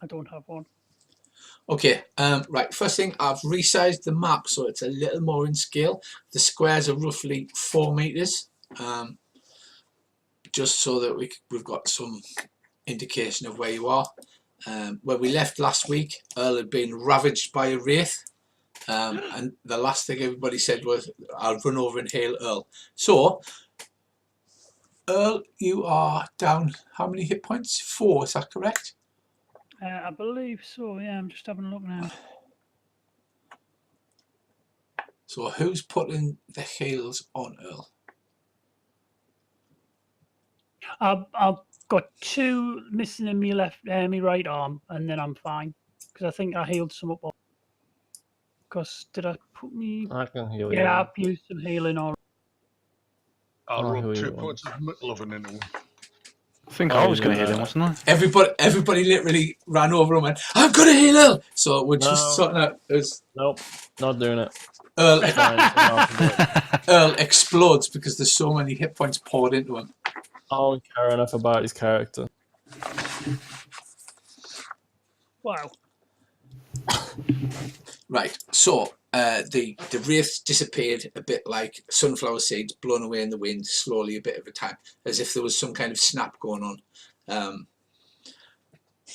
I don't have one. Okay, right, first thing, I've resized the map so it's a little more in scale. The squares are roughly 4 meters, just so that we've got some indication of where you are. When we left last week, Earl had been ravaged by a wraith, and the last thing everybody said was, I'll run over and heal Earl. So, Earl, you are down how many hit points? 4, is that correct? I believe so, yeah, I'm just having a look now. So who's putting the heals on Earl? I've got 2 missing in my right arm, and then I'm fine. Because I think I healed some up. Because did I put me... I can heal you. Yeah, I've used some healing already. I'll I'll rub heal 2 you points of Mclovin into him. I think Oh, I you was going do to heal him, that. wasn't I? Everybody literally ran over and went, I'm going to heal Earl! So we're just No. sorting out... Nope, not doing it. Earl, I'll explodes because there's so many hit points poured into him. don't care enough about his character. Wow. Right, so the wraiths disappeared a bit like sunflower seeds blown away in the wind, slowly a bit at a time, as if there was some kind of snap going on.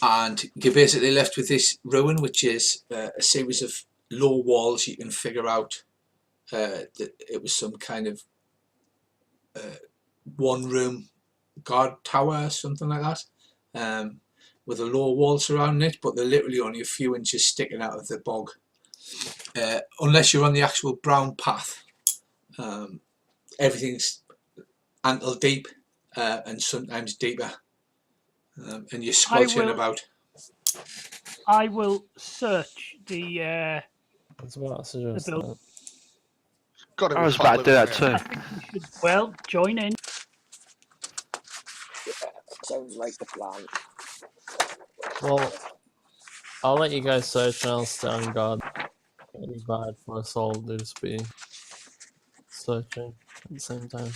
And you're basically left with this ruin, which is a series of low walls. You can figure out that it was some kind of one-room guard tower, something like that, with a low wall surrounding it, but they're literally only a few inches sticking out of the bog. Unless you're on the actual brown path, everything's ankle deep and sometimes deeper, and you're squelching about. I will search the That's what I suggest. build. God, it I was about to do that too. I think we should, well, join in. Sounds like the plan. Well, I'll let you guys search and I'll stay on guard. It'd be bad for us all to just be searching at the same time.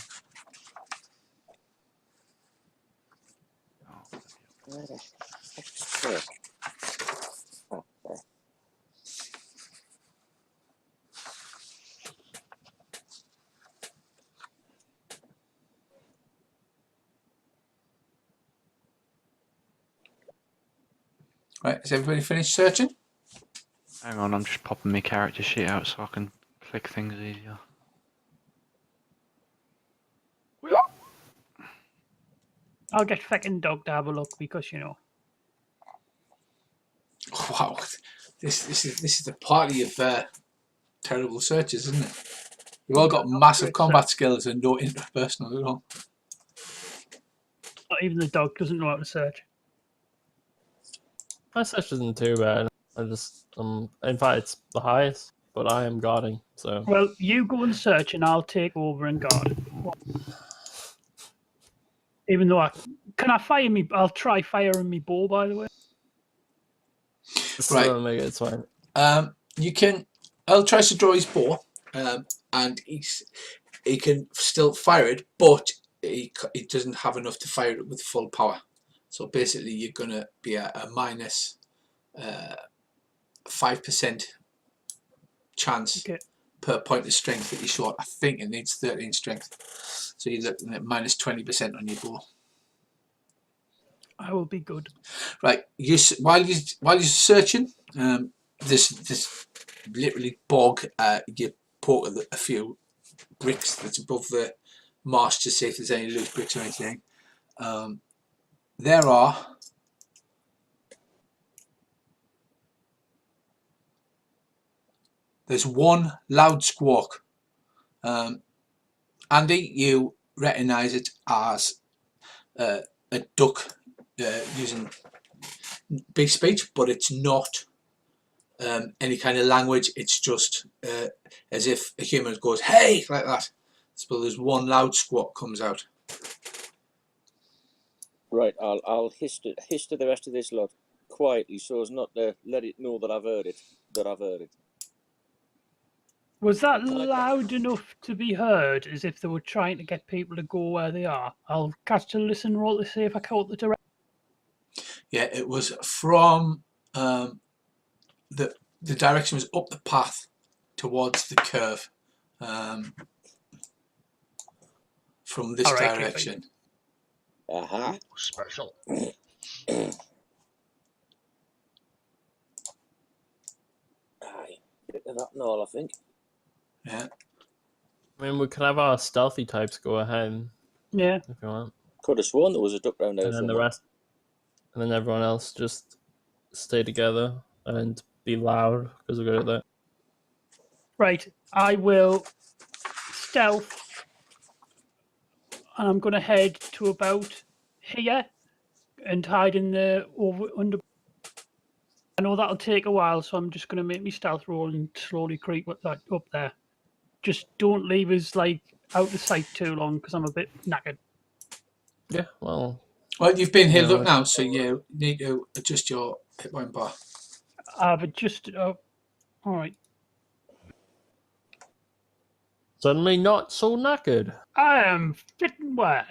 Right, has everybody finished searching? Hang on, I'm just popping my character sheet out so I can click things easier. I'll get fucking dog to have a look because you know. Wow, this is the party of terrible searches, isn't it? We've all got massive combat skills and no interpersonal at all. Not even the dog doesn't know how to search. My search isn't too bad. I just, in fact, it's the highest, but I am guarding, so. Well, you go and search and I'll take over and guard. Even though can I fire me? I'll try firing me bow, by the way. Right. Make it fine. You can. Earl tries to draw his bow, and he can still fire it, but he doesn't have enough to fire it with full power. So basically, you're gonna be a minus 5% chance per point of strength that you shot. I think it needs 13 strength, so you're looking at minus 20% on your bow. I will be good. Right, while you're searching, this literally bog. You poke at a few bricks that's above the marsh to see if there's any loose bricks or anything. There's one loud squawk. Andy, you recognise it as a duck using big speech, but it's not any kind of language. It's just as if a human goes, "Hey!" like that. So there's one loud squawk comes out. Right, I'll hiss to the rest of this lot quietly so as not to let it know that I've heard it. Was that loud enough to be heard, as if they were trying to get people to go where they are? I'll cast a listen roll to see if I caught the direction. Yeah, it was from the direction was up the path towards the curve from this All right, okay, direction. Aha. Ooh, special. Aye. Bit of that and all, I think. Yeah. I mean, we could have our stealthy types go ahead Yeah. if you want, Could have sworn there was a duck round there and then the somewhere. rest, and then everyone else just stay together and be loud because we're good at that. Right. I will stealth, and I'm going to head to about here and hide in the under. I know that'll take a while, so I'm just going to make me stealth roll and slowly creep up there. Just don't leave us like out of sight too long, because I'm a bit knackered. Yeah, well, Well, you've been healed Yeah, up now, so you need to adjust your hit point bar. But just all right. suddenly not so knackered. I am fitting well,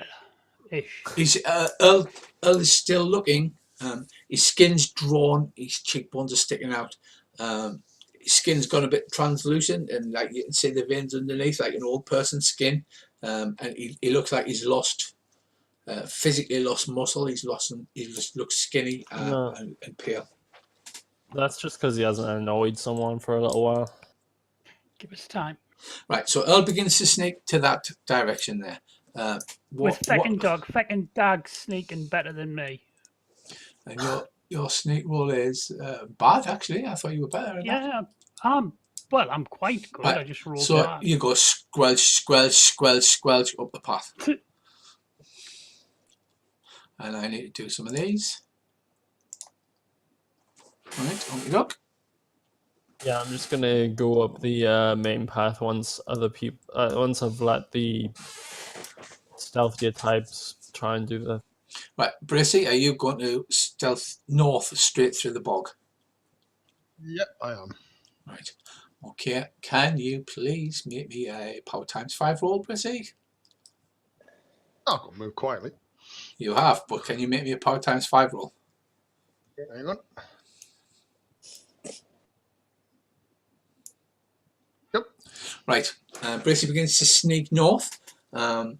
ish. He's Earl is still looking. His skin's drawn. His cheekbones are sticking out. His skin's gone a bit translucent, and like you can see the veins underneath, like an old person's skin. And he looks like he's lost, physically lost muscle. He just looks skinny No. and pale. That's just because he hasn't annoyed someone for a little while. Give us time. Right, so Earl begins to sneak to that direction there. With feckin' dog sneaking better than me. And your sneak roll is bad, actually. I thought you were better than that. Yeah, I'm quite good. Right, I just rolled so bad. you go squelch, squelch, squelch, squelch up the path. And I need to do some of these. Right, on we go. Yeah, I'm just gonna go up the main path once once I've let the stealthier types try and do the. Right, Bracey, are you going to stealth north straight through the bog? Yep, I am. Right. Okay, can you please make me a power times 5 roll, Bracey? I've got to move quietly. You have, but can you make me a power times 5 roll? Hang on. Yep. Right, Bracey begins to sneak north, but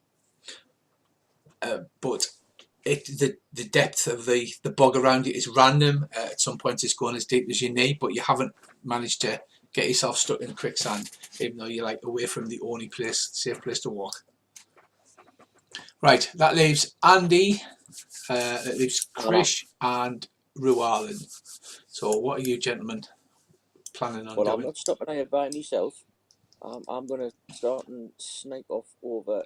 the depth of the bog around you is random. At some point it's going as deep as you need, but you haven't managed to get yourself stuck in quicksand, even though you're like away from the only safe place to walk. Right, that leaves Andy, that leaves Krish and Rualin. So what are you gentlemen planning on Well, I'm doing? not stopping here by myself. I'm going to start and sneak off over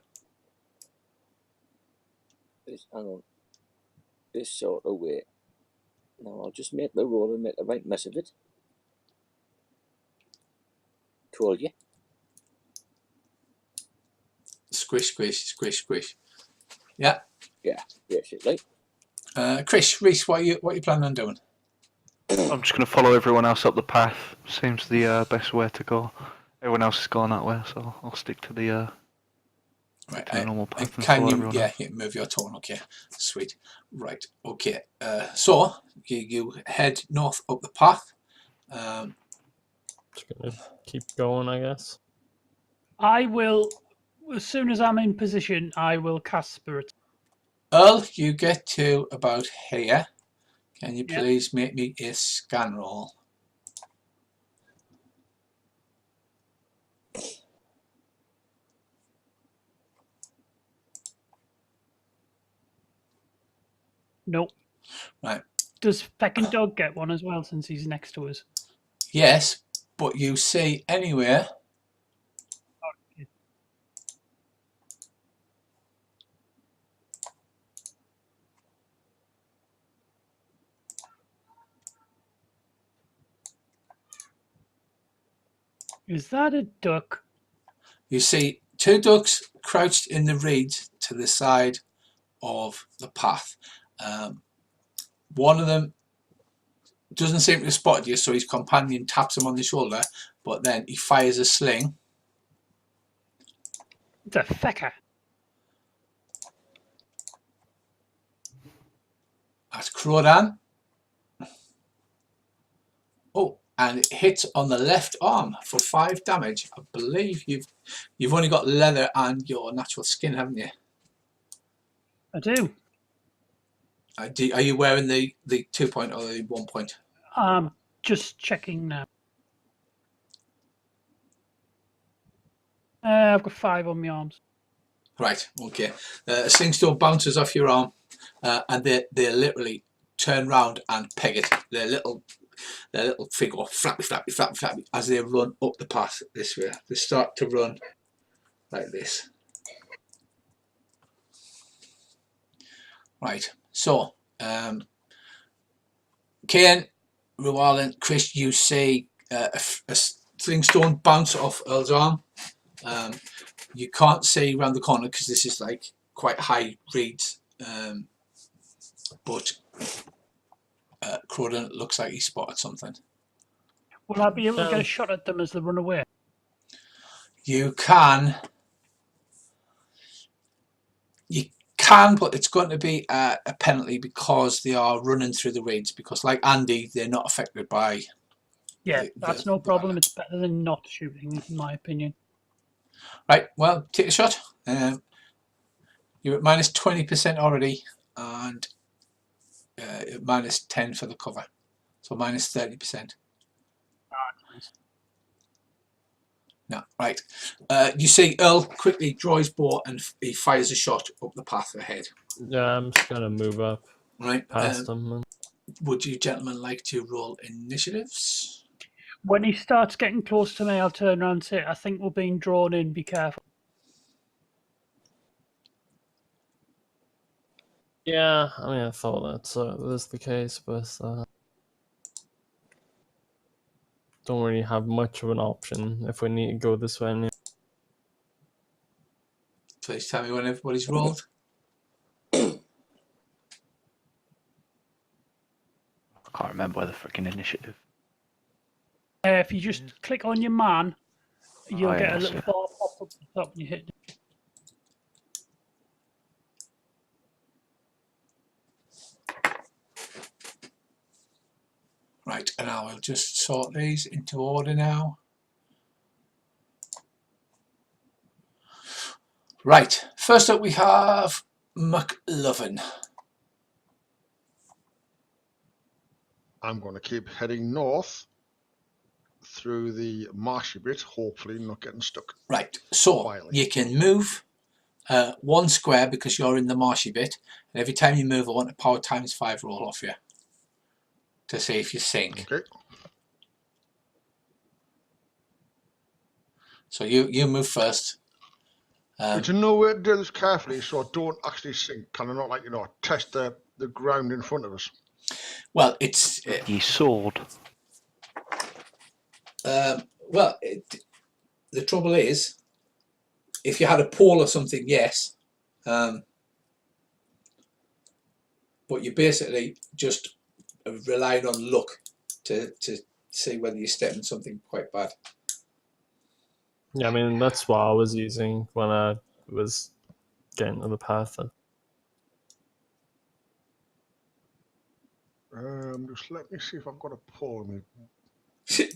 this, hang on, this sort of way. Now I'll just make the roll and make the right mess of it. Told you. Squish, squish, squish, squish. Yeah. Yeah, basically. Krish, Reese, what are you planning on doing? I'm just going to follow everyone else up the path. Seems the best way to go. Everyone else is going that way, so I'll stick to the Right, normal path and can follow you? everyone Yeah, else. you move your tone. Okay, sweet. Right. Okay. So you head north up the path. Just gonna keep going, I guess. I will, as soon as I'm in position, I will cast Spirit. Earl, you get to about here. Can you Yeah. please make me a scan roll? Nope. Right. Does feckin' dog get one as well since he's next to us? Yes, but you see anywhere. Is that a duck? You see 2 ducks crouched in the reeds to the side of the path. One of them doesn't seem to have spotted you, so his companion taps him on the shoulder, but then he fires a sling. It's a fecker. That's Crodan. and it hits on the left arm for 5 damage. I believe you've only got leather and your natural skin, haven't you? I do. Are you wearing the 2 point or the 1 point? Just checking now. I've got 5 on my arms. Right, okay. Slingstone bounces off your arm, and they literally turn round and peg it. Their little feet go flappy, flappy, flappy, flappy as they run up the path this way. They start to run like this. Right, so Khaine, Rualin, Chris, you see a slingstone bounce off Earl's arm. You can't see around the corner because this is like quite high reeds, but Croydon looks like he spotted something. Will I be able to get a shot at them as they run away? You can, but it's going to be a penalty because they are running through the reeds. Because like Andy, they're not affected by. Yeah, that's no problem. It's better than not shooting, in my opinion. Right, well, take a shot. You're at minus 20% already, and minus 10 for the cover, so minus 30%. No, right. You see Earl quickly draw his bow and he fires a shot up the path ahead. Yeah, I'm just gonna move up Right. past them. Would you gentlemen like to roll initiatives? When he starts getting close to me, I'll turn around and say, I think we're being drawn in, be careful. Yeah, I mean, I thought that was the case, but don't really have much of an option if we need to go this way. Anyway. Please tell me when everybody's rolled. I can't remember the freaking initiative. If you just click on your man, you'll get a little bar pop up the top and you hit. Right, and I will just sort these into order now. Right, first up we have Mclovin. I'm going to keep heading north through the marshy bit, hopefully not getting stuck. Right, so Quietly. you can move 1 square because you're in the marshy bit, and every time you move I want a power times 5 roll off you to see if you sink. Okay. So you move first. But you know where to do this carefully so I don't actually sink. Can I not, like, test the ground in front of us? Well, it's Ye sword. the trouble is, if you had a pole or something, yes, but you basically just relied on luck to see whether you're stepping something quite bad. Yeah, I mean, that's what I was using when I was getting to the path. Just let me see if I've got a pole.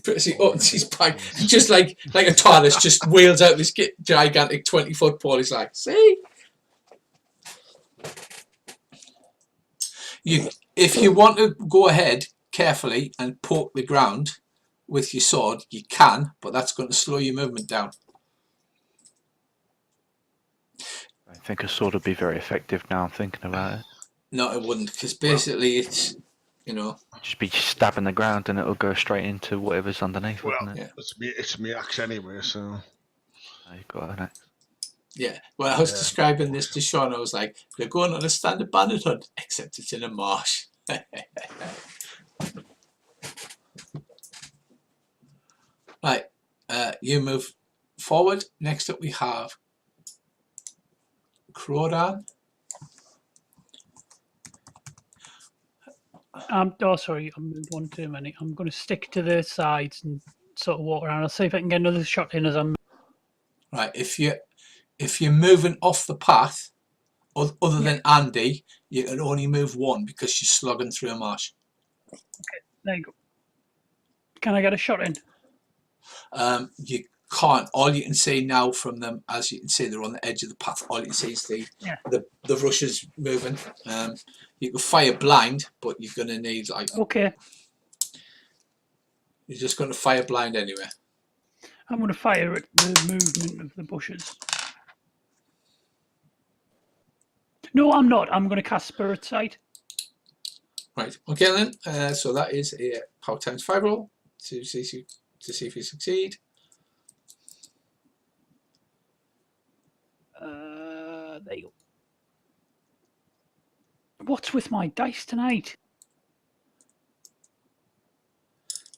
Pretty opens his bag, just like a TARDIS, just wheels out this gigantic 20-foot pole. He's like, see? If you want to go ahead carefully and poke the ground with your sword, you can, but that's going to slow your movement down. I think a sword would be very effective now I'm thinking about it. No, it wouldn't, because basically it's, Just be stabbing the ground and it'll go straight into whatever's underneath, wouldn't it? Yeah. It's me axe anyway, so... Oh, you've got an axe. Yeah, when I was describing this to Sean, I was like, they're going on a standard bandit hunt, except it's in a marsh. Right, you move forward. Next up we have Croydon. Oh, sorry, I moved one too many. I'm going to stick to the sides and sort of walk around. I'll see if I can get another shot in as I'm... Right, if you're moving off the path, other than Andy, you can only move 1 because you're slogging through a marsh. Okay, there you go. Can I get a shot in? You can't. All you can see now from them, as you can see, they're on the edge of the path. All you can see is the rushes moving. You can fire blind, but you're going to need like. Okay. You're just going to fire blind anyway. I'm going to fire at the movement of the bushes. No, I'm not. I'm going to cast Spirit Sight. Right. Okay then. So that is a power times 5 roll to see if you succeed. There you go. What's with my dice tonight?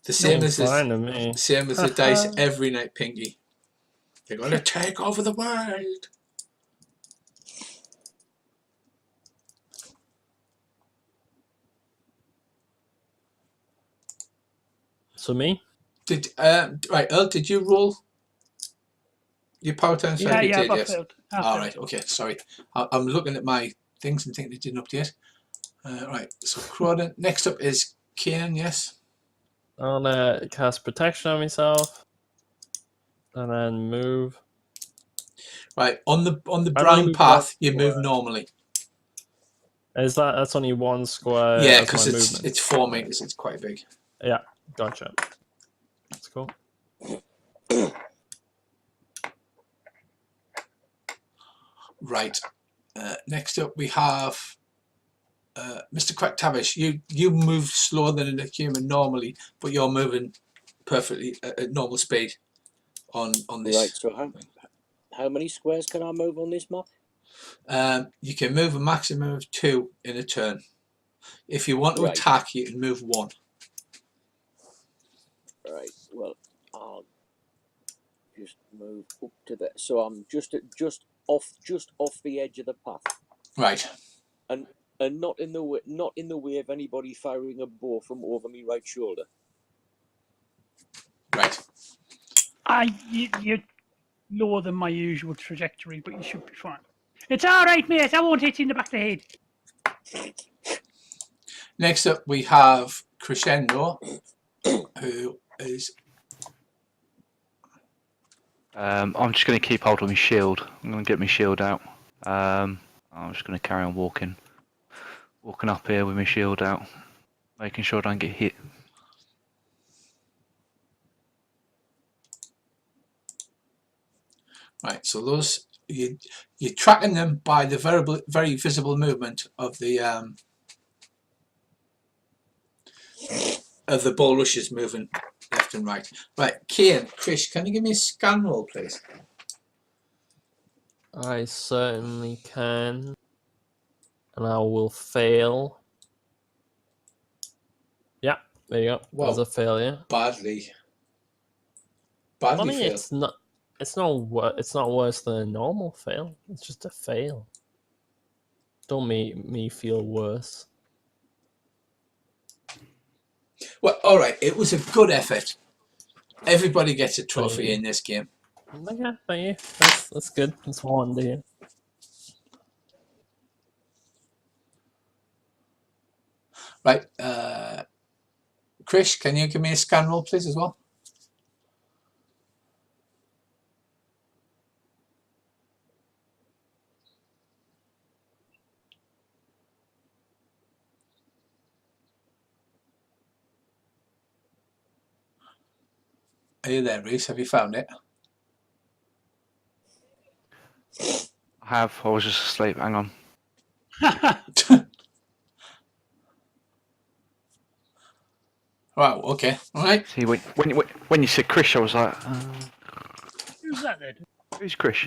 The same as Fine to me. same as the dice every night, Pinky. They're going to take over the world. So me? Right, Earl, did you roll your power times 5? Yeah, Did, I yes. failed. All right, okay, sorry. I'm looking at my things and thinking it didn't update. Right, so Croydon. Next up is Kane, yes? I'm gonna cast protection on myself. And then move. Right, on the I brown moved path, up you move square. normally. That's only one square? Yeah, that's my because movement. it's 4 meters, it's quite big. Yeah, gotcha. That's cool. Right, next up we have Mr. Quacktavish. You move slower than a human normally, but you're moving perfectly at normal speed on this. Right, so how many squares can I move on this map? You can move a maximum of 2 in a turn. If you want to Right. attack, you can move 1. Right, well, I'll just move up to the. So I'm just off the edge of the path, Right. and not in the way of anybody firing a bow from over me right shoulder. Right. You're lower than my usual trajectory, but you should be fine. It's all right, mate. I won't hit you in the back of the head. Next up, we have Crescendo, who is. I'm just going to keep hold of my shield. I'm going to get my shield out. I'm just going to carry on walking up here with my shield out, making sure I don't get hit. Right, so those you're tracking them by the very visible movement of the bulrushes moving left and right. Right, Kane, Krish, can you give me a scan roll, please? I certainly can. And I will fail. Yeah, there you go. Wow. That was a failure. Badly I mean, failed. it's not worse than a normal fail. It's just a fail. Don't make me feel worse. Well, all right, it was a good effort. Everybody gets a trophy in this game. Yeah, thank you. That's good. That's what I wanted to hear. Right, Krish, can you give me a scan roll, please, as well? Are you there, Reese? Have you found it? I was just asleep. Hang on. Wow, okay, all right. See, when you said Krish, I was like, Who's that then? who's Krish?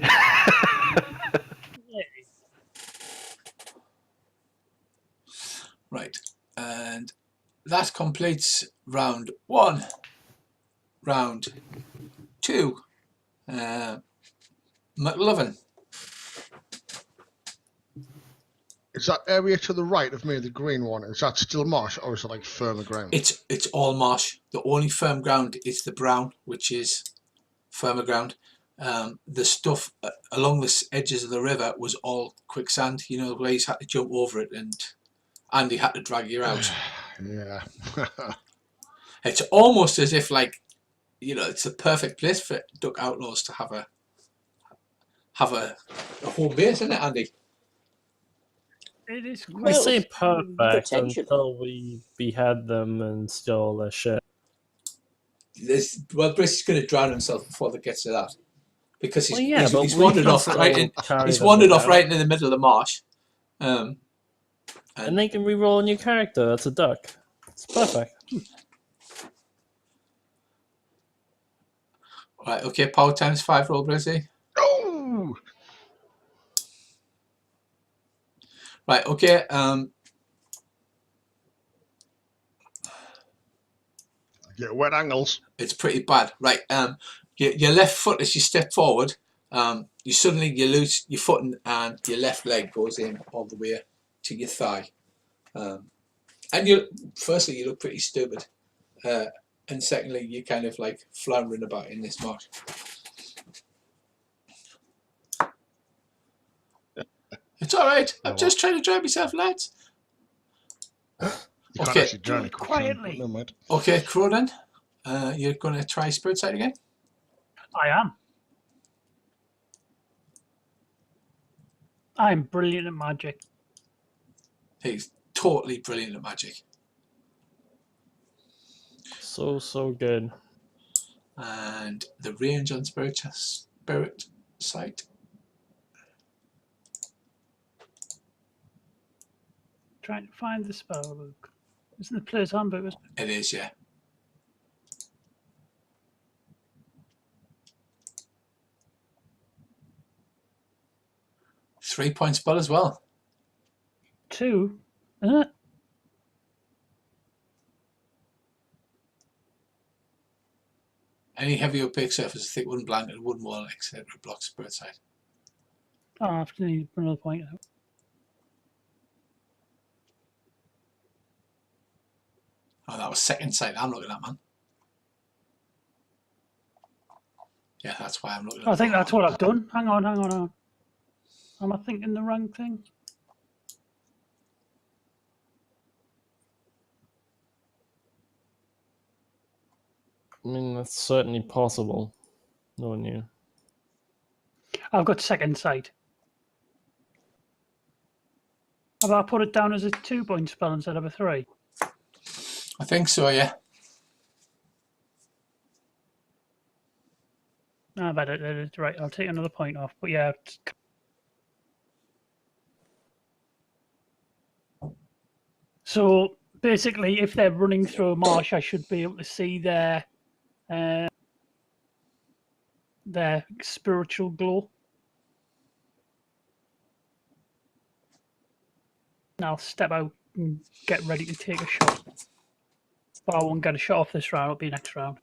Right, and that completes round 1. Round 2, Mclovin. Is that area to the right of me, the green one, is that still marsh or is it like firmer ground? It's all marsh. The only firm ground is the brown, which is firmer ground. The stuff along the edges of the river was all quicksand. You know, where he's had to jump over it, and Andy had to drag you out. Yeah. It's almost as if, like, you know, it's the perfect place for Duck Outlaws to have a home base, isn't it, Andy? It is We quite. Well, say perfect potentially. until we behead them and steal all their shit. Well, Brice is going to drown himself before it gets to that, because Well, yeah, but he's we wandered can off right still in. carry He's them wandered off out. right into the middle of the marsh. And they can re-roll a new character. That's a duck. It's perfect. Right. Okay. Power times 5. Roll, Brice. Oh! Right. Okay. Get wet angles. It's pretty bad. Right. Your left foot, as you step forward, you lose your footing, and your left leg goes in all the way to your thigh. And firstly, you look pretty stupid, and secondly, you're kind of like floundering about in this marsh. It's all right. I'm just trying to dry myself, lads. You can't Okay. actually drown it quickly. Quietly. Never mind. Okay, Cronin, you're going to try Spirit Sight again? I am. I'm brilliant at magic. He's totally brilliant at magic. So good. And the range on Spirit Sight. Trying to find the spell book. Isn't the player's handbook? Isn't it? It is, yeah. Three-point spell as well. 2, isn't it? Any heavy opaque surface, a thick wooden blanket, a wooden wall, etc. blocks Spirit Sight. Oh, I have to need another point out. Oh, that was second sight I'm looking at, man. Yeah, that's why I'm looking at I think that's what I've done. Hang on. Am I thinking the wrong thing? I mean, that's certainly possible. Knowing you. I've got second sight. Have I put it down as a 2-point spell instead of a 3? I think so, yeah. I bet it is. Right, I'll take another point off. But yeah. So basically, if they're running through a marsh, I should be able to see their spiritual glow. And I'll step out and get ready to take a shot. But I won't get a shot off this round. It'll be next round.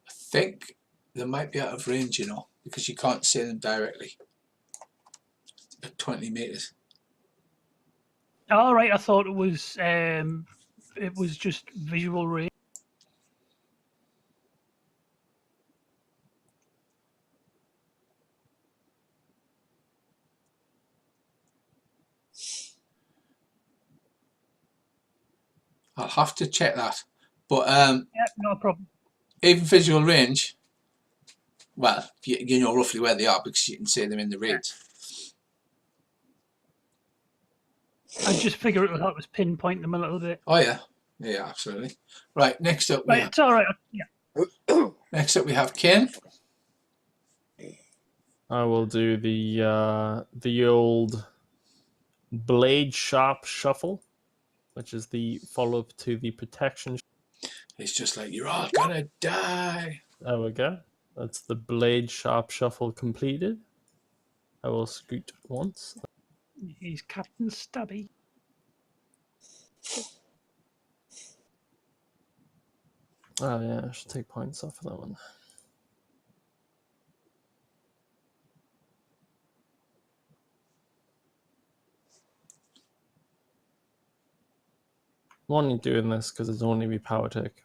I think they might be out of range, you know, because you can't see them directly at 20 meters. All right, I thought it was just visual range. I'll have to check that. But Yeah, no problem. even visual range, well, you know roughly where they are because you can see them in the reeds. I just figure it would help us pinpoint them a little bit. Oh yeah, yeah, absolutely. Right, next up, Right, it's all right. Yeah. next up we have Khaine. I will do the old blade sharp shuffle, which is the follow-up to the protection. It's just like, you're all gonna die. There we go. That's the blade sharp shuffle completed. I will scoot once. He's Captain Stubby. Oh yeah, I should take points off of that one. I'm only doing this because it's only be power tick.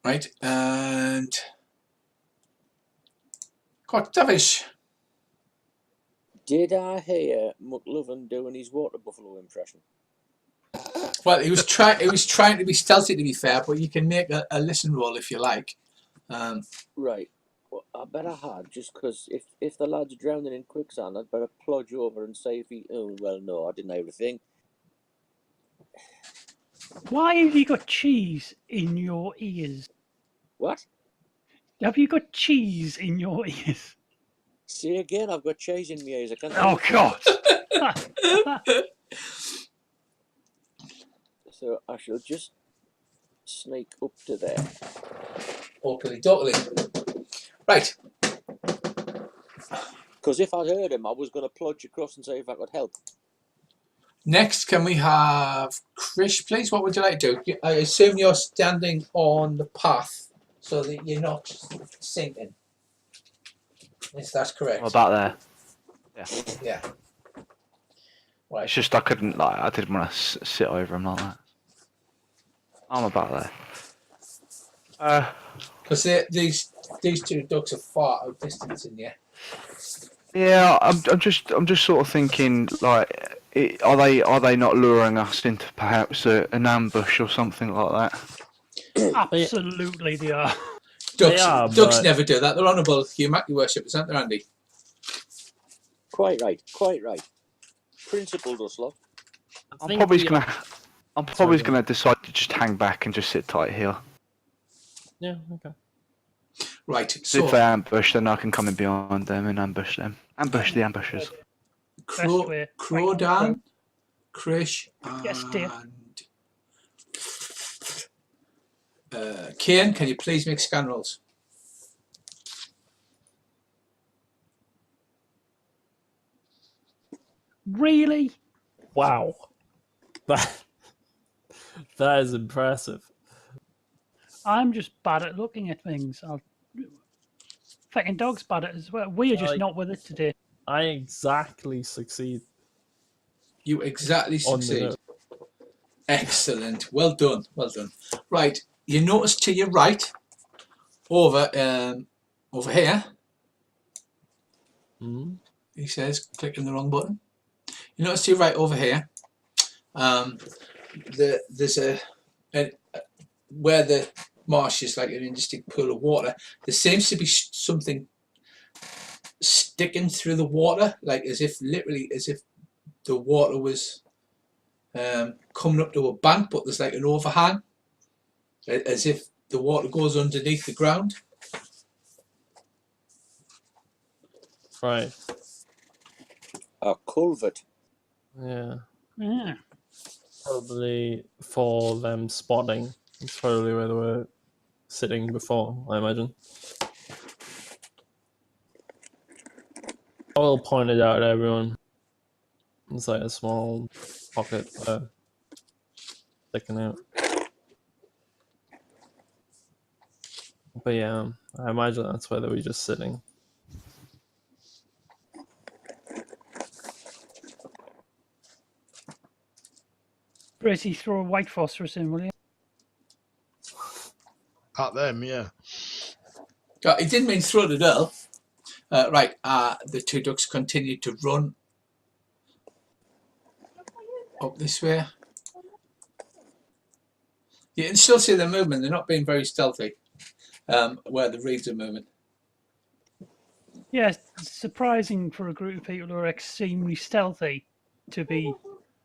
Right, and got Davish. Did I hear Mclovin doing his water buffalo impression? Well, he was trying to be stealthy, to be fair, but you can make a listen roll if you like. Right. Well, I bet I had, just because if the lad's drowning in quicksand, I'd better plodge over and say if he... Oh, well, no, I didn't everything. Why have you got cheese in your ears? What? Have you got cheese in your ears? See again, I've got cheese in my ears. I can't Oh, tell you. God. So I shall just sneak up to there. Oakley Dockley. Right. Because if I'd heard him, I was going to plodge across and say if I could help. Next, can we have Krish, please? What would you like to do? I assume you're standing on the path so that you're not sinking. Yes, that's correct. I'm about there. Yeah. Right. It's just I couldn't I didn't want to sit over him like that. I'm about there. Because these two ducks are far outdistancing you. Yeah, I'm just sort of thinking like, are they not luring us into perhaps an ambush or something like that? Absolutely, they are. Ducks but... never do that. They're honourable humanity worshippers, aren't they, Andy? Quite right, quite right. Principled us, lot. I'm probably gonna decide to just hang back and just sit tight here. Yeah, okay. Right. So if they ambush, then I can come in behind them and ambush them. Ambush the ambushers. Crowdan, Krish, and Yes, dear. Khaine, can you please make scan rolls? Really? Wow. That is impressive. I'm just bad at looking at things. Fucking dog's bad at it as well. We are just not with it today. I exactly succeed. You exactly On the succeed. note. Excellent. Well done. Well done. Right. You notice to your right, over here. Mm-hmm. He says, clicking the wrong button. You notice to your right over here. There's where the marsh is like an indistinct pool of water. There seems to be something sticking through the water, like as if the water was coming up to a bank, but there's like an overhang, as if the water goes underneath the ground. Right. A culvert. Yeah. Yeah. Probably for them spotting. It's probably where they were sitting before, I imagine. I will point it out to everyone. It's like a small pocket sticking out. But yeah, I imagine that's where they were just sitting. Bracey, throw a white phosphorus in, will you? At them, yeah. He didn't mean throw it at all. Right, the two ducks continue to run up this way. You can still see their movement. They're not being very stealthy where the reeds are moving. Yeah, it's surprising for a group of people who are extremely stealthy to be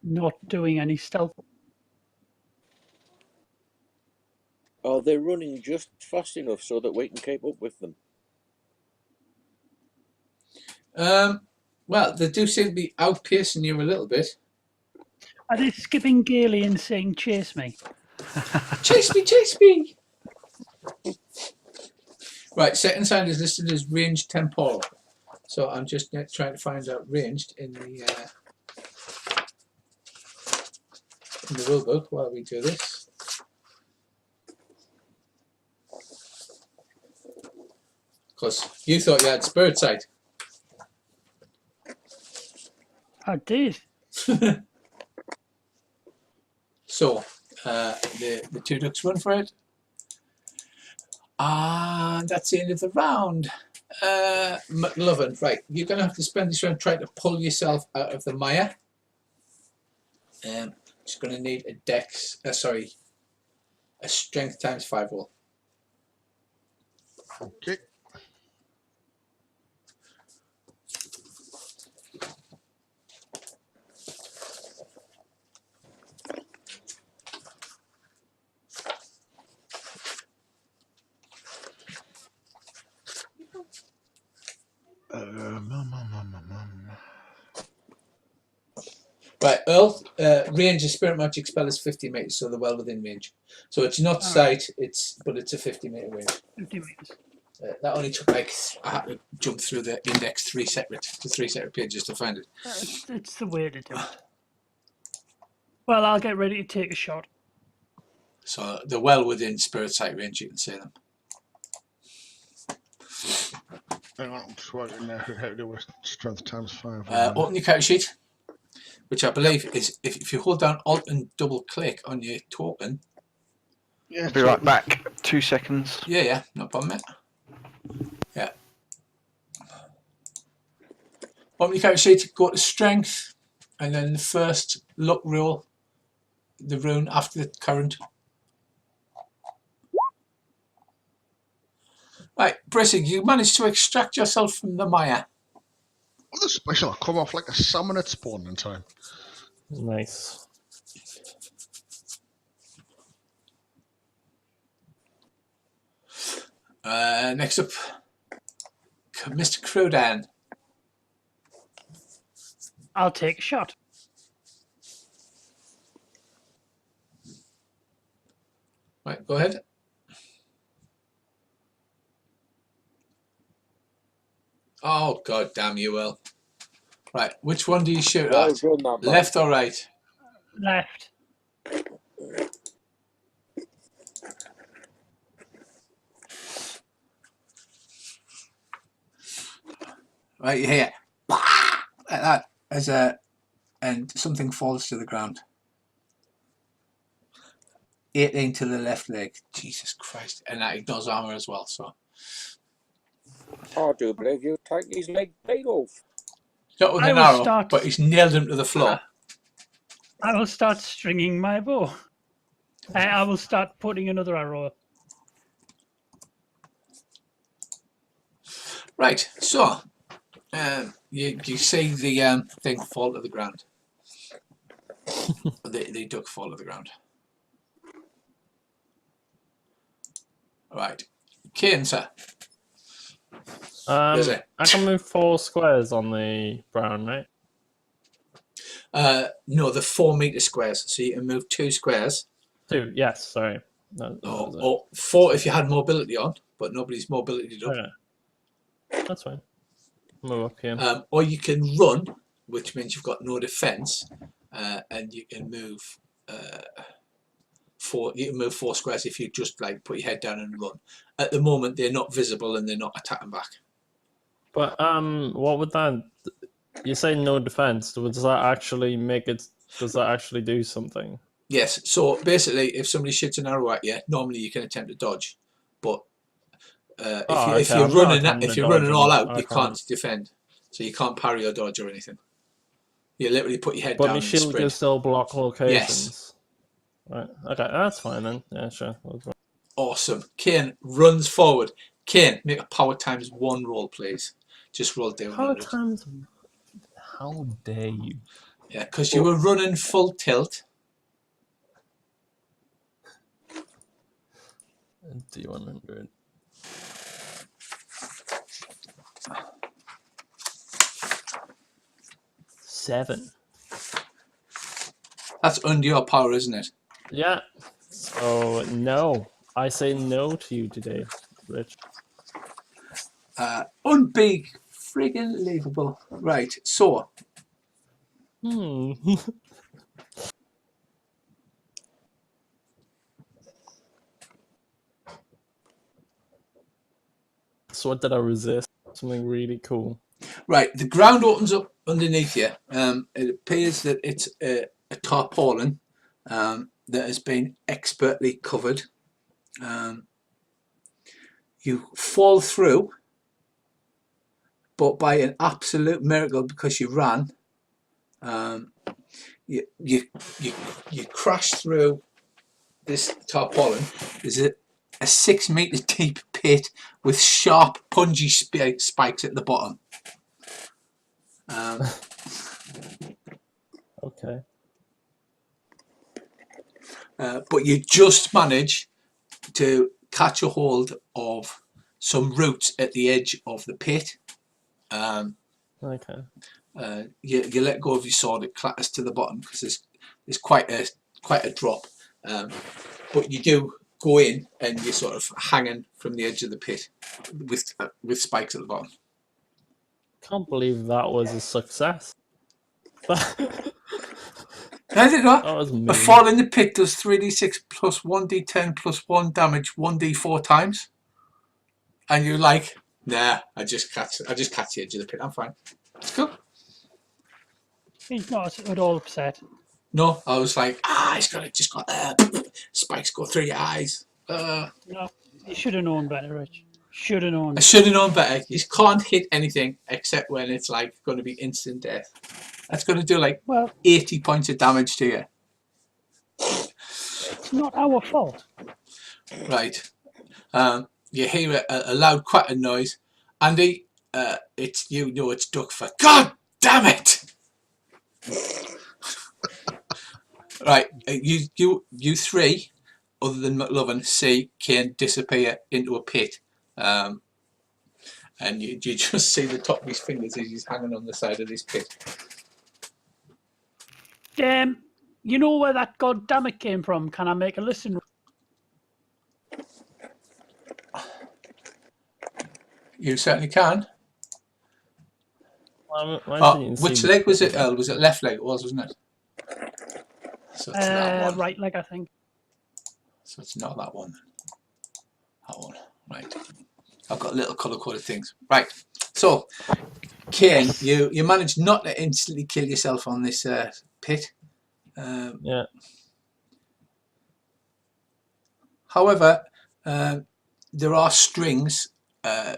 not doing any stealth. Are they running just fast enough so that we can keep up with them? Well, they do seem to be outpacing you a little bit. Are they skipping gaily and saying, chase me? Chase me, chase me! Right, second sound is listed as ranged temporal. So I'm just trying to find out ranged in the rulebook while we do this. Because you thought you had spirit sight. I did. So the two ducks run for it. And that's the end of the round. Mclovin, right, you're going to have to spend this round trying to pull yourself out of the mire. Just going to need a dex, a strength times 5 roll. Okay. Right, Earl, range of spirit magic spell is 50 meters, so they're well within range. So it's not sight, but it's a 50-meter range. 50 meters. That only took like, I had to jump through the index three separate pages to find it. It's the way to do it. Well, I'll get ready to take a shot. So they're well within spirit sight range, you can see them. Hang on, I'm just working out how to do a strength times 5. Open your character sheet, which I believe is if you hold down Alt and double click on your token. Yeah, I'll be right back. 2 seconds. Yeah, no problem, mate. Yeah. Open your character sheet, go to strength, and then the first luck roll, the rune after the current. Right, Brissig, you managed to extract yourself from the mire. Oh, this special will come off like a salmon at spawning time. Nice. Next up, Mr. Crowdan. I'll take a shot. Right, go ahead. Oh, god damn you, Will. Right, which one do you shoot Well at? done, that man. Left or right? Left. Right, you hear like that as and something falls to the ground. 18 to the left leg. Jesus Christ. And that ignores armor as well, so. I do believe you take his leg plate off. Not with I an will arrow, start- but he's nailed him to the floor. I will start stringing my bow. I will start putting another arrow up. Right, so you see the thing fall to the ground. the duck fall to the ground. Right, Kane, sir. Is it? I can move 4 squares on the brown, right? No, the 4 meter squares. So you can move 2 squares. 2, yes, sorry. That was it. Or 4 if you had mobility on, but nobody's mobility up. Okay. That's fine. Move up here. Or you can run, which means you've got no defense, and you can move 4. You can move 4 squares if you just like put your head down and run. At the moment, they're not visible and they're not attacking back. But what would that? You say no defense. Does that actually make it? Does that actually do something? Yes. So basically, if somebody shoots an arrow at you, normally you can attempt to dodge, but if you're running all out, you can't defend. So you can't parry or dodge or anything. You literally put your head down But my and shield sprint. can still block locations. Yes. Right. Okay, that's fine then. Yeah, sure. Awesome. Kane runs forward. Kane, make a power times 1 roll, please. Just roll down. Power times. How dare you? Yeah, because you were running full tilt. D100. Seven. That's under your power, isn't it? Yeah. So no, I say no to you today, Rich. Unbig, friggin' believable. Right, so So what did I resist? Something really cool. right, the ground opens up underneath you. It appears that it's a tarpaulin that has been expertly covered. You fall through, but by an absolute miracle, because you ran, you crash through this tarpaulin. There's a 6 meter deep pit with sharp, pungy spikes at the bottom. Okay. But you just manage to catch a hold of some roots at the edge of the pit. Okay. You let go of your sword, it clatters to the bottom because there's quite a drop. But you do go in and you're sort of hanging from the edge of the pit with spikes at the bottom. Can't believe that was a success. That I did not. was A mean. fall in the pit does 3d6 plus 1d10 plus 1 damage 1d4 times. And you're like, nah, I just catch the edge of the pit, I'm fine. It's cool. He's not at all upset. No, I was like, he's just got spikes go through your eyes. No, you should have known better, Rich. Should have known. I should have known better. You can't hit anything except when it's like going to be instant death. That's going to do like 80 points of damage to you. It's not our fault. Right. You hear a loud quacking noise. Andy, it's it's Duck for God damn it! Right, you three, other than Mclovin, see Khaine disappear into a pit. And you just see the top of his fingers as he's hanging on the side of this pit. You know where that goddammit came from? Can I make a listen? You certainly can. Which See leg was it, Earl? Was it left leg? It was, wasn't it? So it's that one. Right leg, I think. So it's not that one. That one. Right. I've got little colour-coded things. Right. So, Khaine, you managed not to instantly kill yourself on this pit. Yeah. However, there are strings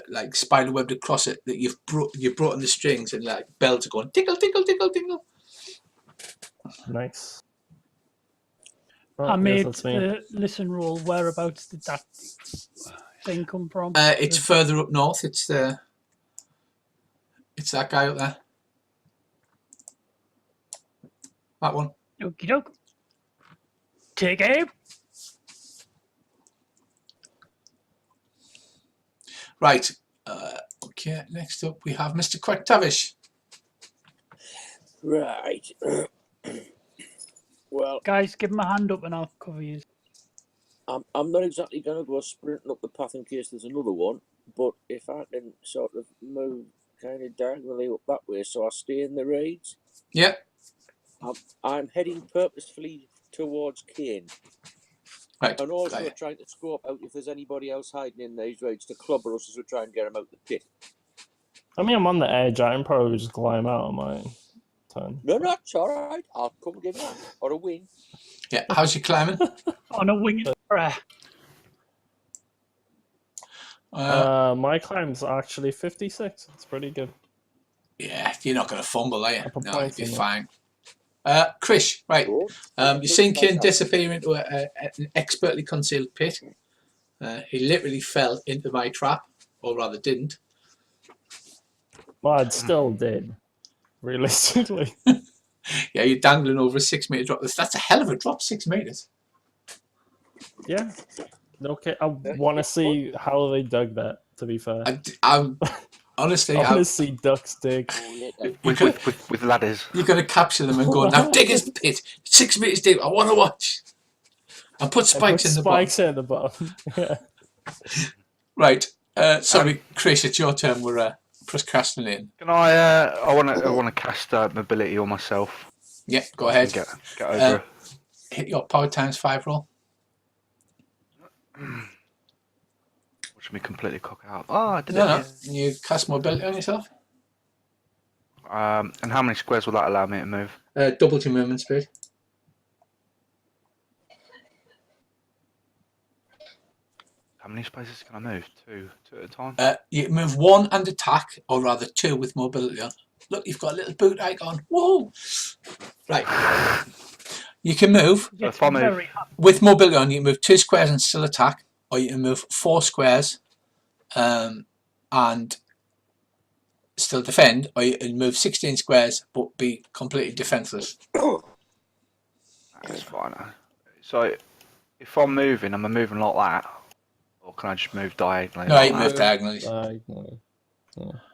like spiderwebbed across it that you've brought in the strings, and like bells are going tinkle, tinkle, tinkle, tinkle. Nice. I made the listen roll. Whereabouts did that thing come from? It's further up north. It's that guy up there. That one. Okie doke. Take aim. Right. Okay. Next up, we have Mr. Quacktavish. Right. Well, Guys, give him a hand up and I'll cover you. I'm not exactly going to go sprinting up the path in case there's another one, but if I can sort of move kind of diagonally up that way so I stay in the raids. Yep. I'm heading purposefully towards Khaine. Right. And also trying to scope out if there's anybody else hiding in these raids to clobber us as we try and get them out the pit. I mean, I'm on the edge. I can probably just climb out on my turn. No, it's alright. I'll come give you that. Or a wing. Yeah. How's your climbing? On a winged prayer. My climb's actually 56. It's pretty good. Yeah, you're not going to fumble, are you? No, you'll be in fine. Krish, right. You've seen Khaine disappear into an expertly concealed pit. He literally fell into my trap, or rather didn't. Well, it still did, realistically. Yeah, you're dangling over a 6 meter drop. That's a hell of a drop, 6 meters. Yeah. Okay, I want to see how they dug that, to be fair. I'm honestly, I want to see ducks dig. With ladders. You're going to capture them and go, now dig his pit, 6 meters deep, I want to watch. And put spikes in the bottom. Spikes at the bottom. Yeah. Right. Sorry, Chris, it's your turn. We're procrastinating. Can I want to cast mobility on myself. Yeah, go ahead. Get over. Hit your power times 5 roll. Watch me completely cock out. Oh, I did it. No. You cast mobility on yourself. And how many squares will that allow me to move? Double your movement speed. How many spaces can I move? Two at a time? You can move 1 and attack, or rather 2 with mobility on. Look, you've got a little boot icon. Whoa! Right. You can move. So It's if I move- very happy. With mobility on, you can move 2 squares and still attack, or you can move 4 squares and still defend, or you can move 16 squares but be completely defenseless. That's fine. So if I'm moving, am I moving like that? Or can I just move diagonally? No, like you can that? move diagonally. Diagonally.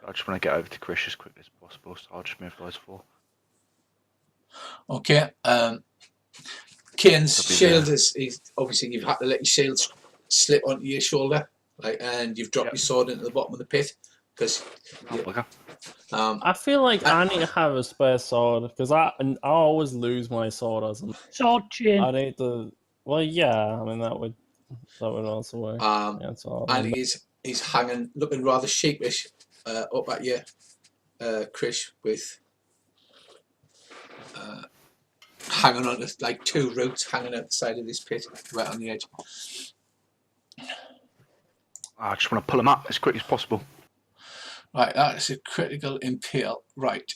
I just want to get over to Chris as quickly as possible, so I'll just move those 4. Okay. Kane's That'll be shield there. is obviously you've had to let your shield slip onto your shoulder, like, and you've dropped Yep. your sword into the bottom of the pit because. Oh, okay. I feel like I need to have a spare sword because I always lose my sword as Sword chain. I need to. Well, yeah. I mean that would also work. Yeah, that's all. I And mean, he's hanging, looking rather sheepish up at you, Chris, with hanging on to like 2 roots hanging out the side of this pit, right on the edge. I just want to pull them up as quick as possible. Right, that's a critical impale. Right.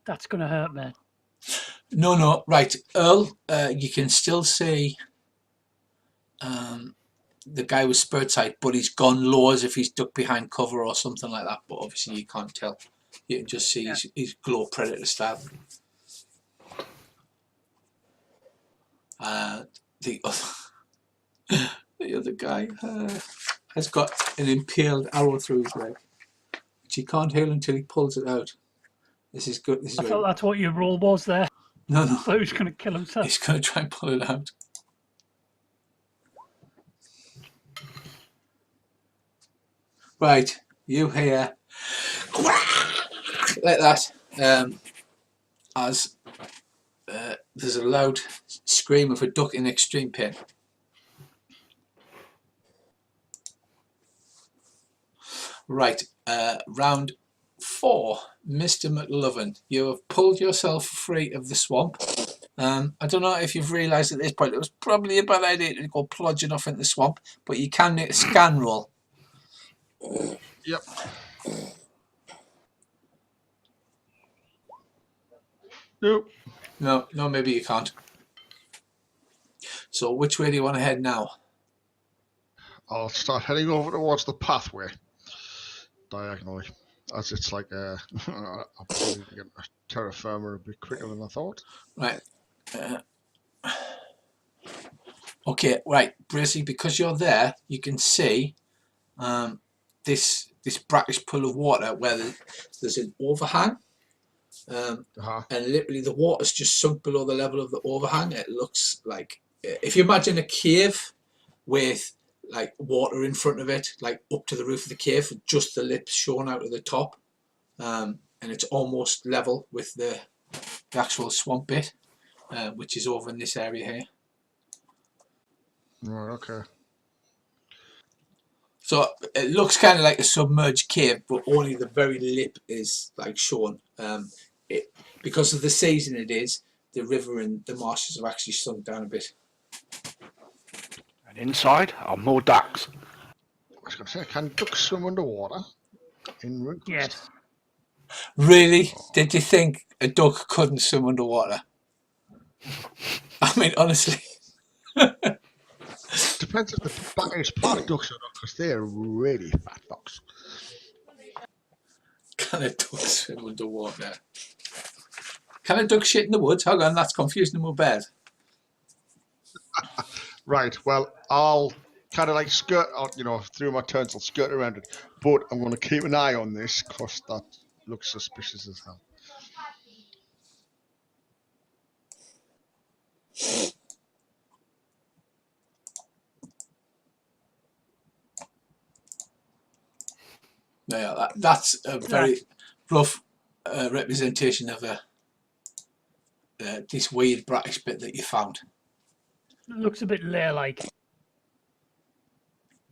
That's going to hurt me. No. Right, Earl, you can still see the guy with spirit sight, but he's gone low as if he's ducked behind cover or something like that. But obviously you can't tell. You can just see his glow predator stab. The other guy has got an impaled arrow through his leg, which he can't heal until he pulls it out. This is good. This is I thought that's what your role was there. no. I thought he was going to kill himself. He's going to try and pull it out. Right, you hear like that as there's a loud scream of a duck in extreme pain. Right, round 4, Mr. Mclovin, you have pulled yourself free of the swamp. I don't know if you've realised at this point it was probably a bad idea to go plodging off into the swamp, but you can make a scan roll. Yep. Nope. No, maybe you can't. So which way do you want to head now? I'll start heading over towards the pathway diagonally, as it's like I'll probably get a terra firma a bit quicker than I thought. Right. Okay, right, Bracey, because you're there, you can see this brackish pool of water where there's an overhang, and literally the water's just sunk below the level of the overhang. It looks like, if you imagine a cave with like water in front of it, like up to the roof of the cave, with just the lips showing out of the top, and it's almost level with the actual swamp bit, which is over in this area here. Right, okay. So it looks kind of like a submerged cave, but only the very lip is like shown. Because of the season it is, the river and the marshes have actually sunk down a bit. And inside are more ducks. I was going to say, can ducks swim underwater in RuneQuest? Yes. Really? Did you think a duck couldn't swim underwater? I mean, honestly. Depends if the back is part ducks or not, because they're really fat ducks. Can a duck swim underwater? Can a duck shit in the woods? Hold on, that's confusing them with bears. Right, well, I'll kind of like skirt, through my turns, I'll skirt around it. But I'm going to keep an eye on this, because that looks suspicious as hell. Yeah, that's a very rough representation of this weird brackish bit that you found. It looks a bit lair-like.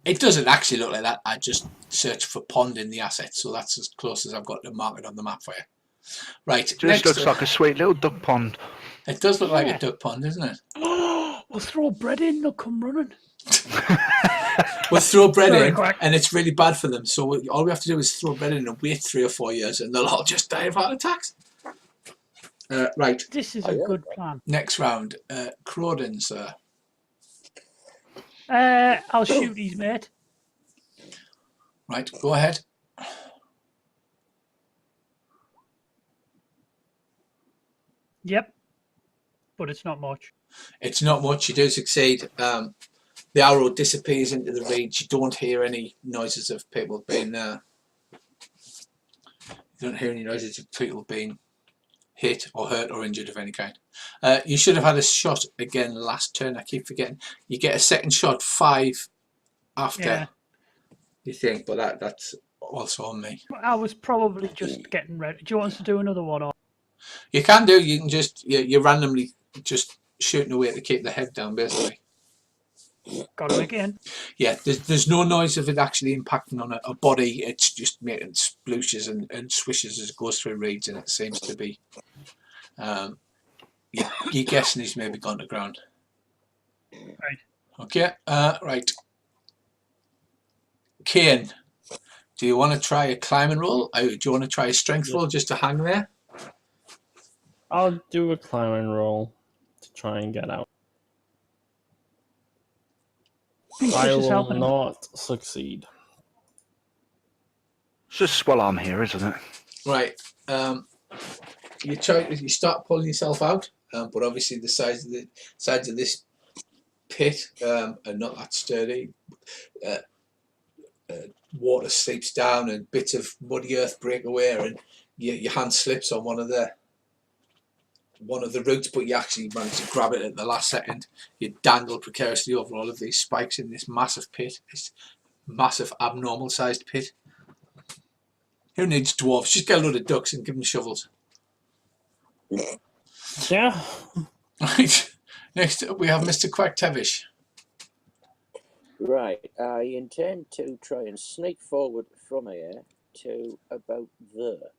It doesn't actually look like that. I just searched for pond in the assets, so that's as close as I've got to mark it on the map for you. Right. Just looks like a sweet little duck pond. It does look like Yeah. a duck pond, doesn't it? We'll throw bread in, they'll come running. We'll throw bread Sorry, in, Quack. and it's really bad for them. So all we have to do is throw bread in and wait 3 or 4 years, and they'll all just die of heart attacks. Right. This is a good plan. Next round. Crawdon, sir. I'll shoot his mate. Right, go ahead. Yep. But it's not much. It's not much. You do succeed. The arrow disappears into the reeds. You don't hear any noises of people being you don't hear any noises of people being hit or hurt or injured of any kind. You should have had a shot again last turn. I keep forgetting. You get a second shot 5 after you think, but that's also on me. I was probably just getting ready. Do you want us to do another one? Or You can do. You can just you're randomly just shooting away to keep the head down, basically. got him again? Yeah, there's no noise of it actually impacting on a body. It's just making splooshes and swishes as it goes through reeds, and it seems to be. You're guessing he's maybe gone to ground. Right. Okay. Right. Khaine, do you want to try a climbing roll? Or do you want to try a strength roll just to hang there? I'll do a climbing roll to try and get out. I Chris is will helping him. not succeed. It's just swell arm here, isn't it? Right. You start pulling yourself out, but obviously the sides of this pit are not that sturdy. Water seeps down and bits of muddy earth break away, and your hand slips on one of the roots, but you actually manage to grab it at the last second. You dangle precariously over all of these spikes in this massive pit, this massive abnormal sized pit. Who needs dwarves? Just get a load of ducks and give them shovels. Yeah. Right. Next up we have Mr. Quacktevish. Right, I intend to try and sneak forward from here to about there.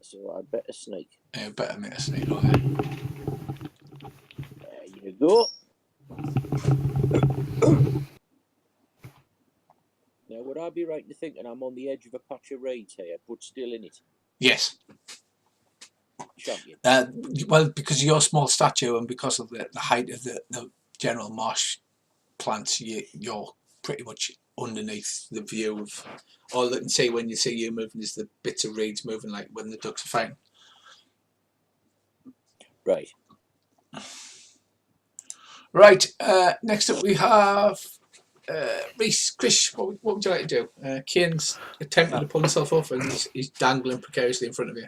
So I'd better sneak. You better make a sneak on it. There you go. Now, would I be right in thinking I'm on the edge of a patch of reeds here, but still in it? Yes. Champion. Well, because of your small stature and because of the height of the general marsh plants, you're pretty much underneath the view of all they can see when you see you moving is the bits of reeds moving like when the ducks are fighting. Right. Right, next up we have Reese. Chris, what would you like to do? Khaine's attempting to pull himself off and he's dangling precariously in front of you.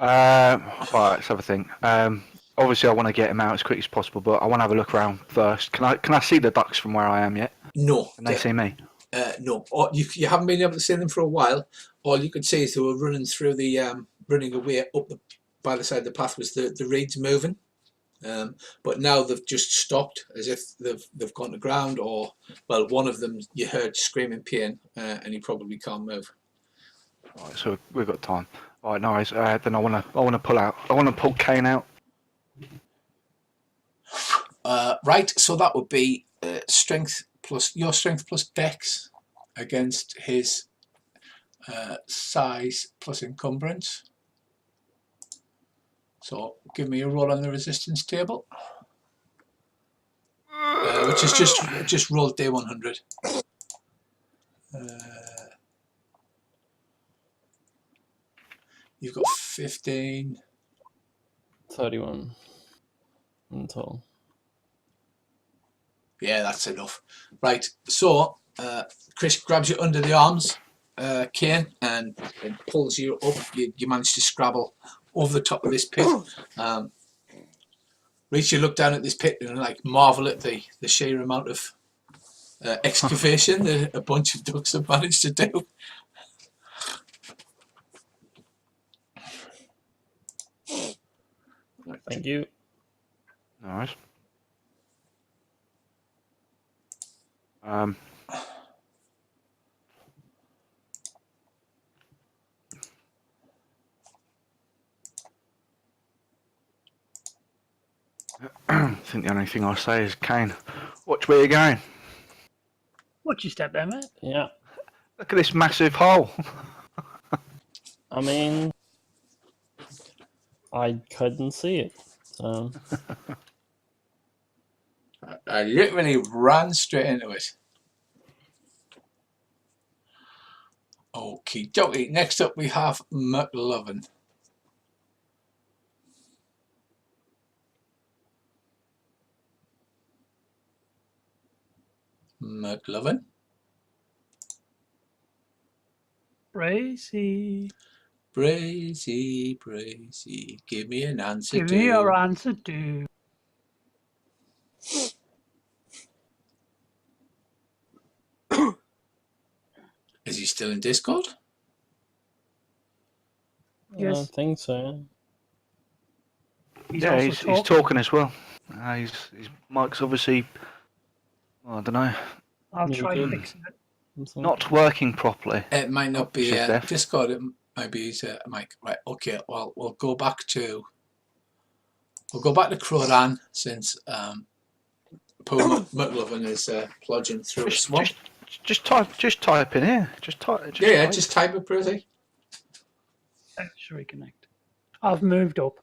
Right, let's have a think. Obviously, I want to get him out as quick as possible, but I want to have a look around first. Can I see the ducks from where I am yet? No. Can they see me? No. You haven't been able to see them for a while. All you could see is they were running through the running away up by the side of the path was the reeds moving. But now they've just stopped as if they've gone to ground, or well, one of them you heard screaming pain, and he probably can't move. Right, so we've got time. Right, nice. Then I want to pull out. I want to pull Khaine out. Right, so that would be strength plus your strength plus dex against his size plus encumbrance. So give me a roll on the resistance table, which is just roll D100. You've got 15. 31 in total. Yeah, that's enough. Right, so Chris grabs you under the arms, Khaine, and pulls you up. You manage to scrabble over the top of this pit. Reach, you look down at this pit and like marvel at the sheer amount of excavation that a bunch of ducks have managed to do. Thank you. Nice. think the only thing I say is, Khaine, watch where you're going. Watch your step there, mate. Yeah. Look at this massive hole. I mean, I couldn't see it. So I literally ran straight into it. Okie dokie. Next up we have Mclovin. Mclovin. Bracy. Bracy, Bracy, give me an answer. Give me your answer, dude. Is he still in Discord? I Yes. don't think so. He's Yeah, also he's talking as well. His mic's obviously, well, I don't know, I'll You try good? fixing it. not working properly. It might not be He's just left. Discord. It might be his mic. Right. Okay. Well, we'll go back to Croran since poor Mclovin is plodging through a swamp. Just type in here. Just type. Just type it, Bracy. Let's reconnect. I've moved up.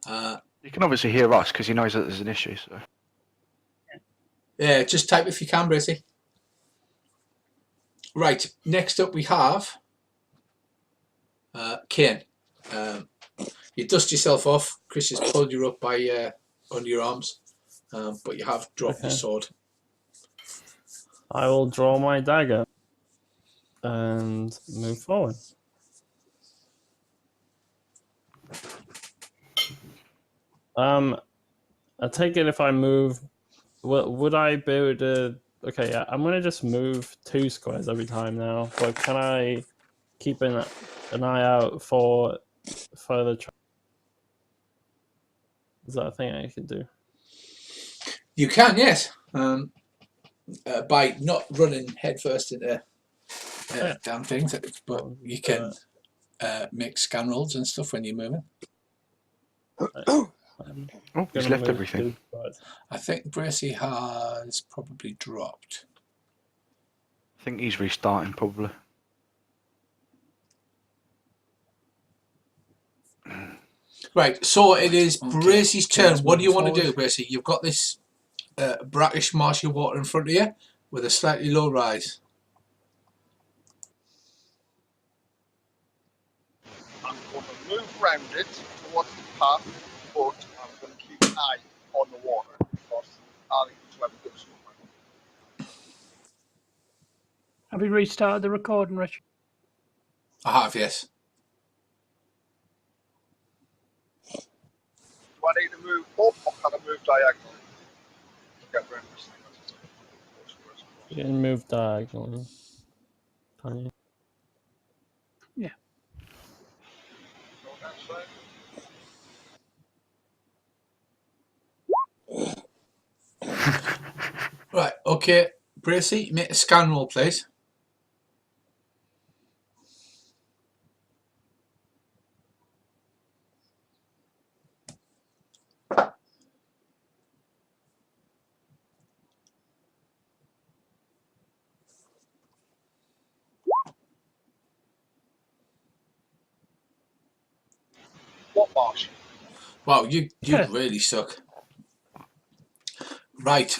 You can obviously hear us because he knows that there's an issue. So Yeah, just type if you can, Bracy. Right. Next up we have Khaine. You dust yourself off. Chris has pulled you up by under your arms, but you have dropped your sword. I will draw my dagger and move forward. I take it if I move, would I be able to? Okay, yeah, I'm gonna just move 2 squares every time now. But can I keep an eye out for further? Is that a thing I can do? You can, yes, by not running headfirst into damn things, but you can make scan rolls and stuff when you're moving. oh, he's left everything. I think Bracy has probably dropped. I think he's restarting probably. Right, so it is Bracy's turn. What do you want to do, forward. Bracy? You've got this brackish marshy water in front of you with a slightly low rise. I'm going to move round it towards the path, but I'm going to keep an eye on the water because I need to have a good swim. Have we restarted the recording, Rich? I have, yes. Do I need to move up or can I move diagonally to get round this thing? You can move diagonally. Can you? Yeah. Go down side. Right, okay. Bracy, make a scan roll, please. What marsh? Wow, you really suck. Right.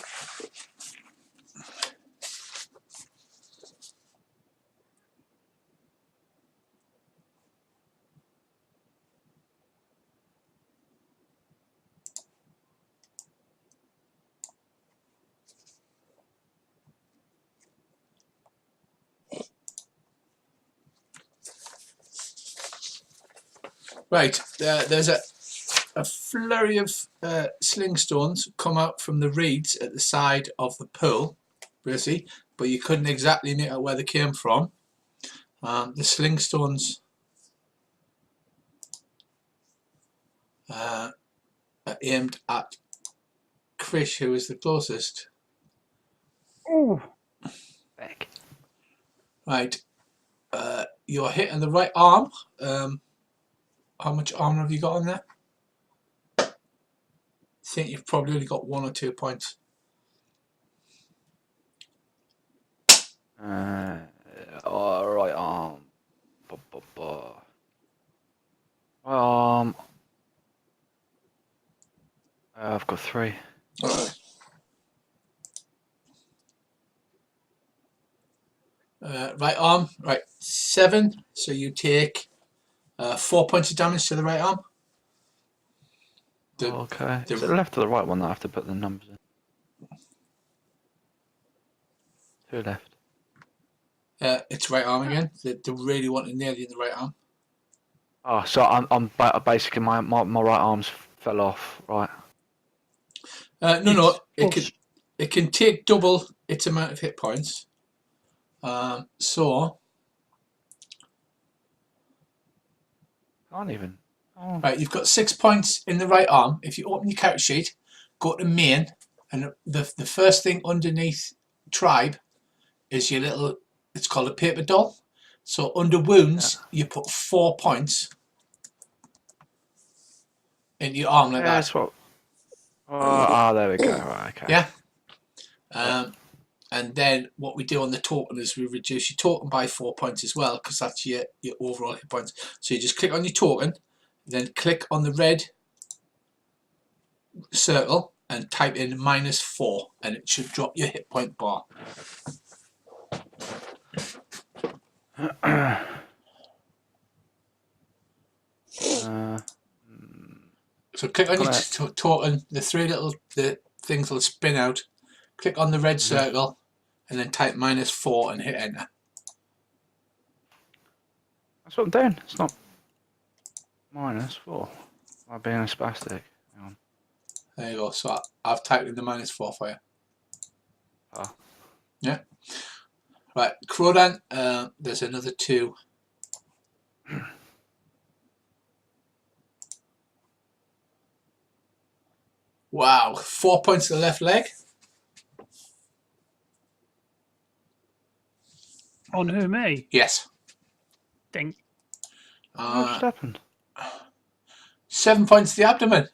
Right, there's a flurry of sling stones come out from the reeds at the side of the pool, Bracy, but you couldn't exactly make out where they came from. The sling stones are aimed at Krish, who is the closest. Oh, Back. Right, you're hitting the right arm. How much armor have you got on there? I think you've probably only got 1 or 2 points. Right arm. I've got 3. Right arm, right, 7. So you take 4 points of damage to the right arm. Okay. Is it the left or the right one that I have to put the numbers in? 2 left. It's right arm again. They really want to nail you in the right arm. Oh, so I'm basically my right arm's fell off, right? No, it can take double its amount of hit points. So Can't even. Oh. right, you've got 6 points in the right arm. If you open your character sheet, go to main, and the first thing underneath tribe is your little. It's called a paper doll. So under wounds, you put 4 points in your arm like that. That's what. Oh, there we go. Right, okay. Yeah. And then what we do on the token is we reduce your token by 4 points as well, because that's your overall hit points. So you just click on your token, then click on the red circle and type in -4, and it should drop your hit point bar. So click on your token, the 3 little things will spin out. Click on the red circle and then type -4 and hit enter. That's what I'm doing. It's not -4. I'm being a spastic. Hang on. There you go. So I've typed in the -4 for you. Oh. Yeah. Right, Crodan, there's another 2. Wow, 4 points to the left leg. On who, me? Yes. Ding. What just happened? 7 points to the abdomen.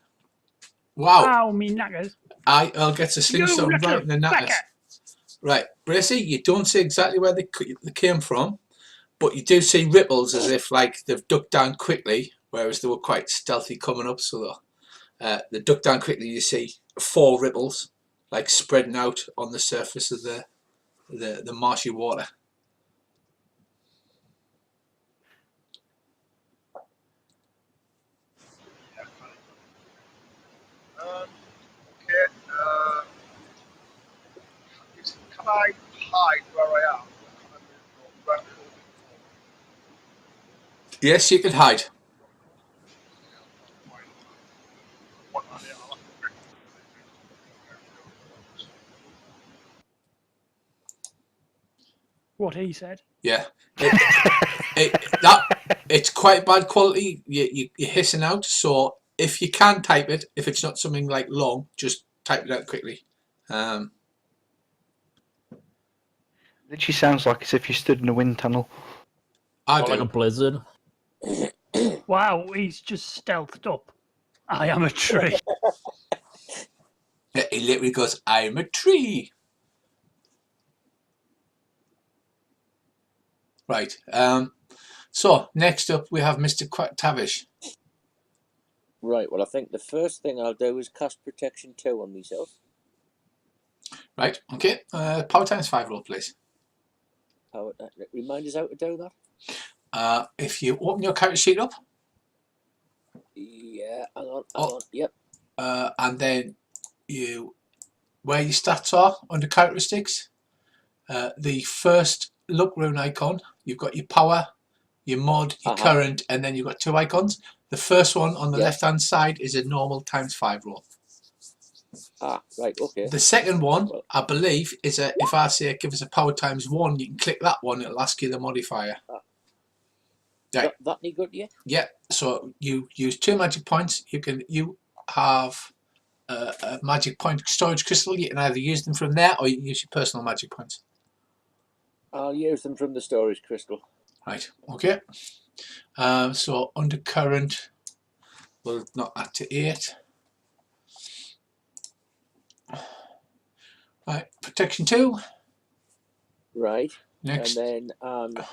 Wow. Ow, me knackers. I'll get a slingshot You right in the little knackers. Right, Bracy, you don't see exactly where they came from, but you do see ripples as if like they've ducked down quickly, whereas they were quite stealthy coming up. So they duck down quickly. You see 4 ripples like spreading out on the surface of the marshy water. Okay. Can I hide where I am? Yes, you can hide. What he said. Yeah. It's quite bad quality. You're hissing out. So if you can type it, if it's not something like long, just type it out quickly. Literally sounds like as if you stood in a wind tunnel. I Or do. like a blizzard. Wow, he's just stealthed up. I am a tree. Yeah, he literally goes, "I'm a tree." Right. So next up we have Mr. Tavish. Right, well, I think the first thing I'll do is cast Protection 2 on myself. Right. Okay. Power times 5 roll, please. Remind us how to do that. If you open your character sheet up. Yeah, hang on, yep. And then where your stats are under characteristics, the first luck rune icon, you've got your power, your mod, your current, and then you've got 2 icons. The first one on the left hand side is a normal times 5 roll. Right, okay. The second one, I believe, is if I say give us a power times 1, you can click that one, it'll ask you the modifier. Right. That any good, yeah? Yeah, so you use 2 magic points. You have a magic point storage crystal. You can either use them from there or you can use your personal magic points. I'll use them from the storage crystal. Right, okay. So undercurrent, we'll knock that to 8. Right, protection 2. Right. Next, And then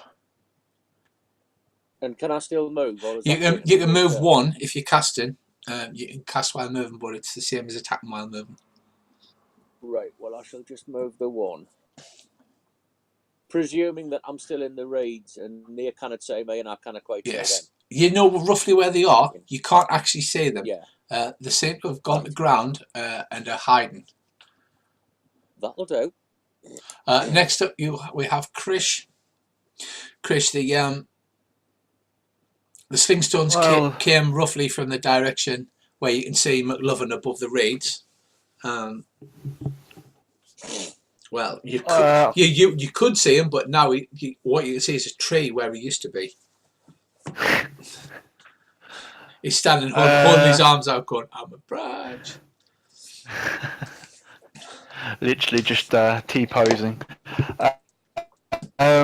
and can I still move? Or is you that can move 1 if you're casting. You can cast while moving, but it's the same as attacking while moving. Right. Well, I shall just move the 1. Presuming that I'm still in the raids and they cannot say me and I cannot quite say them. Yes, you know roughly where they are. You can't actually see them. Yeah. They seem to have gone to ground and are hiding. That'll do. Next up, we have Krish. Krish, the Sling Stones came roughly from the direction where you can see Mclovin above the reeds. Well, you could you could see him, but now what you can see is a tree where he used to be. He's standing holding his arms out, going, "I'm a branch." Literally just T-posing. I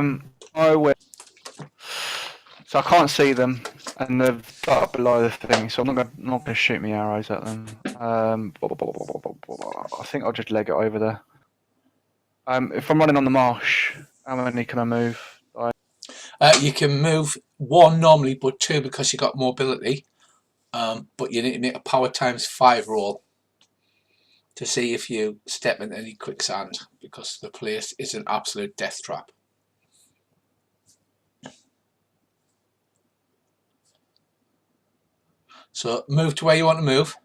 will. So I can't see them, and they're up below the thing. So I'm not gonna shoot me arrows at them. I think I'll just leg it over there. If I'm running on the marsh, how many can I move? You can move 1 normally, but 2 because you got mobility. But you need to make a power times 5 roll to see if you step in any quicksand, because the place is an absolute death trap. So move to where you want to move.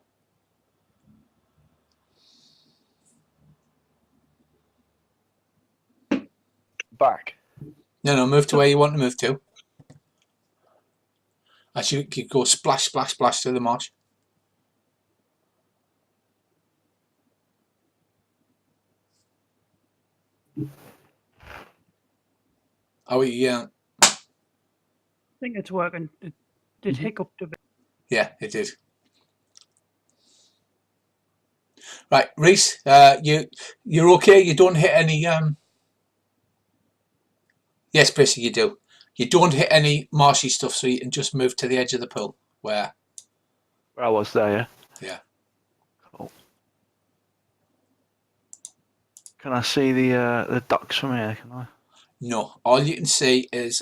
Back. No, move to where you want to move to. Actually, you go splash, splash, splash through the marsh. Oh, yeah. I think it's working. It did hiccuped a bit. Yeah, it did. Right, Reese, you're okay. You don't hit any. Yes, basically you do. You don't hit any marshy stuff, so you can just move to the edge of the pool where I was there, yeah. Yeah. Cool. Can I see the ducks from here? Can I? No, all you can see is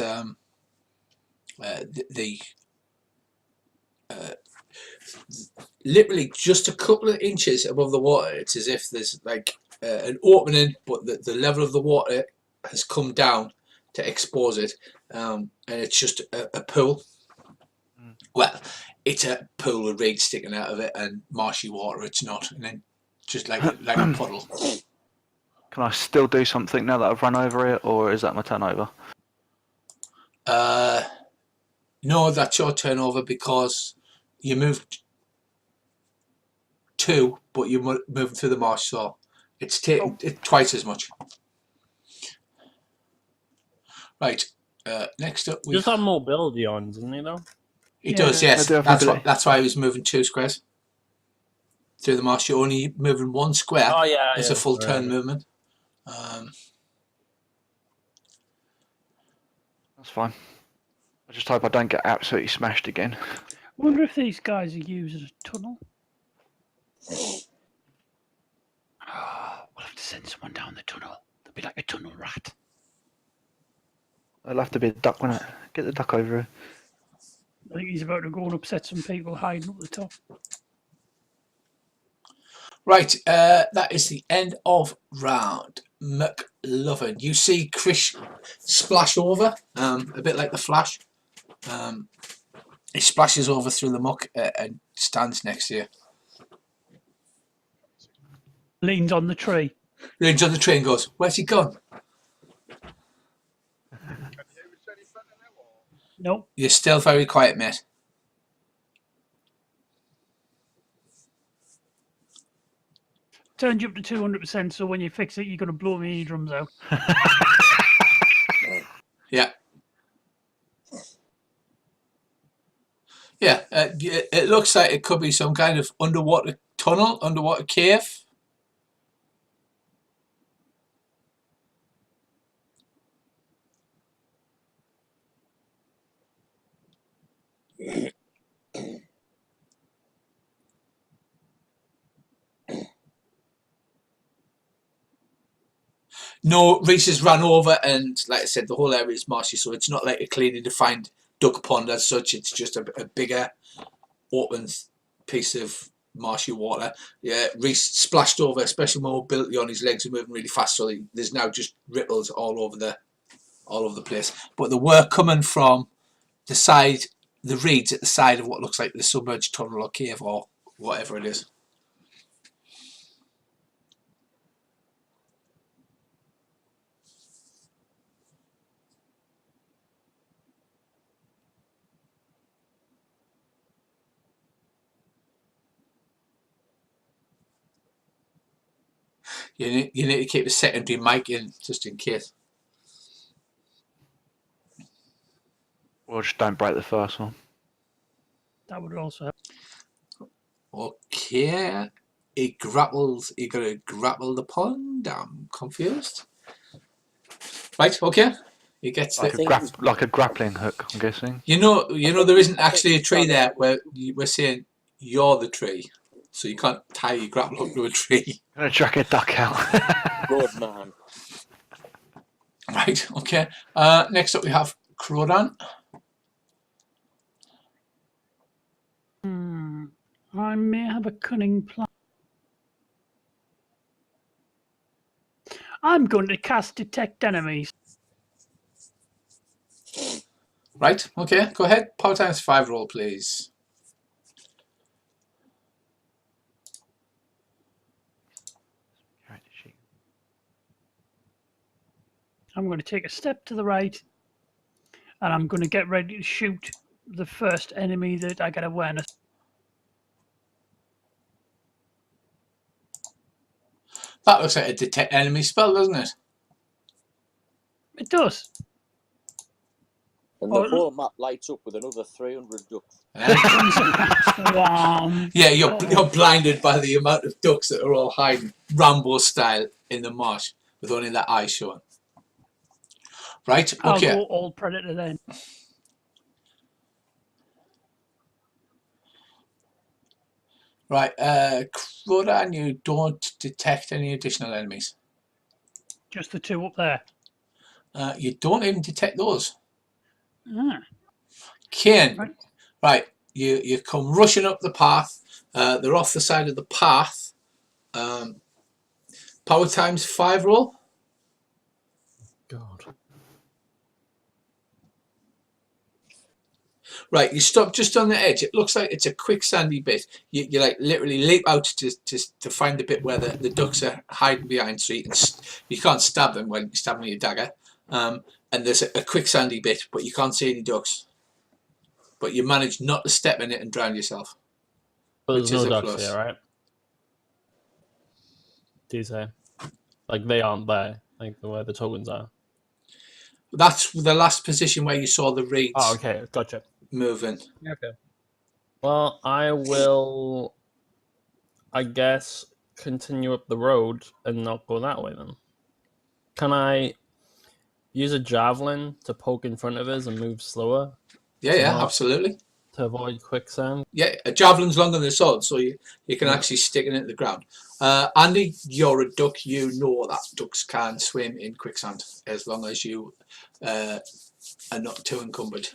literally just a couple of inches above the water. It's as if there's like an opening, but the level of the water has come down to expose it, and it's just a pool. Well, it's a pool with reeds sticking out of it and marshy water. It's not, and then just like a puddle. Can I still do something now that I've run over it, or is that my turnover? No, that's your turnover because you moved 2, but you moved through the marsh, so it's taking twice as much. Right. Next up, we Just have mobility on, doesn't he? Though. He does, yes. I do have That's why he was moving 2 squares through the marsh. You're only moving 1 square. Oh yeah, It's a full turn movement. That's fine. I just hope I don't get absolutely smashed again. I wonder if these guys are using a tunnel. Oh, we'll have to send someone down the tunnel. They'll be like a tunnel rat. It'll have to be a duck, won't it? Get the duck over here. I think he's about to go and upset some people hiding up the top. Right, that is the end of round. Mclovin. You see Krish splash over, a bit like the Flash. He splashes over through the muck and stands next to you. Leans on the tree. Leans on the tree and goes, "Where's he gone?" Nope. You're still very quiet, mate. Turned you up to 200%, so when you fix it, you're going to blow my eardrums out. Yeah. Yeah, it looks like it could be some kind of underwater tunnel, underwater cave. No, Reese has ran over, and like I said, the whole area is marshy, so it's not like a clearly defined duck pond as such. It's just a bigger open piece of marshy water. Yeah, Reese splashed over, especially with mobility on his legs are moving really fast, so there's now just ripples all over the place. But the were coming from the side, the reeds at the side of what looks like the submerged tunnel or cave or whatever it is. You need to keep a secondary mic in just in case. Or just don't break the first one. That would also help. Okay. He grapples. He got to grapple the pond. I'm confused. Right. Okay. He gets Like the. like a grappling hook, I'm guessing. You know, there isn't actually a tree there where we're saying you're the tree, so you can't tie your grapple hook to a tree. I'm gonna drag a duck out. Good man. Right. Okay. Next up we have Crodan. I may have a cunning plan. I'm going to cast Detect Enemies. Right. Okay. Go ahead. Power times 5 roll, please. I'm going to take a step to the right, and I'm going to get ready to shoot the first enemy that I get awareness. That looks like a detect enemy spell, doesn't it? It does. And the whole map lights up with another 300 ducks. Yeah, you're blinded by the amount of ducks that are all hiding, Rambo style, in the marsh with only that eye showing. Right. Okay. I'll go all predator then. Right. Crodan, you don't detect any additional enemies. Just the two up there. You don't even detect those. Ah. Khaine, right, you come rushing up the path. They're off the side of the path. Power times 5 roll. God. Right, you stop just on the edge. It looks like it's a quick sandy bit. You like literally leap out to find the bit where the ducks are hiding behind, so you can't stab them when you stab them with your dagger. And there's a quick sandy bit, but you can't see any ducks. But you manage not to step in it and drown yourself. But there's Which is no a ducks plus. here, right? Do you say? Like they aren't there, like where the tokens are. That's the last position where you saw the reeds Oh, okay, gotcha. moving. Okay. Well, I will, I guess, continue up the road and not go that way then. Can I use a javelin to poke in front of us and move slower? Yeah, absolutely. To avoid quicksand? Yeah, a javelin's longer than a sword, so you can actually stick it into the ground. Andy, you're a duck. You know that ducks can swim in quicksand as long as you are not too encumbered.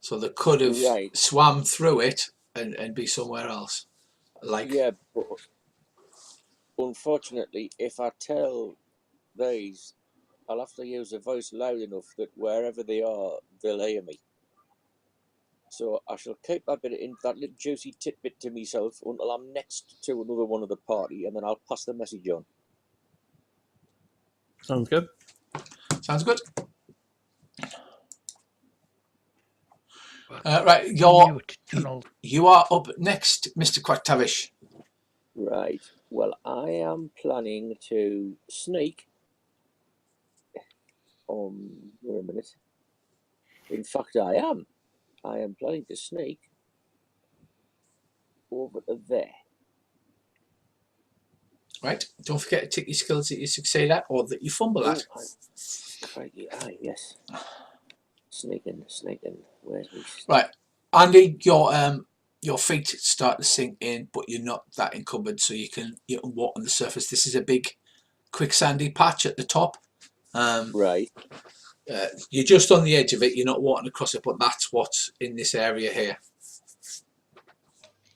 So they could have swam through it and be somewhere else. Yeah, but unfortunately, if I tell these, I'll have to use a voice loud enough that wherever they are, they'll hear me. So I shall keep that little juicy tidbit to myself until I'm next to another one of the party, and then I'll pass the message on. Sounds good. Sounds good. Right, you are up next, Mr. Quactavish. Right. Well, I am planning to sneak. Wait a minute. In fact, I am planning to sneak over to there. Right. Don't forget to take your skills that you succeed at or that you fumble at. Crikey, yes. Sneaking. Where's me? Right. Andy, your feet start to sink in, but you're not that encumbered, so you can walk on the surface. This is a big quicksandy patch at the top. Right. You're just on the edge of it. You're not walking across it, but that's what's in this area here.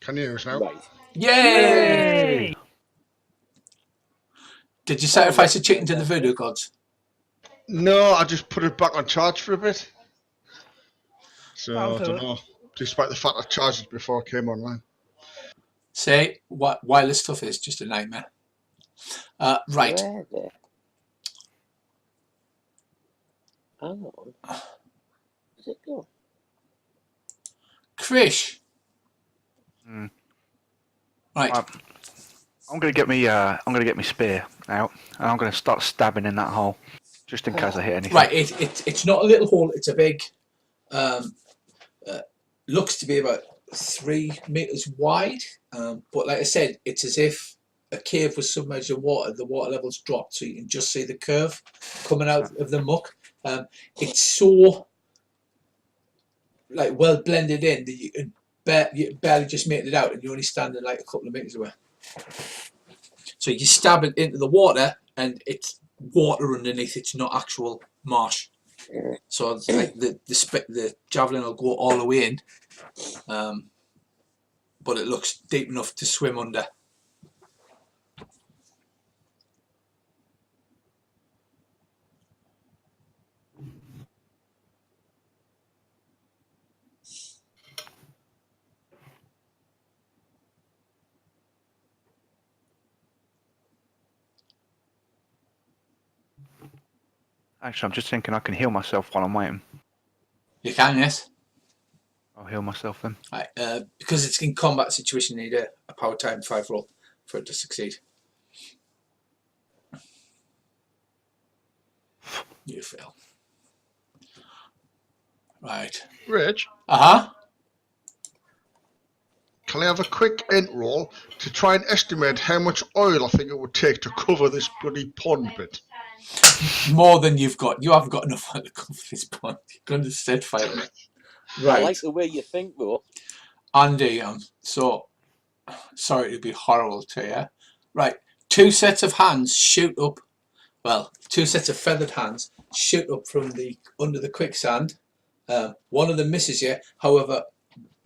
Can you hear us now? Right. Yay! Yay! Did you sacrifice that's a chicken to the fantastic. voodoo gods? No, I just put it back on charge for a bit. So That'll I do don't it. know. Despite the fact I charged it before I came online. Say, what wireless stuff is just a nightmare. Right. Where there? Hang on. Where's it go? Krish. Hmm. Right. I'm gonna get me spear out, and I'm gonna start stabbing in that hole, just in case I hit anything. Right. It's not a little hole. It's a big. Looks to be about 3 meters wide. But like I said, it's as if a cave was submerged in water. The water levels dropped, so you can just see the curve coming out of the muck. It's so like well blended in that you barely just made it out, and you're only standing like a couple of meters away. So you stab it into the water, and it's water underneath. It's not actual marsh. So it's like the javelin will go all the way in, but it looks deep enough to swim under. Actually, I'm just thinking I can heal myself while I'm waiting. You can, yes. I'll heal myself then. Right, because it's in combat situation, you need a power time 5 roll for it to succeed. You fail. Right. Rich, can I have a quick int roll to try and estimate how much oil I think it would take to cover this bloody pond bit? More than you've got. You haven't got enough oil to cover this pond. You're going to set fire on it. Right. I like the way you think, though. Andy, I'm so sorry to be horrible to you. Right. 2 sets of hands shoot up. Well, 2 sets of feathered hands shoot up from the under the quicksand. One of them misses you. However,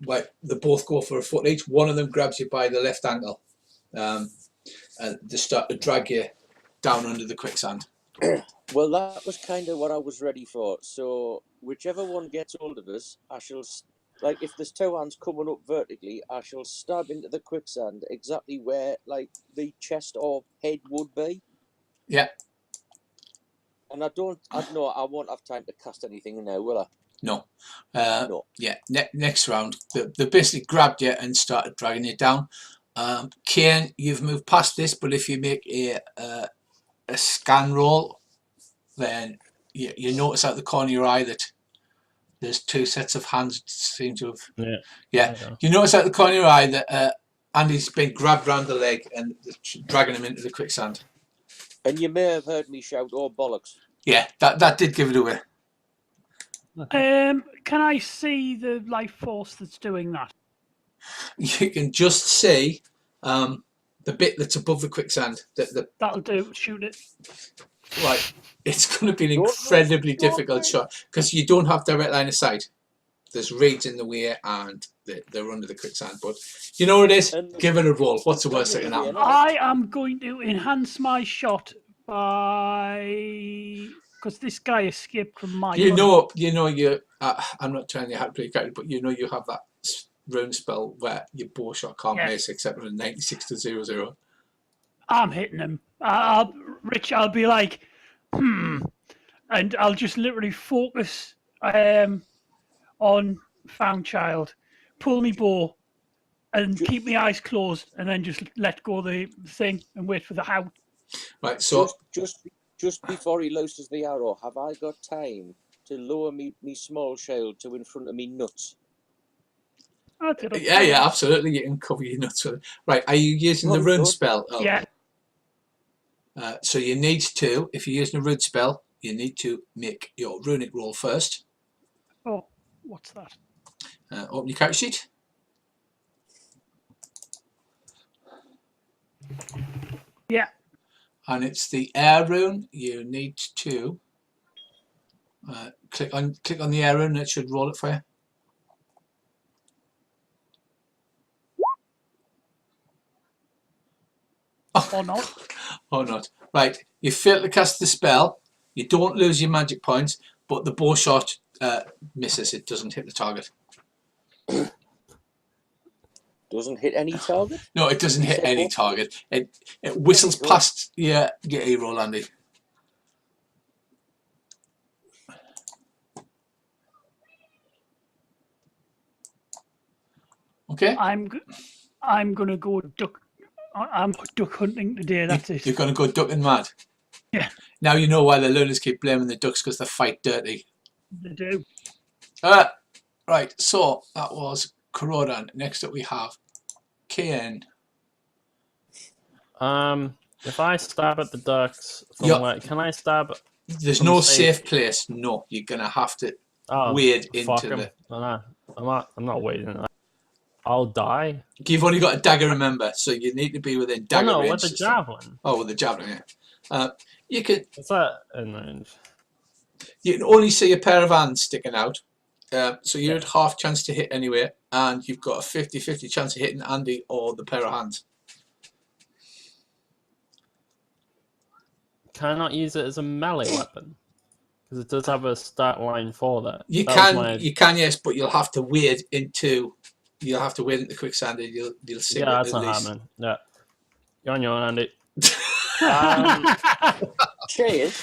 like they both go for a foot each. One of them grabs you by the left ankle, and they start to drag you down under the quicksand. Well, that was kind of what I was ready for. So whichever one gets hold of us, I shall, like, if there's 2 hands coming up vertically, I shall stab into the quicksand exactly where, like, the chest or head would be. Yeah. And I know I won't have time to cast anything now, will I? No. No. Yeah. Next round, they basically grabbed you and started dragging you down. Khaine, you've moved past this, but if you make a scan roll, then you notice out the corner of your eye that there's 2 sets of hands seem to have. Yeah. You notice out the corner of your eye that Andy's been grabbed round the leg and dragging him into the quicksand. And you may have heard me shout, "Oh, bollocks." Yeah, that did give it away. Can I see the life force that's doing that? You can just see the bit that's above the quicksand. That'll do. Shoot it. Right, it's going to be an incredibly difficult shot because you don't have direct line of sight. There's reeds in the way and they're under the quicksand. But you know what it is? Give it a roll. What's the worst that can happen? I am going to enhance my shot by... Because this guy escaped from my... You know, I'm not telling you how to play character, but you know you have that rune spell where your bow shot can't miss except for a 96 to 0-0. I'm hitting him. Rich, I'll be like, and I'll just literally focus on Found Child, pull me bow, and keep my eyes closed, and then just let go of the thing and wait for the hound. Right, so just before he looses the arrow, have I got time to lower me small shield to in front of me nuts? Yeah, absolutely. You can cover your nuts with it. Right, are you using the rune spell? Oh. Yeah. So you need to, if you're using a rune spell, you need to make your runic roll first. Oh, what's that? Open your character sheet. Yeah. and it's the air rune. You need to click on the air rune, and it should roll it for you. Or not. Or not. Right, you fail to cast the spell. You don't lose your magic points, but the bow shot misses. It doesn't hit the target. Doesn't hit any target? No, it doesn't hit any target. It whistles past your hero, Andy. Okay. I'm gonna go duck. I'm duck hunting today. That's it. You're going to go ducking mad. Yeah. Now you know why the learners keep blaming the ducks, because they fight dirty. They do. Right. So that was Korodan. Next up we have khaine. If I stab at the ducks, can I stab? There's no safe place. No, you're gonna have to wade into the. I'm not wading. I'll die. You've only got a dagger, remember, so you need to be within dagger range. No, with the javelin. Oh, with the javelin, yeah. You can. What's that in range? You can only see a pair of hands sticking out, so you're at half chance to hit anyway, and you've got a 50-50 chance of hitting Andy or the pair of hands. Can I not use it as a melee weapon? Because it does have a stat line for that. You can, yes, but you'll have to wade into. You'll have to wade into quicksand, and you'll see. Yeah, that's not happening. Yeah, you're on your own, Andy. Cheers.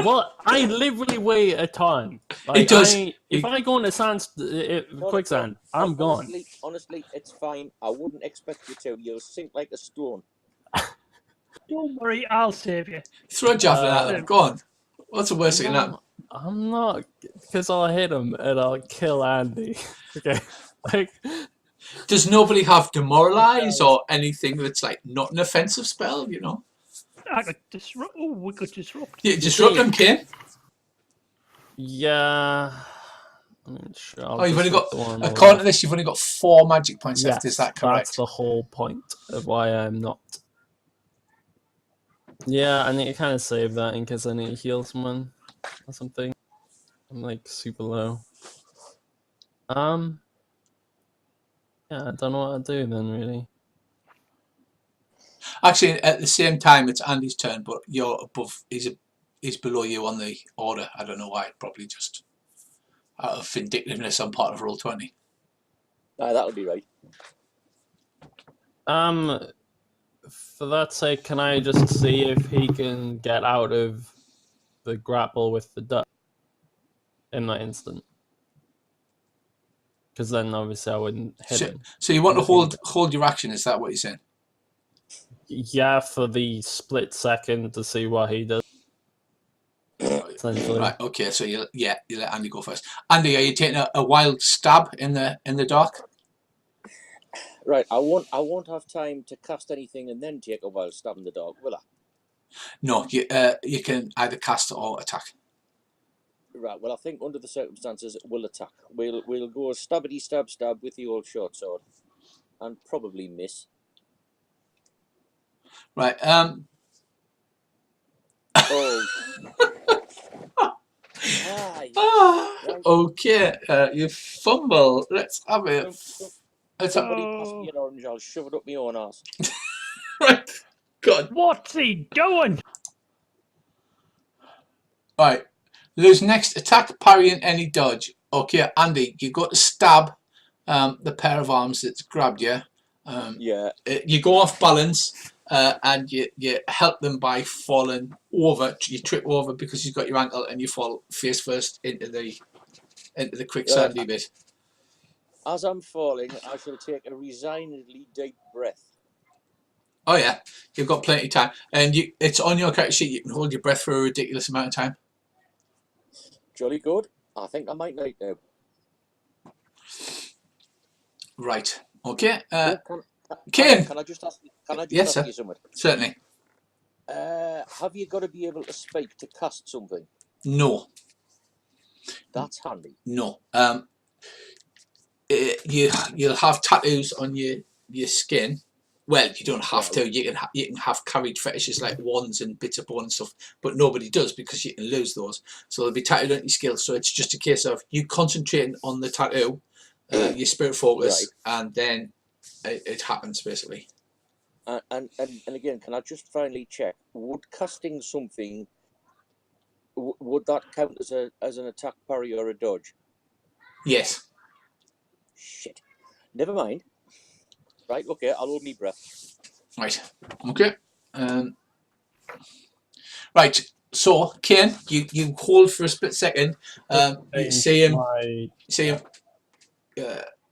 Well, I literally wait a ton. It does. If I go into quicksand, I'm gone. Honestly, it's fine. I wouldn't expect you to. You'll sink like a stone. Don't worry, I'll save you. Throw a javelin at them. Go on. What's the worst that can happen? I'm not, because I'll hit him and I'll kill Andy. Okay. Like, does nobody have demoralize or anything that's like not an offensive spell? You know. I could disrupt. Oh, we could disrupt. Yeah, disrupt them, khaine. Yeah. I mean, sure, you've only got. According to this, you've only got 4 magic points left. Is that correct? That's the whole point of why I'm not. Yeah, I need to kind of save that in case I need to heal someone or something. I'm like super low. Yeah, I don't know what to do then, really. Actually, at the same time, it's Andy's turn, but you're above. He's below you on the order. I don't know why. Probably just out of vindictiveness on part of Roll20. That'll be right. For that sake, can I just see if he can get out of the grapple with the duck in that instant? Because then obviously I wouldn't hit him. So you want to hold your action? Is that what you're saying? Yeah, for the split second to see what he does. Essentially. Right. Okay. So you let Andy go first. Andy, are you taking a wild stab in the dark? Right. I won't have time to cast anything and then take a wild stab in the dark, will I? No. You can either cast or attack. Right. Well, I think under the circumstances, we'll attack. We'll go stabbity stab with the old short sword, and probably miss. Right. Oh. Right. Okay. You fumble. Let's have it. Somebody pass me an orange. I'll shove it up my own arse. Right. God. What's he doing? Right. Lose next attack, parry, and any dodge. Okay, Andy, you got to stab the pair of arms that's grabbed you. Yeah. You go off balance, and you help them by falling over. You trip over because you've got your ankle, and you fall face first into the quicksandy bit. As I'm falling, I shall take a resignedly deep breath. Oh yeah, you've got plenty of time, and it's on your character sheet. You can hold your breath for a ridiculous amount of time. Jolly good. I think I might need now. Right. Okay. Khaine, can I just ask you something? Certainly. Have you got to be able to speak to cast something? No. That's handy. No. You'll have tattoos on your skin, Well, you don't have Well- to. You can have carried fetishes like wands and bits of bone and stuff, but nobody does because you can lose those. So they'll be tattooed on your skills. So it's just a case of you concentrating on the tattoo, your spirit focus, and then it happens basically. And again, can I just finally check? Would casting something, would that count as an attack, parry, or a dodge? Yes. Shit. Never mind. Right, okay, I'll hold me breath. Right. Okay. Right. So, Kane, you hold for a split second. You see him.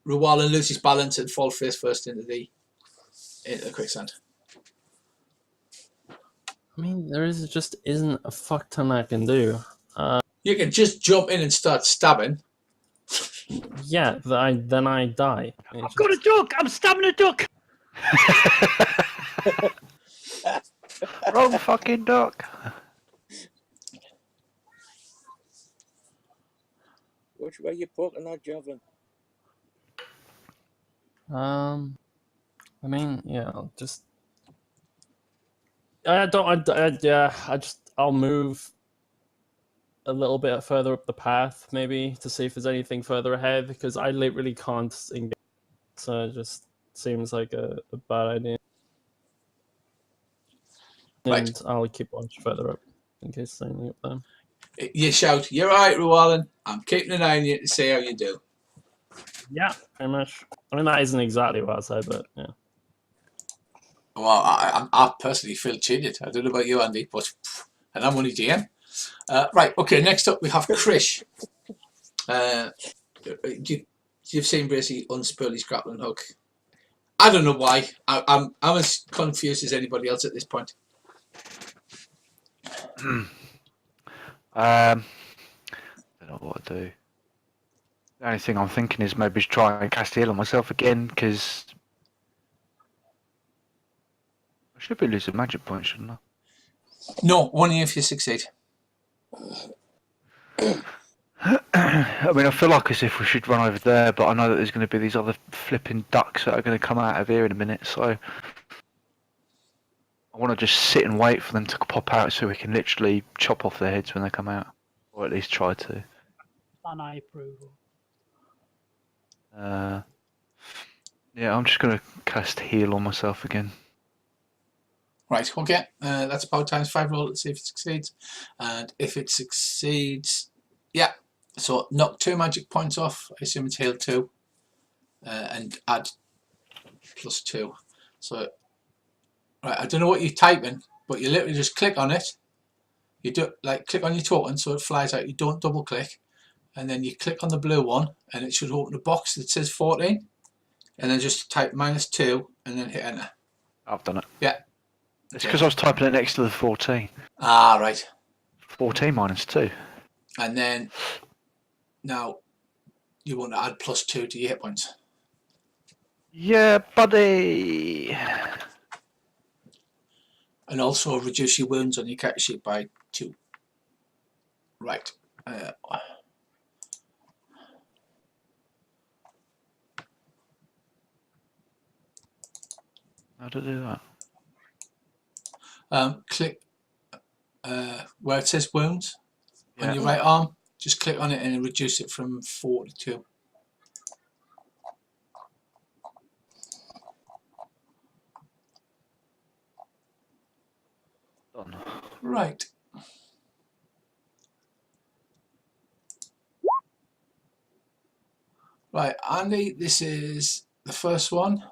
Ruwalan lose his balance and fall face first into the quicksand. I mean, there just isn't a fuck ton I can do. You can just jump in and start stabbing. Yeah, then I die. I've got a duck. I'm stabbing a duck. Wrong fucking duck. Which way you poking that javelin? I mean, yeah, I'll move a little bit further up the path, maybe, to see if there's anything further ahead, because I literally can't engage, so it just seems like a bad idea. Right. And I'll keep watch further up, in case there's anything up there. You shout, "You're right, Ruwalan. I'm keeping an eye on you to see how you do." Yeah, pretty much. I mean, that isn't exactly what I said, but yeah. Well, I personally feel cheated. I don't know about you, Andy, but and I'm only DM. Right, okay, next up we have Krish. You've seen basically unspurl his grappling hook. I don't know why. I'm as confused as anybody else at this point. I don't know what to do. The only thing I'm thinking is maybe try and cast heal on myself again, because I should be losing magic points, shouldn't I? No, only if you succeed. I mean, I feel like as if we should run over there, but I know that there's going to be these other flipping ducks that are going to come out of here in a minute, so I want to just sit and wait for them to pop out so we can literally chop off their heads when they come out, or at least try to. And I approval. Yeah, I'm just going to cast heal on myself again. Right, okay. That's about ×5 roll. Let's see if it succeeds. And if it succeeds, yeah. So knock 2 magic points off. I assume it's heal 2. And add +2. So, right, I don't know what you're typing, but you literally just click on it. You do click on your token so it flies out. You don't double click. And then you click on the blue one and it should open a box that says 14. And then just type -2 and then hit enter. I've done it. Yeah. It's because I was typing it next to the 14. Ah, right. 14 -2. And then now you want to add +2 to your hit points. Yeah, buddy. And also reduce your wounds on your character sheet by 2. Right. How to do that? Click where it says wounds on Yeah. your right arm. Just click on it and reduce it from 4 to 2. Done. Right. Right, Andy, this is the first one.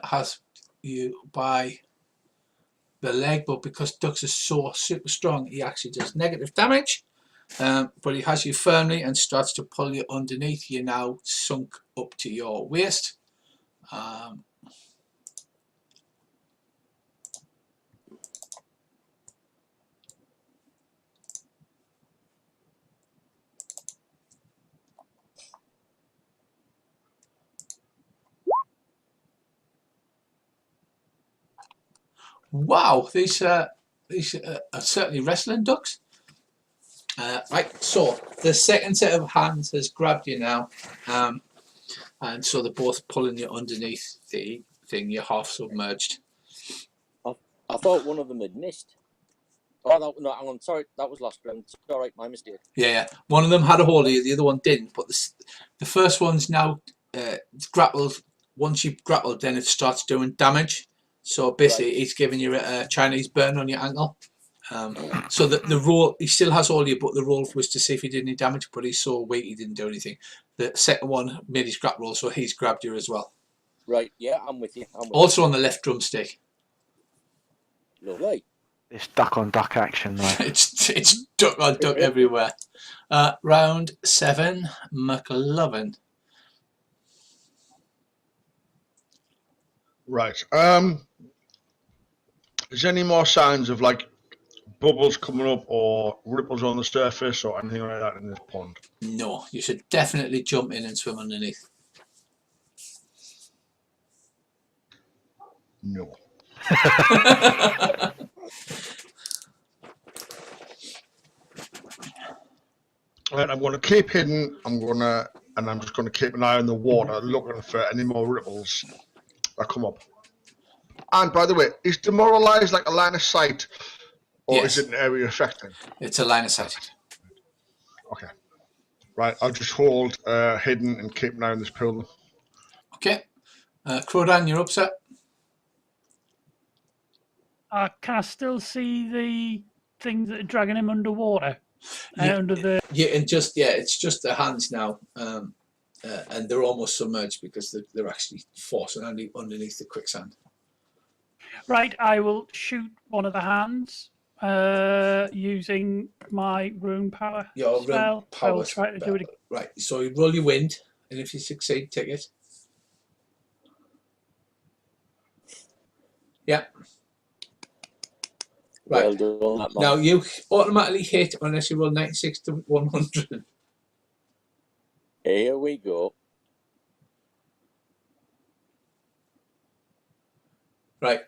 Has you by the leg, but because Dux is so super strong, he actually does negative damage. But he has you firmly and starts to pull you underneath. You're now sunk up to your waist. Wow, these are certainly wrestling ducks. Right, so the second set of hands has grabbed you now, and so they're both pulling you underneath the thing. You're half submerged. I thought one of them had missed. Oh, no, hang on. Sorry, that was last round. All right, my mistake. Yeah. One of them had a hold of you, the other one didn't. But the first one's now grappled. Once you've grappled, then it starts doing damage. So basically, it's giving you a Chinese burn on your ankle. So the roll, he still has all you, but the roll was to see if he did any damage. But he's so weak, he didn't do anything. The second one made his grab roll, so he's grabbed you as well. Right, yeah, I'm with you. Also on the left drumstick. Lovely. It's duck on duck action though. it's duck on duck everywhere. Round 7, Mclovin. Right. Is there any more signs of like bubbles coming up or ripples on the surface or anything like that in this pond? No, you should definitely jump in and swim underneath. No. Right, I'm going to keep hidden. I'm just going to keep an eye on the water, looking for any more ripples that come up. And by the way, is demoralized like a line of sight, or Yes. is it an area affecting? It's a line of sight. Okay. Right, I'll just hold hidden and keep an eye on this pool. Okay. Crowdan, you're upset. Can I still see the things that are dragging him underwater? Under the Yeah, and it's just the hands now, and they're almost submerged because they're actually forcing underneath the quicksand. right, I will shoot one of the hands using my rune power Your spell. rune power I will try to do it. Right, so you roll your wind, and if you succeed, take it. Yeah. Right. Well done, that man. Now you automatically hit unless you roll 96 to 100. Here we go. Right.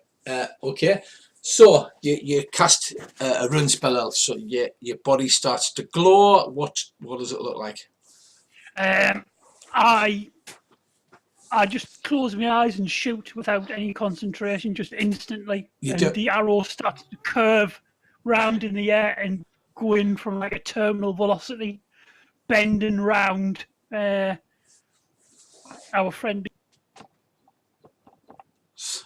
Okay. So you cast a rune spell out, so your body starts to glow. What does it look like? I just close my eyes and shoot without any concentration, just instantly. The arrow starts to curve round in the air and go in from like a terminal velocity, bending round our friend.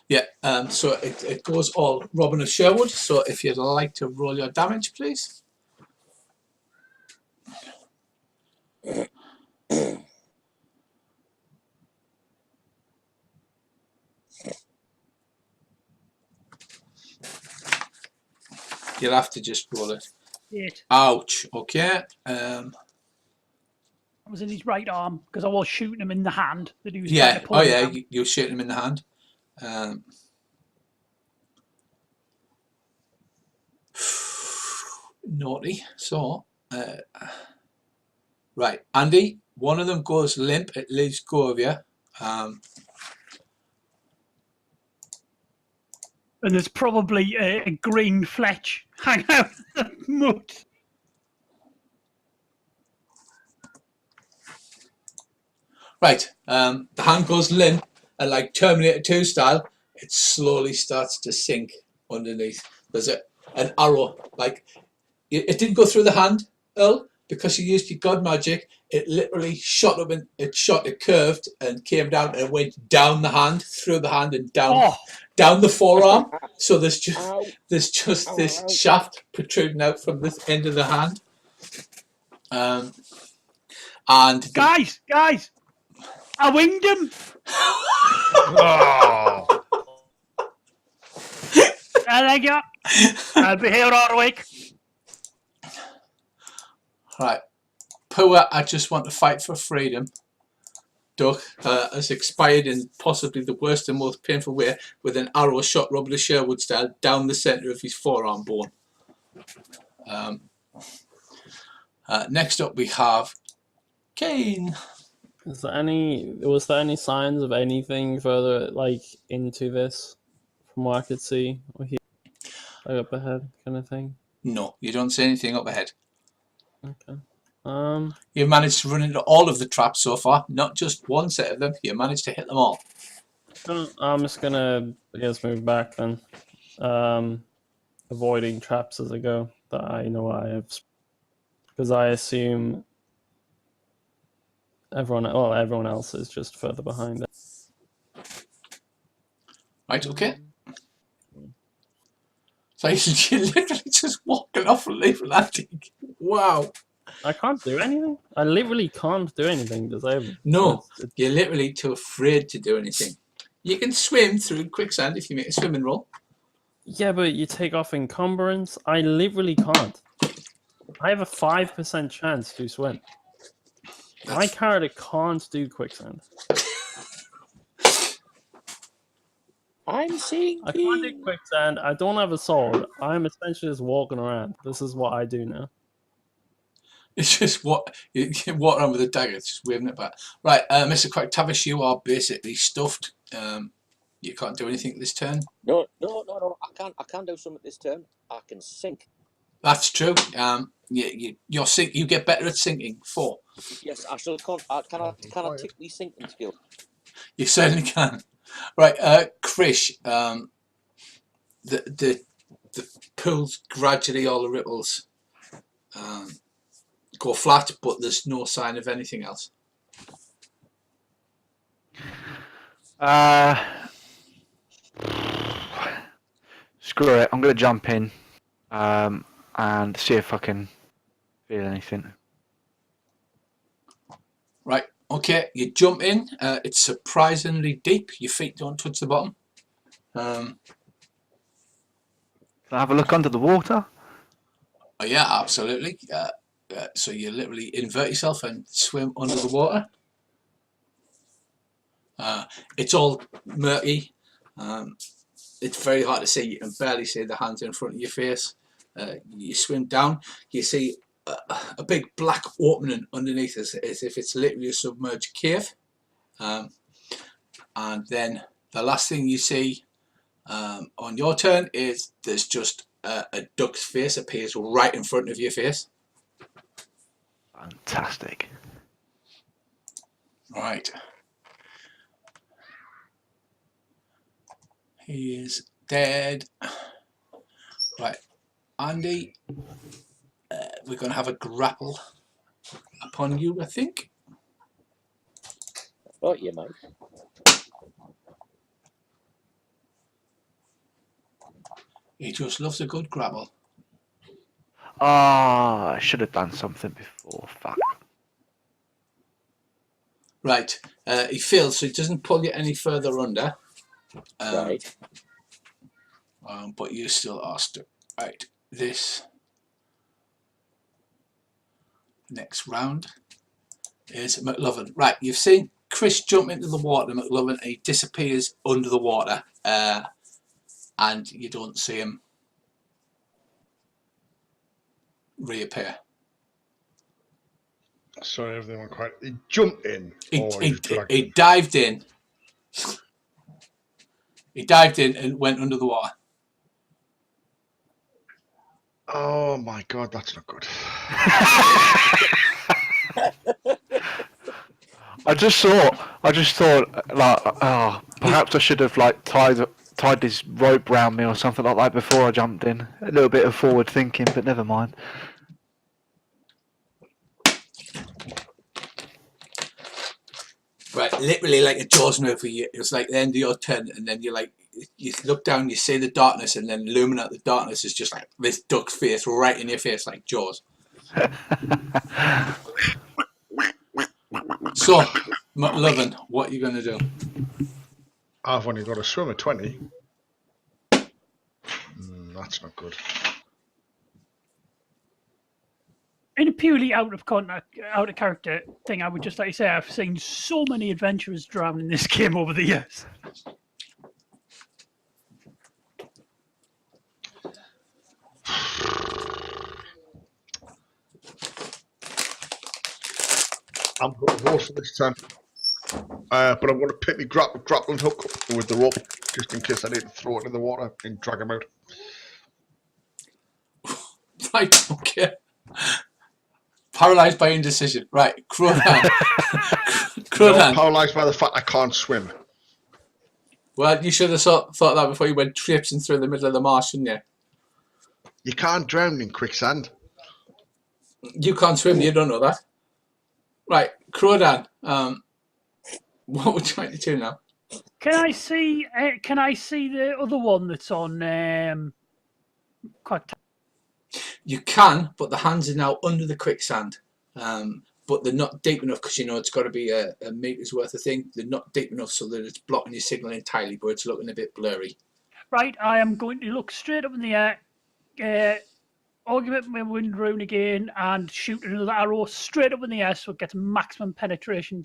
Yeah. So it goes all Robin of Sherwood. So if you'd like to roll your damage, please. You'll have to just roll it. 8. Ouch. Okay. That was in his right arm because I was shooting him in the hand that he was trying Yeah. to pull Oh him yeah. down. You're shooting him in the hand. Naughty. So, right, Andy. One of them goes limp. It leaves go of you. And there's probably a green fletch hanging out of the mud. Right. The hand goes limp, and like Terminator 2 style, it slowly starts to sink underneath. There's an arrow. Like it didn't go through the hand, Earl, because you used your god magic. It literally shot up and it curved and came down and it went down the hand, through the hand, and down the forearm. So there's just this shaft protruding out from this end of the hand. And guys, I winged him. Oh. Thank you. I'll be here all week. Right, poor I just want to fight for freedom. Duck has expired in possibly the worst and most painful way with an arrow shot Robert Sherwood style down the centre of his forearm bone. Next up we have Khaine. Was there any signs of anything further like into this from what I could see or hear? Like up ahead kind of thing? No, you don't see anything up ahead. Okay. You've managed to run into all of the traps so far, not just one set of them. You managed to hit them all. I'm just gonna, I guess, move back then. Avoiding traps as I go that I know I have, because I assume everyone else is just further behind it. Right, okay. So you're literally just walking off and leaving that thing. Wow. I can't do anything. I literally can't do anything. Does I? No, you're literally too afraid to do anything. You can swim through quicksand if you make a swimming roll. Yeah, but you take off encumbrance. I literally can't. I have a 5% chance to swim. My character can't do quicksand. I'm sinking. I can't do quicksand. I don't have a sword. I'm essentially just walking around. This is what I do now. It's just what you walk around with a dagger, it's just waving it back. Right, Mr. Quacktavish, you are basically stuffed. You can't do anything this turn. No. I can't do something this turn. I can sink. That's true. You get better at sinking. 4. Yes, I shall. Can I tick the sinking skill? You certainly can. Right, Krish. The pools gradually, all the ripples go flat, but there's no sign of anything else. Screw it. I'm gonna jump in, and see if I can feel anything. Right, okay. You jump in. It's surprisingly deep. Your feet don't touch the bottom. Can I have a look under the water? Oh yeah, absolutely. So you literally invert yourself and swim under the water. It's all murky. It's very hard to see. You can barely see the hands in front of your face. You swim down. You see a big black opening underneath us, as if it's literally a submerged cave. And then the last thing you see on your turn is there's just a duck's face appears right in front of your face. Fantastic. Right. He is dead. Right, Andy, we're going to have a grapple upon you, I think. Oh, yeah, mate. He just loves a good grapple. I should have done something before. Fuck. Right, he fails, so he doesn't pull you any further under. Right. But you still are stuck. Right, this next round is Mclovin. Right, you've seen Chris jump into the water, Mclovin, and he disappears under the water, and you don't see him reappear. Sorry, everything went quiet. He jumped in. He dived in. He dived in and went under the water. Oh my god, that's not good. I just thought, like, oh, perhaps I should have like tied this rope round me or something like that before I jumped in. A little bit of forward thinking, but never mind. Right, literally like a Jaws movie. It was like the end of your turn, and then you look down, you see the darkness, and then looming out the darkness is just like this duck's face right in your face, like Jaws. So, Mclovin, what are you going to do? I've only got to swim at 20. That's not good. In a purely out of character thing, I would just like to say I've seen so many adventurers drown in this game over the years. I'm going to roll for this time. But I'm going to pick the grappling hook with the rope, just in case I need to throw it in the water and drag him out. Right, okay. Paralysed by indecision. Right, Cronan. No, paralysed by the fact I can't swim. Well, you should have thought that before you went traipsing through the middle of the marsh, shouldn't you? You can't drown in quicksand. You can't swim, you don't know that. Right, Crodan, what would you like to do now? Can I see the other one that's on quite You can, but the hands are now under the quicksand. But they're not deep enough because you know it's got to be a meter's worth of thing. They're not deep enough so that it's blocking your signal entirely, but it's looking a bit blurry. right? I am going to look straight up in the air, augment my wind rune again, and shoot another arrow straight up in the air so it gets maximum penetration.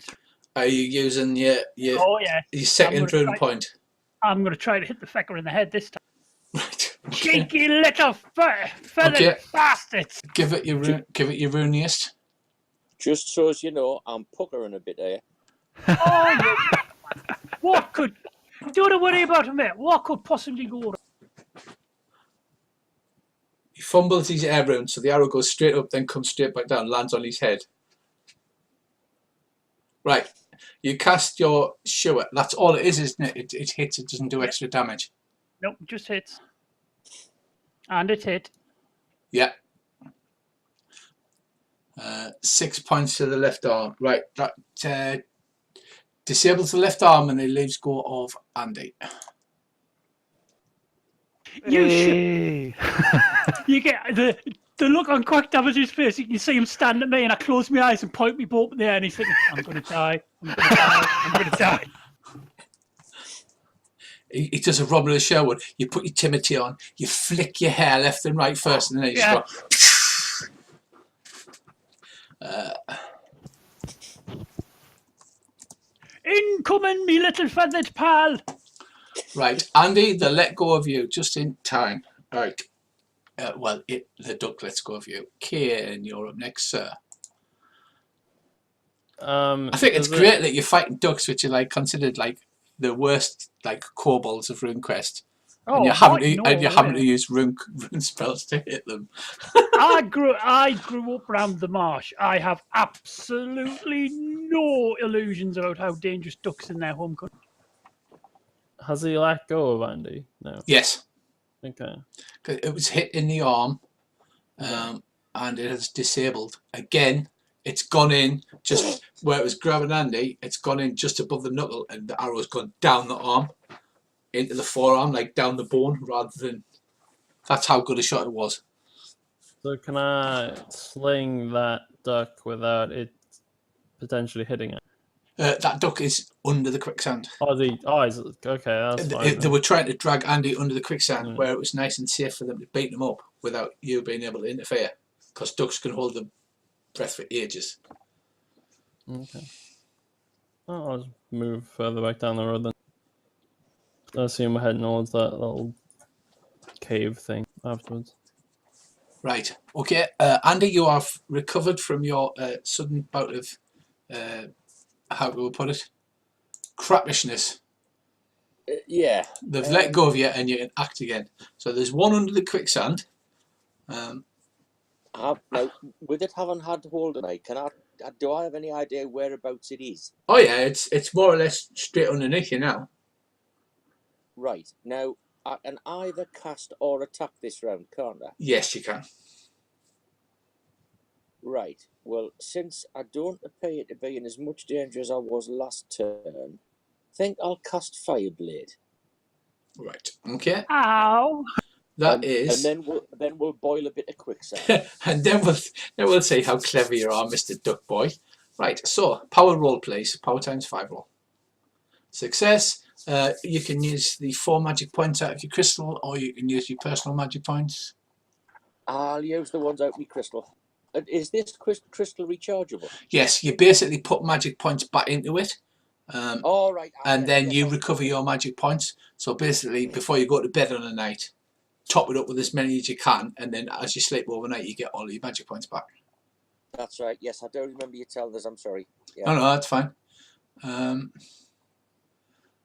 Are you using your Oh yeah, second rune point? I'm going to try to hit the fecker in the head this time. Right. Okay. Cheeky little feathered bastards! Give it your runiest. Just so as you know, I'm puckering a bit here. Oh, yeah. What could? Don't worry about it, mate. What could possibly go wrong? He fumbles his air rune, so the arrow goes straight up, then comes straight back down, lands on his head. Right. You cast your shouldnt. That's all it is, isn't it? It hits. It doesn't do extra damage. Nope, just hits. And it hit. Yeah. 6 points to the left arm. Right. That disables the left arm and it leaves go of Andy. You get the look on Quack Damage's face. You can see him stand at me, and I close my eyes and point me both in the air, and he's thinking, "I'm going to die. I'm going to die. I'm going to die." He does a Robin of the Sherwood. You put your Timotae on, you flick your hair left and right first, and then you just go. Incoming, me little feathered pal. Right, Andy, they let go of you just in time. Right. The duck lets go of you. Khaine, you're up next, sir. I think it's great that you're fighting ducks, which are like considered like the worst like kobolds of RuneQuest. Oh, and you're having to use rune spells to hit them. I grew up around the marsh. I have absolutely no illusions about how dangerous ducks in their home country. Has he let go of Andy? No. Yes. Okay. It was hit in the arm, and it has disabled. Again, it's gone in just where it was grabbing Andy. It's gone in just above the knuckle, and the arrow's gone down the arm into the forearm, like down the bone, rather than. That's how good a shot it was. So can I sling that duck without it potentially hitting it? That duck is under the quicksand. He's okay. That's fine. They were trying to drag Andy under the quicksand where it was nice and safe for them to beat them up without you being able to interfere, because ducks can hold their breath for ages. Okay. I'll just move further back down the road then. I assume we're heading towards that little cave thing afterwards. Right. Okay. Andy, you have recovered from your sudden bout of, how do we put it? Crappishness. Yeah. They've let go of you and you can act again. So there's one under the quicksand. Now, with it having had hold of me, do I have any idea whereabouts it is? Oh yeah, it's more or less straight underneath you now. Right. Now, I can either cast or attack this round, can't I? Yes, you can. Right. Well, since I don't appear to be in as much danger as I was last turn, I think I'll cast Fireblade. Right. Okay. Ow! That is. And then we'll boil a bit of quicksand. And then we'll see how clever you are, Mr. Duck Boy. Right. So power roll, please. Power times 5 roll. Success. You can use the 4 magic points out of your crystal, or you can use your personal magic points. I'll use the ones out of my crystal. Is this crystal rechargeable? Yes, you basically put magic points back into it. All right. And then you recover your magic points. So basically, before you go to bed on a night, top it up with as many as you can, and then as you sleep overnight, you get all your magic points back. That's right. Yes, I don't remember you telling us. I'm sorry. Yeah. No, that's fine.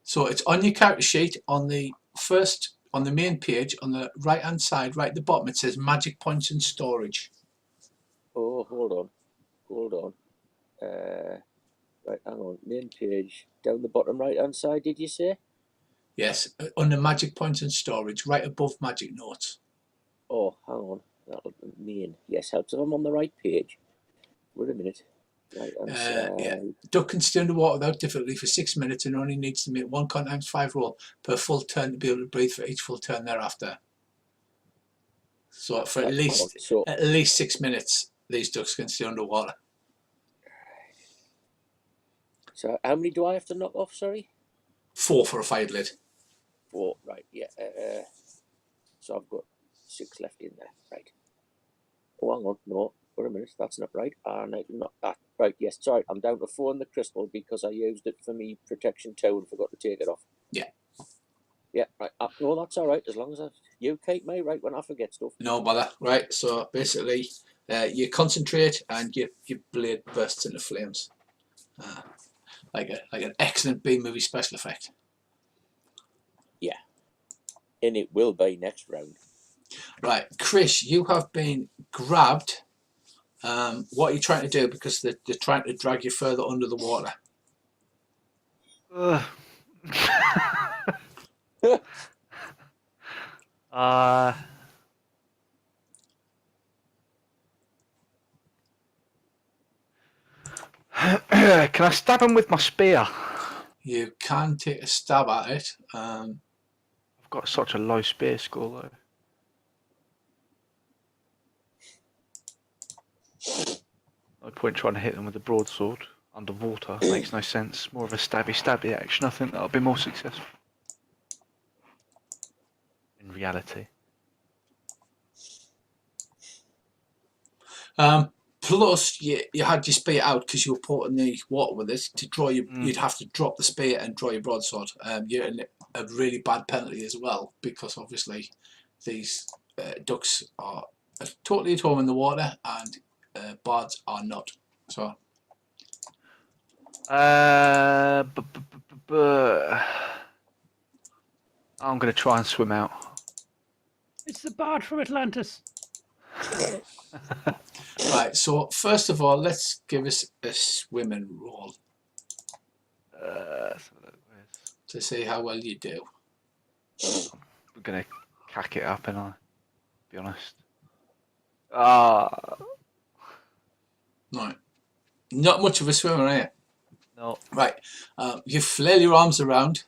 So it's on your character sheet on the main page on the right hand side, right at the bottom. It says magic points and storage. Oh, hold on. Right, hang on. Main page down the bottom right hand side. Did you say? Yes, under magic points and storage, right above magic notes. Oh, hang on. That'll mean yes. Helps if I'm on the right page. Wait a minute. Right, Yeah. Duck can stay underwater without difficulty for 6 minutes and only needs to make 1 con times 5 roll per full turn to be able to breathe for each full turn thereafter. So for Right, at least 6 minutes, these ducks can stay underwater. So how many do I have to knock off? Sorry. 4 for a 5 lid. 4. Right. Yeah. So I've got 6 left in there. Right. Oh, hang on. No. Wait a minute. That's not right. And I not that. Right. Yes. Sorry. I'm down to 4 in the crystal because I used it for me protection toe and forgot to take it off. Yeah. Yeah. Right. No, that's all right. As long as you keep me right when I forget stuff. No bother. Right. So basically, you concentrate and your blade bursts into flames, like an excellent B movie special effect. Yeah. And it will be next round. Right, Chris, you have been grabbed. What are you trying to do? Because they're trying to drag you further under the water. Can I stab him with my spear? You can take a stab at it. I've got such a low spear score though. No point trying to hit them with a broadsword underwater. Makes no sense. More of a stabby action. I think that'll be more successful. In reality. Plus, you had your spear out because you were put in the water with it. To draw your, you'd have to drop the spear and draw your broadsword. You're in a really bad penalty as well because obviously these ducks are totally at home in the water and bards are not. So. I'm going to try and swim out. It's the bard from Atlantis. Right, so first of all, let's give us a swimming roll to see how well you do. I'm going to cack it up, and I'll be honest. Right, not much of a swimmer, are you? No. Right, you flail your arms around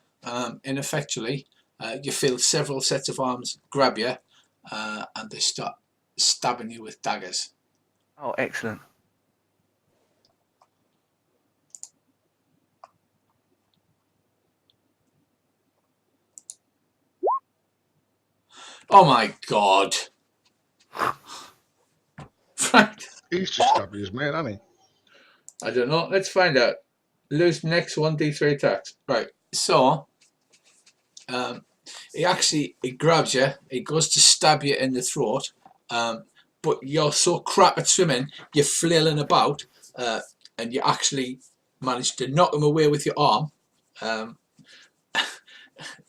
ineffectually. You feel several sets of arms grab you, and they start stabbing you with daggers. Oh, excellent. Oh my god. Right. He's just stabbed his mate, hasn't he? I don't know. Let's find out. Lose next 1d3 attacks. Right. So, he grabs you. He goes to stab you in the throat. But you're so crap at swimming, you're flailing about, and you actually manage to knock him away with your arm. And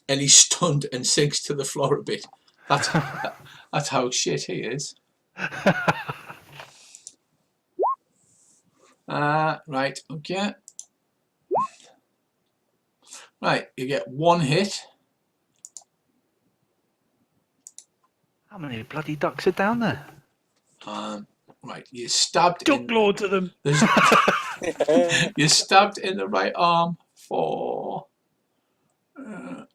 he's stunned and sinks to the floor a bit. That's how shit he is. Right, okay. Right, you get 1 hit. How many bloody ducks are down there? Right, you're stabbed Duck loads of them. You're stabbed in the right arm for... no,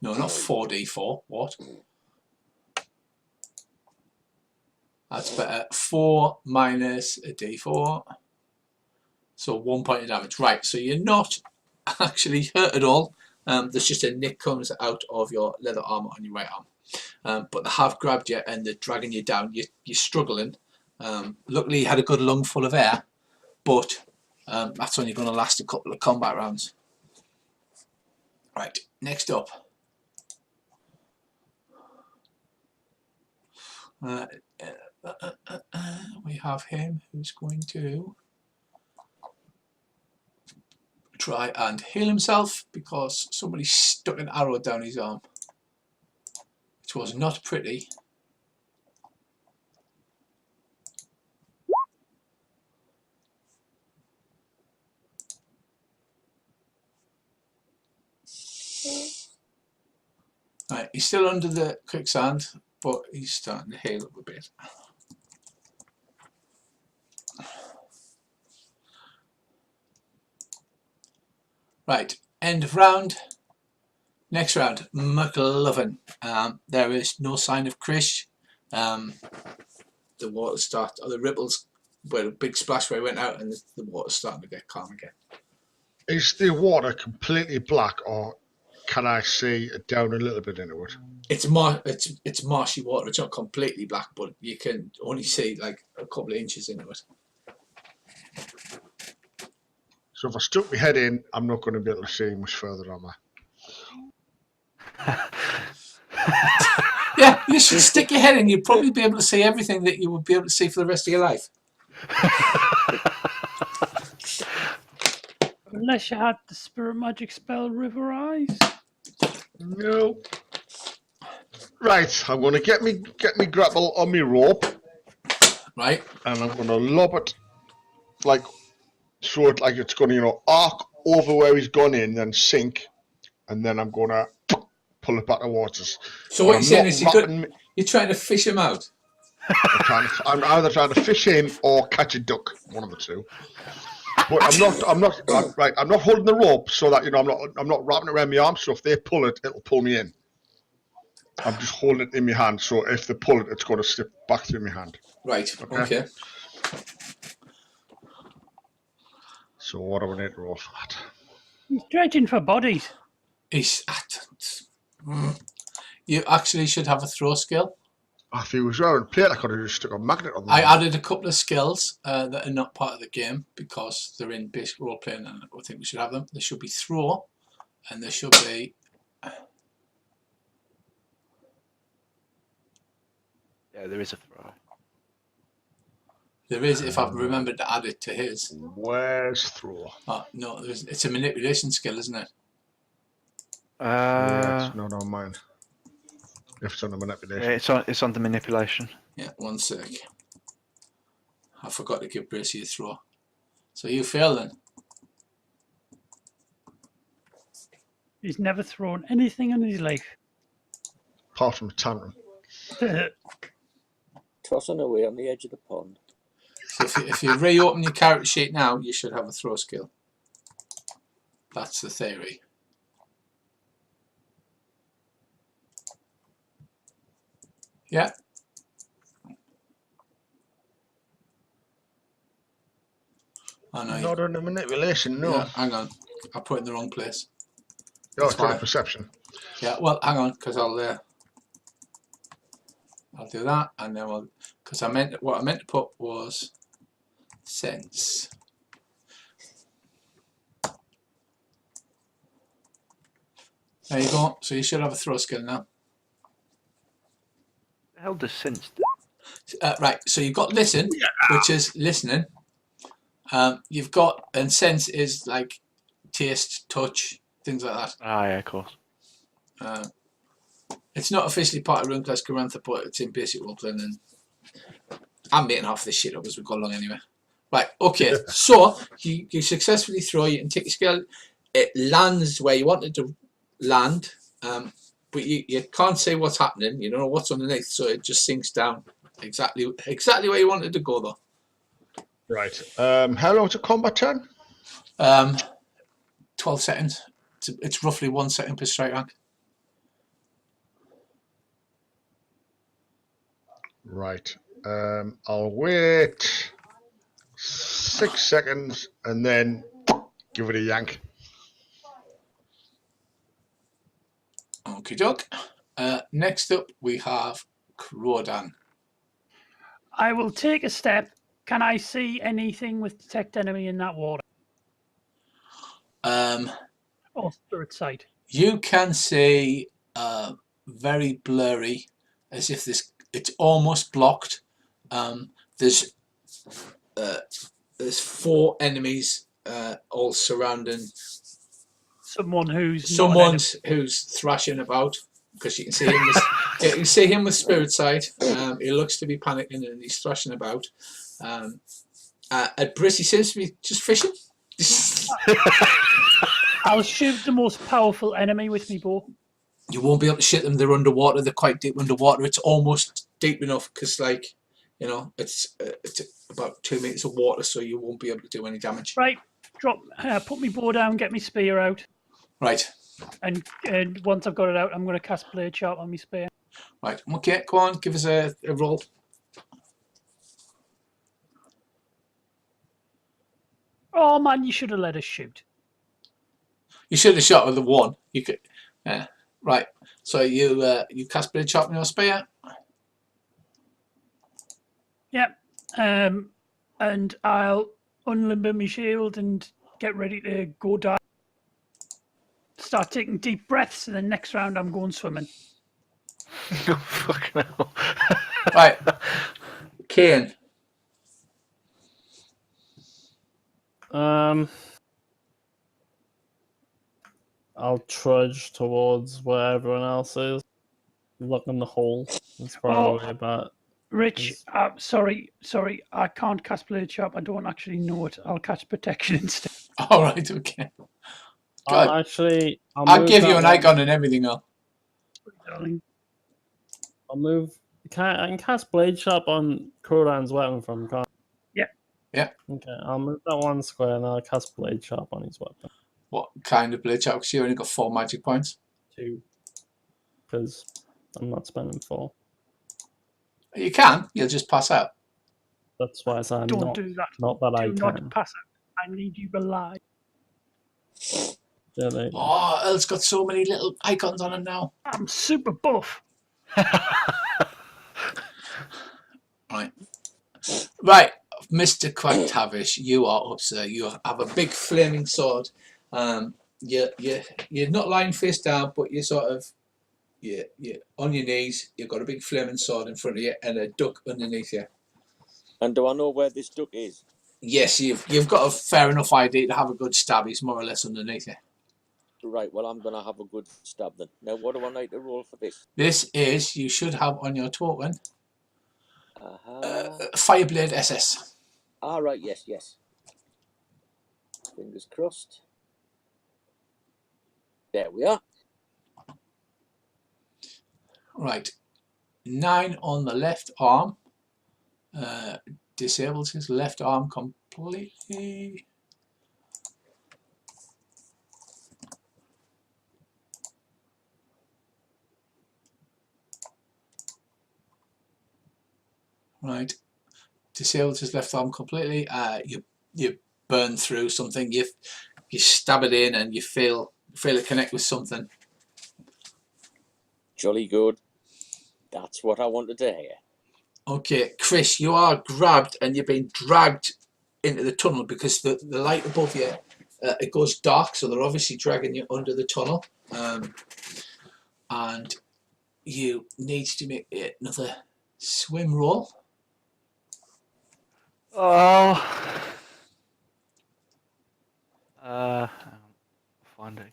not 4d4. What? That's better. 4 minus a d4. So 1 point of damage. Right, so you're not actually hurt at all. There's just a nick comes out of your leather armor on your right arm. But they have grabbed you and they're dragging you down. You're struggling. Luckily you had a good lung full of air, but that's only going to last a couple of combat rounds. Right, next up. We have him who's going to try and heal himself because somebody stuck an arrow down his arm, which was not pretty. Right, he's still under the quicksand, but he's starting to heal up a bit. Right, end of round. Next round, Mclovin. There is no sign of Krish. The water starts, or the ripples, where a big splash where he went out, and the water's starting to get calm again. Is the water completely black, or can I see it down a little bit into it? It's marshy water. It's not completely black, but you can only see like a couple of inches into it. So if I stuck my head in, I'm not going to be able to see much further, am I? Yeah, you should stick your head in. You'd probably be able to see everything that you would be able to see for the rest of your life. Unless you had the spirit magic spell River Eyes. No. Right, I'm going to get me grapple on me rope, Right. and I'm going to lob it like so it like it's going to arc over where he's gone in, then sink, and then I'm going to pull it back towards us. So what you're saying is you're trying to fish him out. I'm either trying to fish him or catch a duck, one of the two. But I'm not holding the rope so that I'm not wrapping it around my arm. So if they pull it, it'll pull me in. I'm just holding it in my hand. So if they pull it, it's going to slip back through my hand. Right. Okay. So what do I need to roll for that? He's dredging for bodies. You actually should have a throw skill. If he was wearing plate, I could have just stuck a magnet on them. I added a couple of skills that are not part of the game because they're in basic role playing, and I think we should have them. There should be throw, and there should be. Yeah, there is a throw. There is, if I've remembered to add it to his. Where's throw? Oh, no, it's a manipulation skill, isn't it? No, mine. If it's on the manipulation. Yeah, it's on the manipulation. Yeah, 1 sec. I forgot to give Bracey a throw. So you fail then. He's never thrown anything in his life. Apart from a tantrum. Tossing away on the edge of the pond. So if you reopen your character sheet now, you should have a throw skill. That's the theory. Yeah. Oh, no, Not on the manipulation, no. Yeah, hang on. I put it in the wrong place. No, it's not a perception. Yeah, well, hang on, because I'll do that, and then because what I meant to put was sense. There you go. So you should have a throw skill now. The hell does sense do? Right. So you've got listen, which is listening. You've got, and sense is like taste, touch, things like that. Ah, yeah, of course. It's not officially part of RuneQuest Garantha, but it's in basic roleplaying, and I'm making half this shit up as we go along anyway. Right, okay, so you successfully throw, you can take your skill, it lands where you want it to land, but you can't see what's happening, you don't know what's underneath, so it just sinks down exactly where you want it to go though. Right, how long's a combat turn? 12 seconds. It's roughly 1 second per strike rank. Right, I'll wait 6 seconds and then give it a yank. Okie doke. Next up we have Crodan. I will take a step. Can I see anything with detect enemy in that water? Or spirit sight? You can see very blurry, as if it's almost blocked. There's 4 enemies all surrounding Someone who's who's thrashing about, because you can see him. You can see him with spirit sight. He looks to be panicking and he's thrashing about. And Brissy seems to be just fishing. I'll shoot the most powerful enemy with me bow. You won't be able to shit them. They're underwater. They're quite deep underwater. It's almost deep enough because, like, you know, it's about 2 meters of water, so you won't be able to do any damage. Right, put me bow down, get me spear out, Right. and once I've got it out, I'm going to cast Blade Sharp on my spear. Right. Okay, go on. Give us a roll. Oh man, you should have let us shoot. You should have shot with the one. You could. Right. So you cast Blade Sharp on your spear. Yep. And I'll unlimber my shield and get ready to go down. Start taking deep breaths, and then next round I'm going swimming. Oh, fucking hell. Right. Kane. I'll trudge towards where everyone else is. Look in the hole. That's probably about. Rich, sorry, I can't cast Blade Sharp. I don't actually know it. I'll cast Protection instead. All right. Okay. I'll I'll give move you an that icon and everything else. Darling. I'll move. I can cast Blade Sharp on Kuran's weapon from. Can't Yeah. Yeah. Okay, I'll move that 1 square and I'll cast Blade Sharp on his weapon. What kind of Blade Sharp? Because you only got 4 magic points. 2. Because I'm not spending 4. You can. You'll just pass out. That's why I said Don't do that. Not that I Do can. not pass out. I need you alive. Yeah, there you go. Oh, Elle's got so many little icons on him now. I'm super buff. Right. Right. Mr. Quagtavish, you are up, sir. You have a big flaming sword. You're not lying face down, but you're sort of you're on your knees. You've got a big flaming sword in front of you and a duck underneath you. And do I know where this duck is? Yes, you've got a fair enough idea to have a good stab. He's more or less underneath you. Right, well, I'm going to have a good stab then. Now, what do I need to roll for this? This is, you should have on your token, Uh-huh. Fireblade SS. Right, yes. Fingers crossed. There we are. Right. 9 on the left arm. Disables his left arm completely. Right. Disables his left arm completely. You burn through something. You stab it in and you feel it connect with something. Jolly good. That's what I wanted to hear. Okay, Chris, you are grabbed and you're being dragged into the tunnel because the light above you, it goes dark, so they're obviously dragging you under the tunnel. And you need to make another swim roll. Oh. Find it.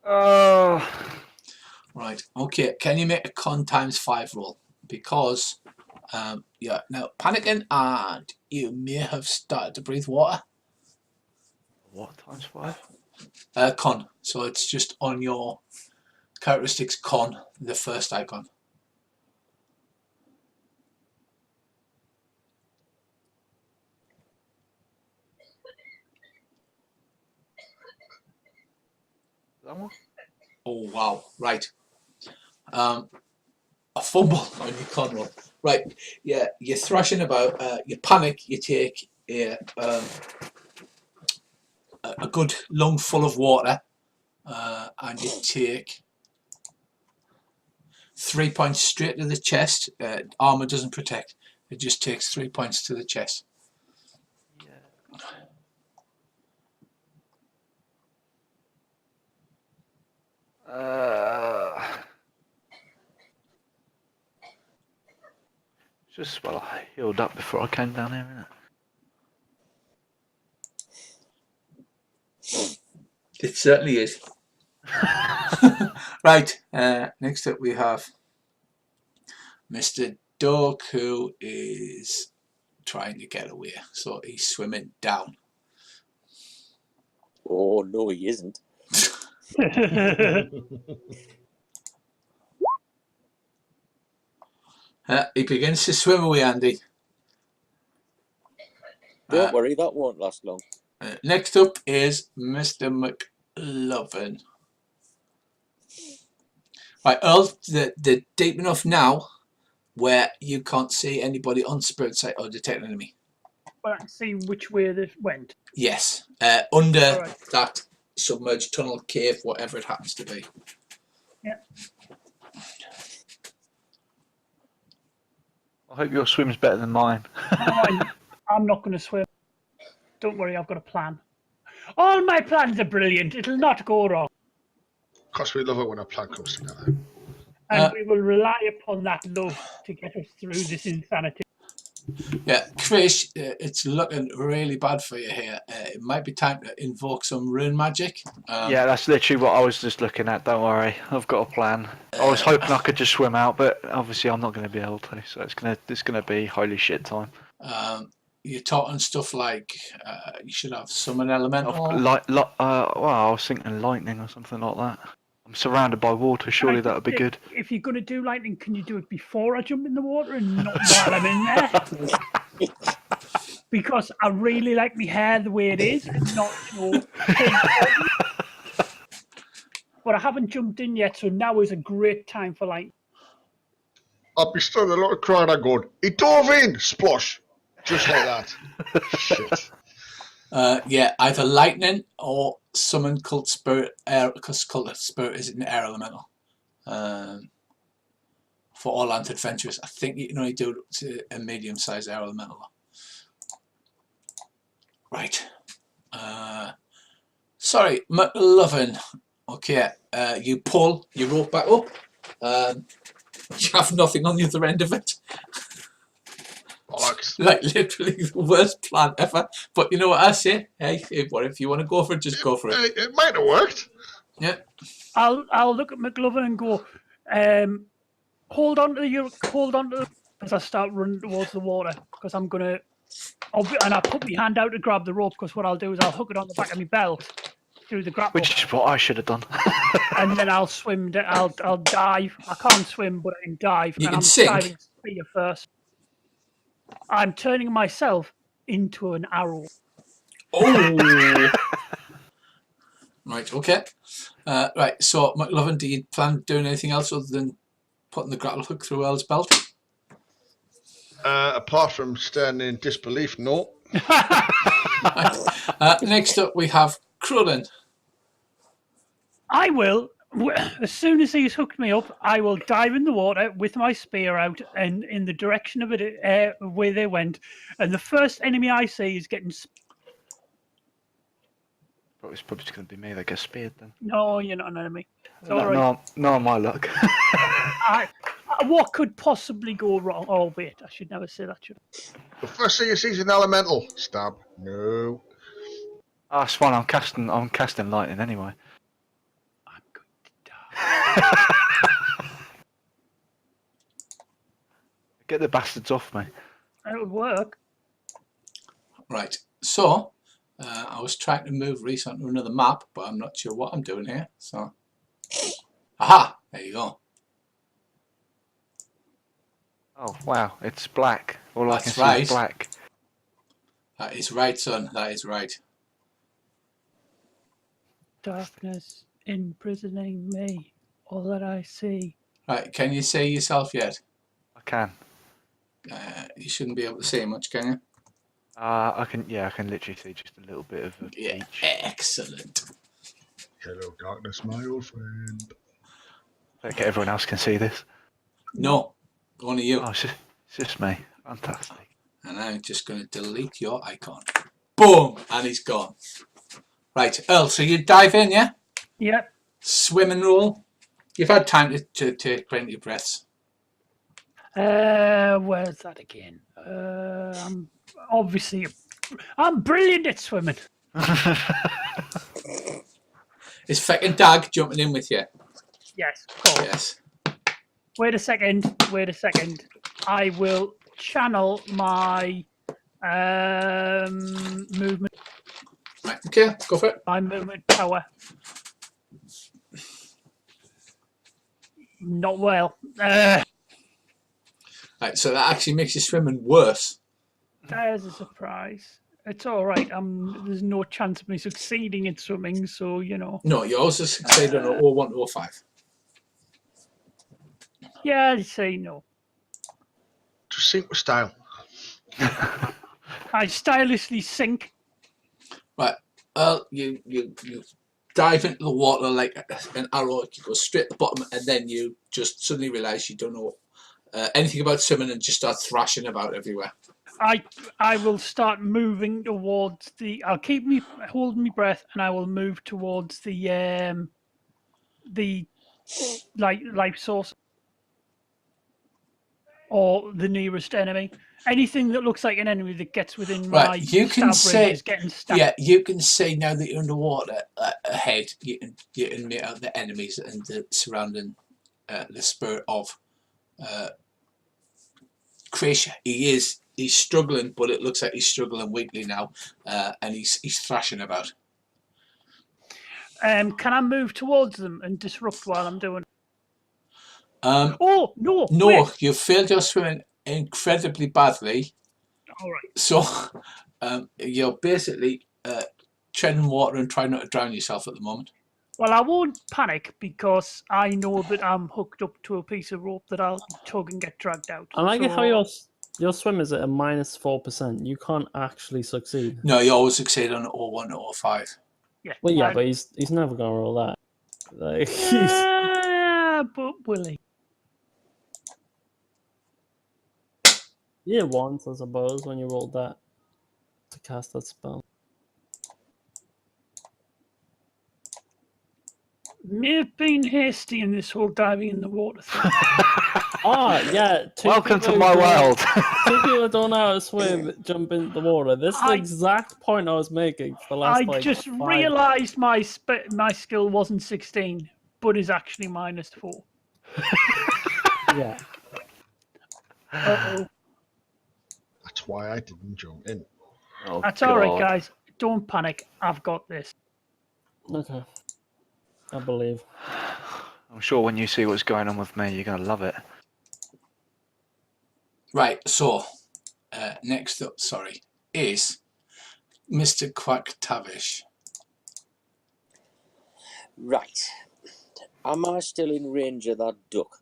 Oh. Right, okay, can you make a con ×5 roll? Because you're now panicking and you may have started to breathe water. What ×5? Con, so it's just on your characteristics con, the first icon. That one? Oh wow, right. A fumble on your con roll. Right, yeah, you're thrashing about, you panic, you take a good lung full of water, and you take 3 points straight to the chest. Armor doesn't protect, it just takes 3 points to the chest. Just well, I healed up before I came down here, innit? It certainly is. Right, next up we have Mr. Dog, who is trying to get away, so he's swimming down. Oh, no, he isn't. He begins to swim away, Andy. Don't worry, that won't last long. Next up is Mr. Mclovin. Right, Earl, they're deep enough now where you can't see anybody on spirit sight or detect an enemy. But I can see which way they went. Yes, under Alright. that submerged tunnel, cave, whatever it happens to be. Yeah. I hope your swim's better than mine. I'm not going to swim. Don't worry, I've got a plan. All my plans are brilliant. It'll not go wrong. Because we love it when a plan comes together. And we will rely upon that love to get us through this insanity. Yeah, Krish, it's looking really bad for you here. It might be time to invoke some rune magic. Yeah, that's literally what I was just looking at. Don't worry, I've got a plan. I was hoping I could just swim out, but obviously I'm not going to be able to. So it's gonna be holy shit time. You're talking stuff like you should have summon elemental. Well, I was thinking lightning or something like that. I'm surrounded by water. Surely that would be good. If you're going to do lightning, can you do it before I jump in the water and not while I'm in there? Because I really like my hair the way it is, and not But I haven't jumped in yet, so now is a great time for lightning. I'll be stood in a little crowd and going, he dove in, splosh. Just like that. Shit. Yeah, either lightning or summon cult spirit air, because cult spirit is an air elemental. For all ant adventurers, I think you can only do it to a medium-sized air elemental. Right. Sorry, Mclovin. Okay, you pull your rope back up. You have nothing on the other end of it. Like literally the worst plan ever. But you know what I say? Hey, if you want to go for it, just go for it. It might have worked. Yeah. I'll look at Mclovin and go, hold on to as I start running towards the water, because I'm gonna. And I put my hand out to grab the rope, because what I'll do is I'll hook it on the back of my belt through the grapple. Which is what I should have done. And then I'll swim. I'll dive. I can't swim, but I can dive. You and can I'm sink. diving spear first. I'm turning myself into an arrow. Oh. Right. Okay. Right. So, Mclovin, do you plan on doing anything else other than putting the grapple hook through Earl's belt? Apart from standing in disbelief, no. Next up, we have Krullen. I will, as soon as he's hooked me up, I will dive in the water with my spear out and in the direction of it where they went. And the first enemy I see is getting. It's probably just going to be me that gets speared then. No, you're not an enemy. It's all right. No, my luck. What could possibly go wrong? Oh wait, I should never say that. Should I? The first thing you see is an elemental. Stab. No. Oh, it's fine. I'm casting lightning anyway. I'm going to die. Get the bastards off me. It'll work. Right. So, I was trying to move Reese onto another map, but I'm not sure what I'm doing here. So, aha! There you go. Oh wow, it's black. All That's I can right. see is black. That is right, son. That is right. Darkness imprisoning me. All that I see. Right. Can you see yourself yet? I can. You shouldn't be able to see much, can you? I can. Yeah, I can literally see just a little bit of a beach. Excellent. Hello, darkness, my old friend. Okay, everyone else can see this. No, only you. Oh, it's just me. Fantastic. And I'm just going to delete your icon. Boom! And he's gone. Right, Earl, so you dive in, yeah? Yep. Swim and roll. You've had time to take plenty of breaths. Where's that again? I'm brilliant at swimming. Is feckin' Dag jumping in with you? Yes, of course. Yes. Wait a second. I will channel my movement. Right. Okay, go for it. My movement power. Not well. Right, so that actually makes your swimming worse. There's a surprise. It's all right. There's no chance of me succeeding in swimming, so you know. No, you also succeed on an 01 to 05. Yeah, I'd say no. Just sink with style. I stylishly sink. Right. You dive into the water like an arrow. You go straight to the bottom, and then you just suddenly realise you don't know anything about swimming and just start thrashing about everywhere. I will start moving towards the. I'll keep me holding my breath, and I will move towards the life source or the nearest enemy. Anything that looks like an enemy that gets within my Right, you can stab range say is getting stabbed. yeah. You can see now that you're underwater ahead. You can make out the enemies and the surrounding the spirit of Krish. He's struggling, but it looks like he's struggling weakly now, and he's thrashing about. Can I move towards them and disrupt while I'm doing? No, Wait. you failed your swimming incredibly badly. All right. So you're basically treading water and trying not to drown yourself at the moment. Well, I won't panic because I know that I'm hooked up to a piece of rope that I'll tug and get dragged out. I like it how So- your swim is at a -4%. You can't actually succeed. No, you always succeed on an 01 or 05. Yeah. Well, yeah, I- but he's never gonna roll that. Like, but will he? yeah, once I suppose when you rolled that to cast that spell. May have been hasty in this whole diving in the water thing. Oh yeah. Welcome to my world. Two people don't know how to swim, jump in the water. This is the exact point I was making for the last. I just realised my skill wasn't 16, but is actually -4. Yeah. Uh-oh. That's why I didn't jump in. Oh, That's all right, God. guys. Don't panic. I've got this. Okay. I believe. I'm sure when you see what's going on with me, you're going to love it. Right, so next up, is Mr. Quack Tavish. Right. Am I still in range of that duck?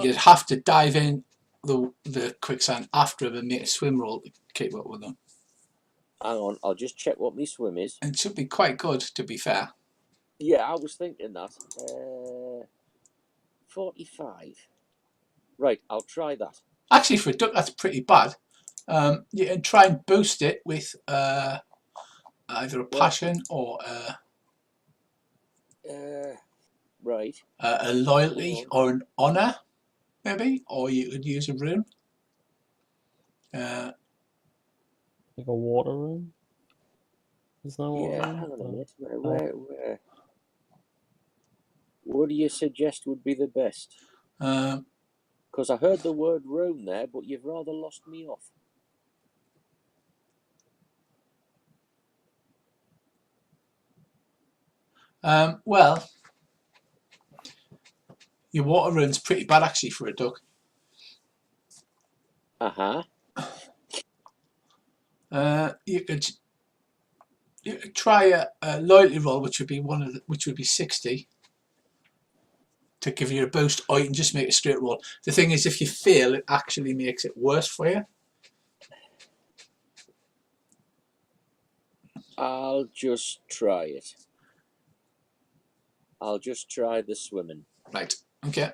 You'd have to dive in the quicksand after him and make a swim roll to keep up with them. Hang on, I'll just check what my swim is. And it should be quite good, to be fair. Yeah, I was thinking that. 45. Right, I'll try that. Actually, for a duck, that's pretty bad. You can try and boost it with either a passion or right. a loyalty or an honour, maybe, or you could use a rune. Like a water room. Is that water Yeah, room? hang on a minute. Where? What do you suggest would be the best? Because I heard the word room there, but you've rather lost me off. Well, your water rune's pretty bad actually for a duck. Uh-huh. You could try a loyalty roll, which would be which would be 60 to give you a boost, or you can just make a straight roll. The thing is, if you fail, it actually makes it worse for you. I'll just try it. I'll just try the swimming. Right. Okay.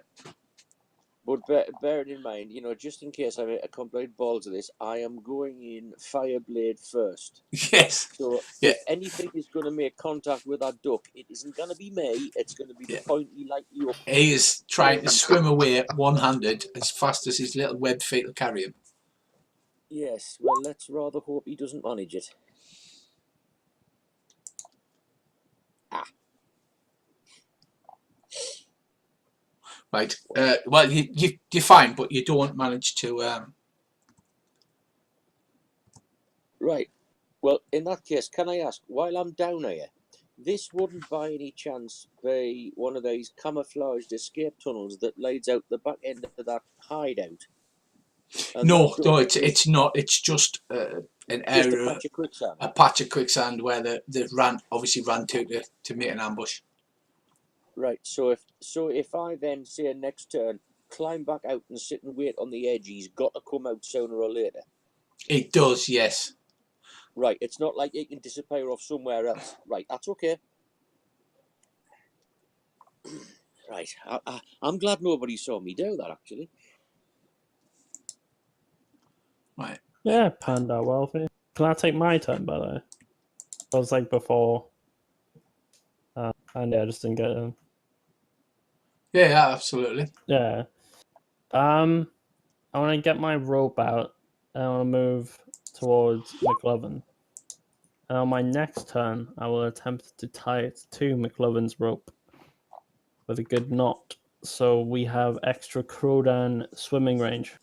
But bear it in mind, you know, just in case I make a complete balls of this, I am going in Fireblade first. Yes. So Yeah. if anything is going to make contact with that duck, it isn't going to be me. It's going to be the pointy like you. He is trying to swim away one-handed as fast as his little webbed feet will carry him. Yes. Well, let's rather hope he doesn't manage it. Right. Well, you're fine, but you don't manage to. Right. Well, in that case, can I ask, while I'm down here, this wouldn't by any chance be one of these camouflaged escape tunnels that leads out the back end of that hideout? And No, that no, door it's not. It's just an just a area, patch of quicksand. a patch of quicksand where they obviously ran to meet an ambush. Right. So if I then say next turn, climb back out and sit and wait on the edge, he's got to come out sooner or later. It does, yes. Right. It's not like he can disappear off somewhere else. Right. That's okay. Right. I'm glad nobody saw me do that, actually. Right. Yeah, panned out well for you. Can I take my turn, by the way? I was like before. And yeah, I just didn't get him. Yeah, absolutely. Yeah. I want to get my rope out, and I want to move towards Mclovin. And on my next turn, I will attempt to tie it to Mclovin's rope with a good knot, so we have extra Crowdown swimming range.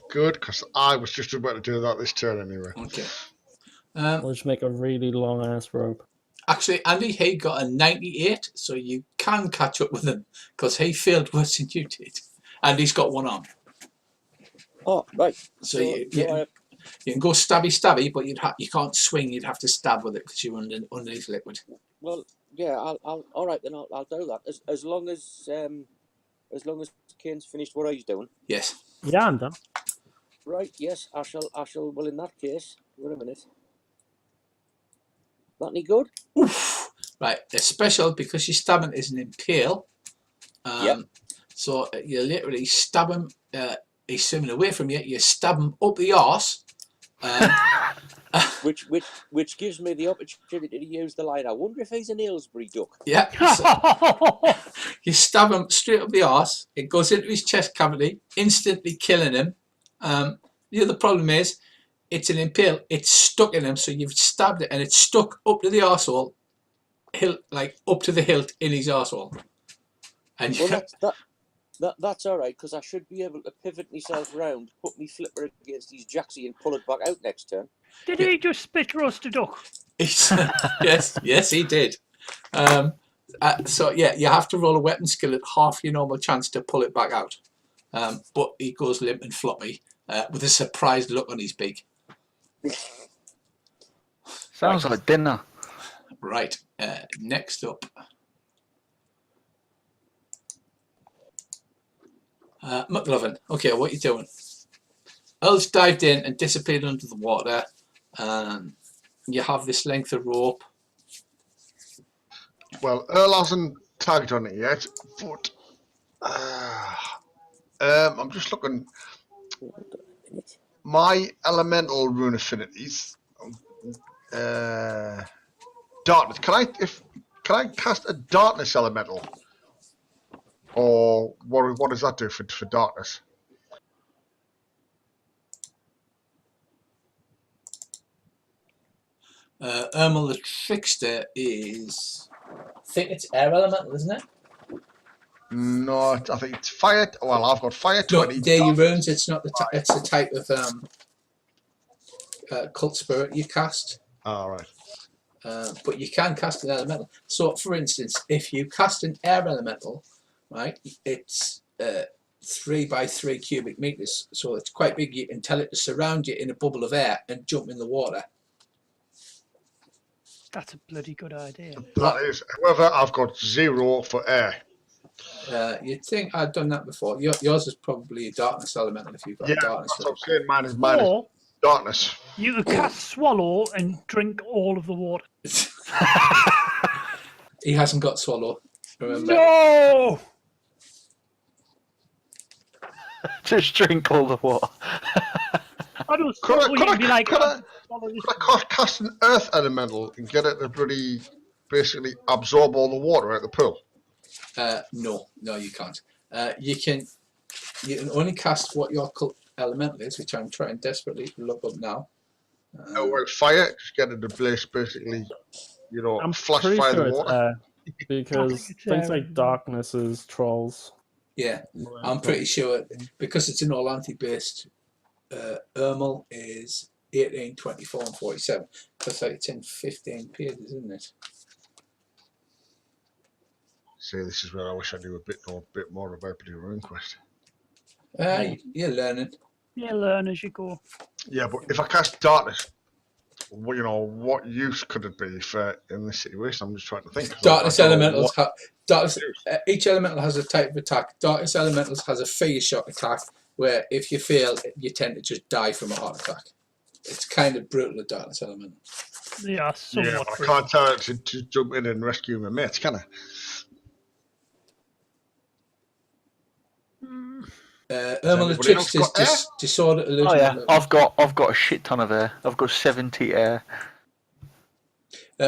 Good, because I was just about to do that this turn anyway. Okay. We'll just make a really long ass rope. Actually, Andy, he got a 98, so you can catch up with him because he failed worse than you did, and he's got one arm. Oh, right. So you can go stabby, but you can't swing. You'd have to stab with it because you're underneath liquid. Well, yeah. I'll all right then. I'll do that as long as Kane's finished what he's doing. Yes. Yeah, I'm done. Right. Yes. I shall. Well, in that case, wait a minute. That any good? Oof. Right. A special because your stabbing is an impale. Yep. So you literally stab him. He's swimming away from you. You stab him up the arse. Which gives me the opportunity to use the line. I wonder if he's an Aylesbury duck. Yeah. So you stab him straight up the arse. It goes into his chest cavity, instantly killing him. The other problem is, it's an impale. It's stuck in him, so you've stabbed it, and it's stuck up to the arsehole, like up to the hilt in his arsehole. And That's all right, because I should be able to pivot myself round, put me flipper against his jacksy, and pull it back out next turn. Did he just spit roast a duck? yes, he did. So yeah, you have to roll a weapon skill at half your normal chance to pull it back out. But he goes limp and floppy with a surprised look on his beak. Sounds like dinner. Right. Next up. Mclovin. Okay, what are you doing? Earl's dived in and disappeared under the water. You have this length of rope. Well, Earl hasn't tagged on it yet, but I'm just looking. My elemental rune affinities. Darkness. Can I cast a darkness elemental? Or what does that do for darkness? Ermal the Trickster is, I think it's air elemental, isn't it? No, I think it's fire. Well, I've got fire 20. No, there you runes. It's not the. It's the type of cult spirit you cast. All right. But you can cast an elemental. So, for instance, if you cast an air elemental, right, it's 3 by 3 cubic meters, so it's quite big. You can tell it to surround you in a bubble of air and jump in the water. That's a bloody good idea. That is. However, I've got 0 for air. You'd think I'd done that before. Yours is probably a darkness elemental if you've got a darkness. That's what I'm saying. Mine is Or darkness. you could cast Swallow and drink all of the water. He hasn't got swallow. Remember? No! Just drink all the water. I don't Could swallow, you can be like, I swallow this. cast an earth elemental and get it to bloody basically absorb all the water out of the pool? No, you can't. You can only cast what your cult elemental is, which I'm trying desperately to look up now. Well, fire, just get it to blaze basically, I'm flash pretty fire sure the it's water. air, because it's things air. like darkness is trolls. Yeah, I'm pretty sure because it's an Orlanthi based. Ermal is 18, 24, and 47. Looks like it's in 15 pages, isn't it? See, this is where I wish I knew a bit more about Play Runequest. You're learning. You learn as you go. Yeah, but if I cast darkness, well, you know, what use could it be for in this situation? I'm just trying to think. 'Cause Darkness I don't know elementals. what- Each elemental has a type of attack. Darkness elementals has a phase shot attack, where if you fail, you tend to just die from a heart attack. It's kind of brutal, the darkness elemental. They are somewhat. Yeah, I free. can't tell it to jump in and rescue my mates, can I? Ermal the anybody else Trickster's got air? disorder illusion. Oh yeah, I've got a shit ton of air. I've got 70 air.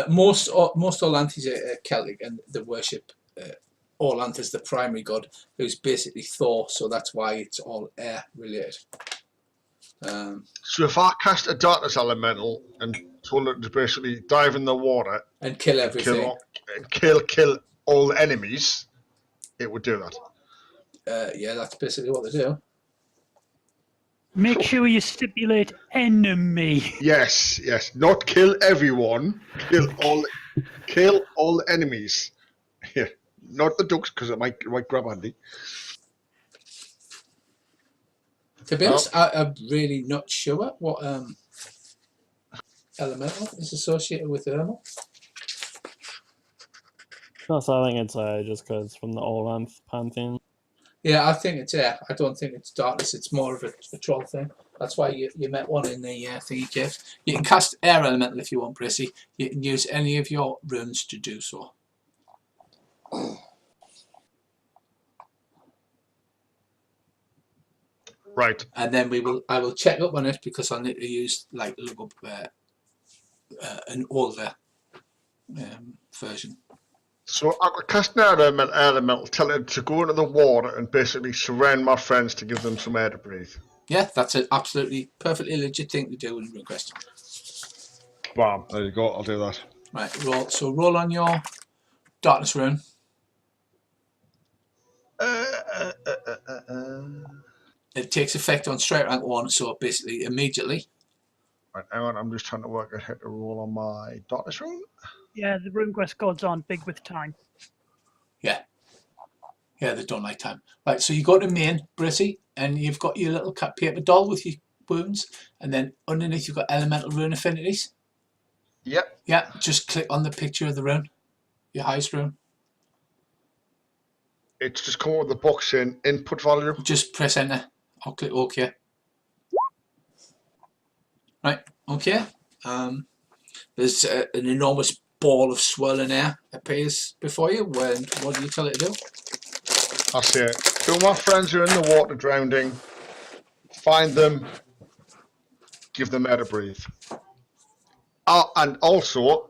Most Orlanthis are Celtic, and they worship Orlanth as the primary god, who's basically Thor. So that's why it's all air related. So if I cast a darkness elemental and told it to basically dive in the water, And kill everything. kill all the enemies, it would do that. Yeah, that's basically what they do. Make sure you stipulate enemy. Yes, not kill everyone. Kill all the enemies. Yeah, not the ducks because it might grab Andy. To be honest, I'm really not sure what elemental is associated with Ermal. Plus, I think it's just because from the Orlanth pantheon. Yeah, I think it's air. I don't think it's darkness. It's more of a troll thing. That's why you met one in the thingy cave. You can cast air elemental if you want, Brissy. You can use any of your runes to do so. Right. And then I will check up on it because I need to use look up an older version. So I could cast an elemental, tell it to go into the water and basically surround my friends to give them some air to breathe. Yeah, that's an absolutely perfectly legit thing to do in RuneQuest. Bam, there you go, I'll do that. Right, roll. So roll on your darkness rune. It takes effect on straight rank 1, so basically immediately. Right, hang on, I'm just trying to work out how to roll on my darkness rune. Yeah, the RuneQuest gods aren't big with time. Yeah, they don't like time. Right, so you go to main, Brissy, and you've got your little cut paper doll with your wounds, and then underneath you've got elemental rune affinities. Yep. Yeah, just click on the picture of the rune, your highest rune. It's just come up with the box in input value. Just press enter or click OK. Right, okay. There's an enormous ball of swirling air appears before you. What do you tell it to do? I say, two my friends are in the water drowning. Find them. Give them air to breathe. And also,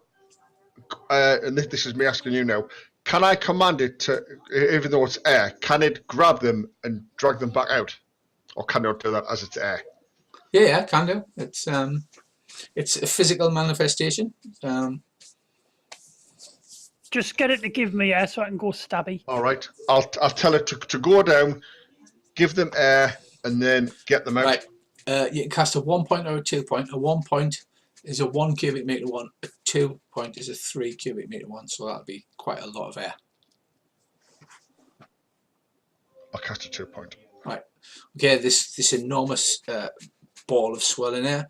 and this is me asking you now, can I command it to, even though it's air, can it grab them and drag them back out? Or can it do that as it's air? Yeah, can do. It's a physical manifestation. Just get it to give me air so I can go stabby. All right. I'll tell it to go down, give them air, and then get them out. Right. You can cast a 1 point or a 2 point. A 1 point is a 1 cubic meter one. A 2 point is a 3 cubic meter one. So that'll be quite a lot of air. I'll cast a 2 point. Right. Okay. This enormous ball of swirling air,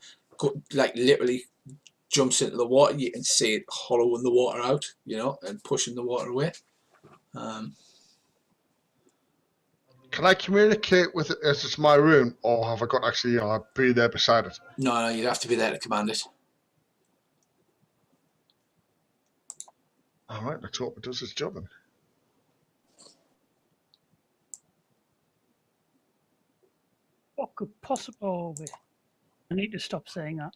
literally jumps into the water. You can see it hollowing the water out, and pushing the water away. Can I communicate with it as it's my rune, or have I got to actually, be there beside it? No, you'd have to be there to command it. All right, let's hope it does its job then. What could possible be? I need to stop saying that.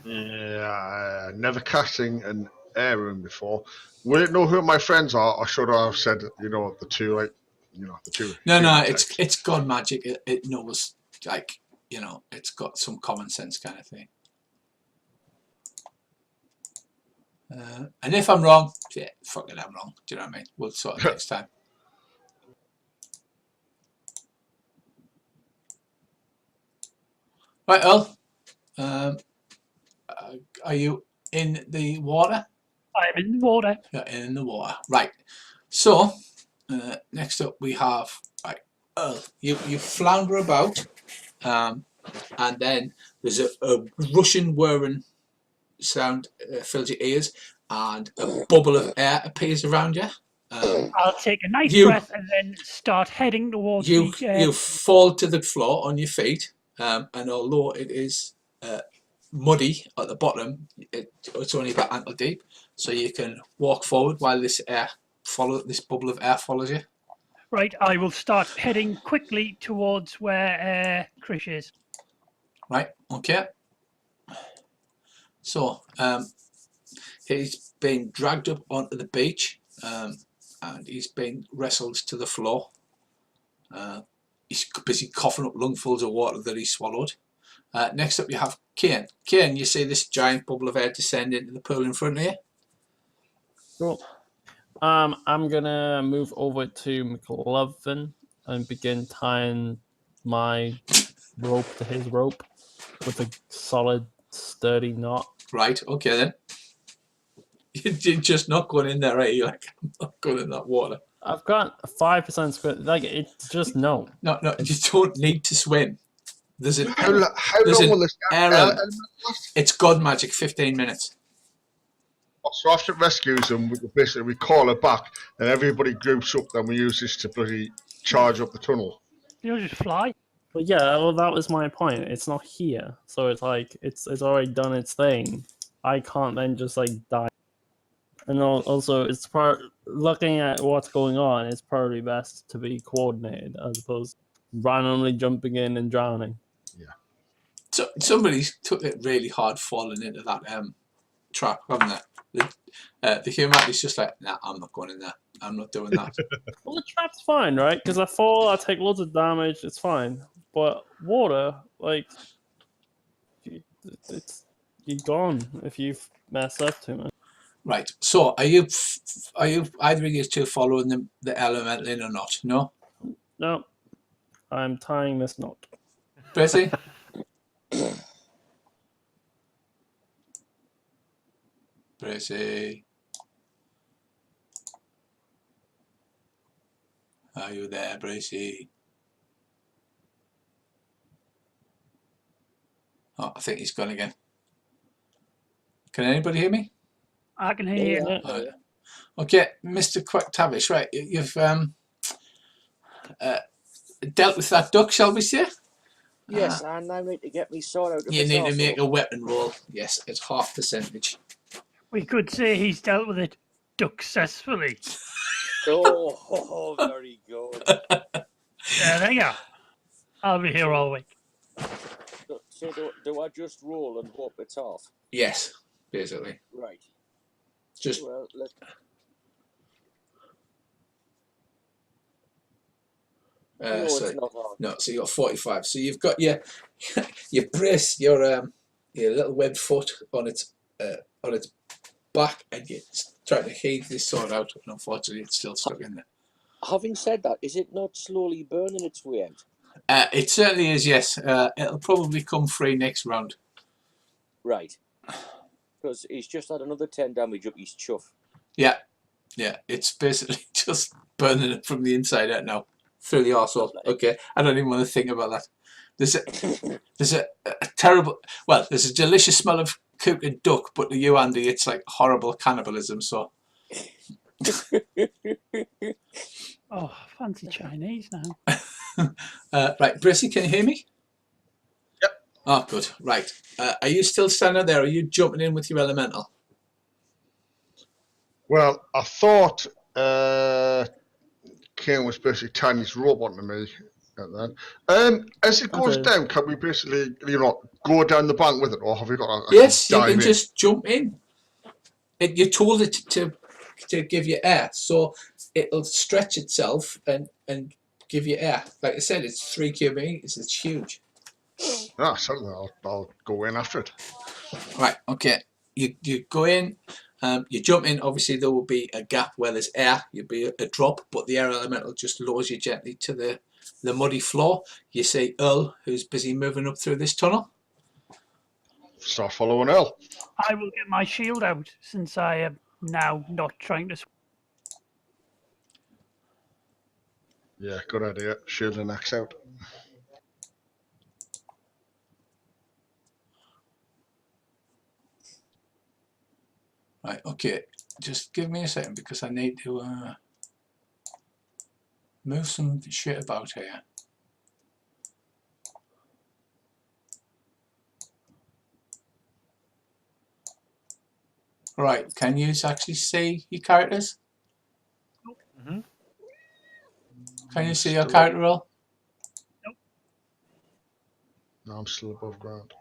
Yeah, never casting an air rune before. Will it know who my friends are, or should I have said, the two, the two? No, it's god magic. It knows, it's got some common sense kind of thing. And if I'm wrong, yeah, fuck it, I'm wrong. Do you know what I mean? We'll sort it next time. Right, Earl. Are you in the water? I'm in the water. You're in the water. Right. So, next up we have, right, Earl. You flounder about, and then there's a rushing, whirring sound fills your ears, and a bubble of air appears around you. I'll take a nice You- breath and then start heading towards You the fall to the floor on your feet, and although it is muddy at the bottom, it's only about ankle deep, so you can walk forward while this bubble of air follows you. Right, I will start heading quickly towards where Krish is. Right, okay. So he's been dragged up onto the beach, and he's been wrestled to the floor. He's busy coughing up lungfuls of water that he swallowed. Next up you have Khaine. Khaine, you see this giant bubble of air descend into the pool in front of you? Cool. I'm gonna move over to Mclovin and begin tying my rope to his rope with a solid, sturdy knot. Right, okay then. You're just not going in there, right? You're like, I'm not going in that water. I've got 5% squid. Like, it's just no. No, you don't need to swim. There's an How long will this air element element. last? It's God magic, 15 minutes. So after it rescues them, we call it back, and everybody groups up. Then we use this to bloody charge up the tunnel. You'll just fly. But yeah, well, that was my point. It's not here, so it's like it's already done its thing. I can't then just like die. And also, it's looking at what's going on. It's probably best to be coordinated as opposed to randomly jumping in and drowning. Yeah. So somebody's took it really hard falling into that trap, haven't they? The humanity's just like, nah, I'm not going in there. I'm not doing that. Well, the trap's fine, right? Because I fall, I take loads of damage. It's fine. But water, like, you're gone if you've messed up too much. Right. So are you either of you two following the elemental in or not? No. No, I'm tying this knot. Bessie? Bessie? Are you there, Bracy? Oh, I think he's gone again. Can anybody hear me? I can hear you. Yeah. Right. Okay, Mr. Tavish, right, you've dealt with that duck, shall we say? Yes, I now need to get me sword out of You his need to make arsehole. a weapon roll. Yes, it's half percentage. We could say he's dealt with it successfully. Oh, very good. There you go. I'll be here all week. So do I just roll and hope it's off? Yes, basically. Right. Just Well, let's... No, so, it's not on. no, so you got 45. So you've got your your brace, your little webbed foot on its back, and you're trying to heave this sword out, and unfortunately it's still stuck in there. Having said that, is it not slowly burning its way out? It certainly is, yes. It'll probably come free next round. Right. Because he's just had another 10 damage up his chuff. Yeah, it's basically just burning it from the inside out now, through the arsehole. Okay, I don't even want to think about that. There's a terrible, well, there's a delicious smell of cooking duck, but to you, Andy, it's like horrible cannibalism, so. Oh, fancy Chinese now. Right, Brissy, can you hear me? Yep. Oh, good. Right. Are you still standing there? Are you jumping in with your elemental? Well, I thought Khaine was basically tying his rope onto me. As it goes Okay. down, can we basically, go down the bank with it, or have we got to Yes, you dive can in? just jump in. You told it to give you air, so it'll stretch itself and give you air. Like I said, it's 3 cubic meters. It's huge. Ah, certainly, I'll go in after it. Right. Okay. You go in. You jump in. Obviously, there will be a gap where there's air. You'll be a drop, but the air elemental just lowers you gently to the muddy floor. You see Earl, who's busy moving up through this tunnel. start following Earl. I will get my shield out since I am now not trying to. Yeah, good idea. Shield and axe out. Right, okay. Just give me a second because I need to move some shit about here. Right, can you actually see your characters? Mm-hmm. Can you see your Still character roll? No, I'm still above ground.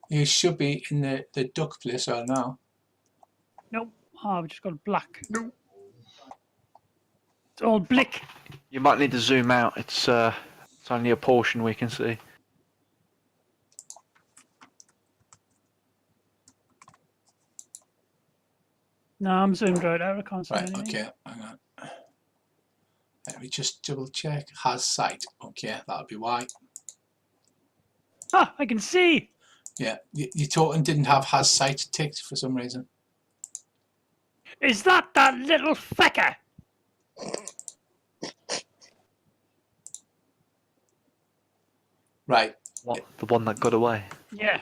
You should be in the duck place right now. Nope. Oh, I've just got black. No. It's all blick. You might need to zoom out. It's only a portion we can see. No, I'm zoomed right out. I can't see Right, anything. okay, hang on. Let me just double check. Has sight. Okay, that'll be why. Ah, I can see. Yeah, your totem didn't have has sight ticked for some reason. Is that little fecker? Right, What? The one that got away. Yeah.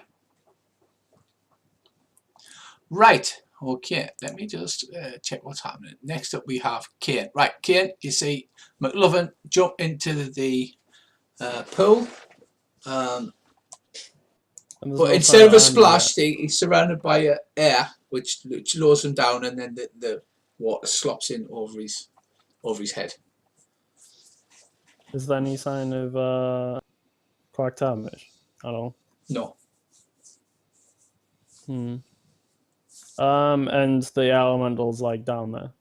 right. Okay, let me just check what's happening. Next up we have Khaine. Right, Khaine, you see Mclovin jump into the pool. And there's But no instead of a sign behind splash, he's surrounded by air, which lowers him down, and then the water slops in over his head. yet. Is there any sign of cracked damage at all? No, Hmm. And the elemental's like down there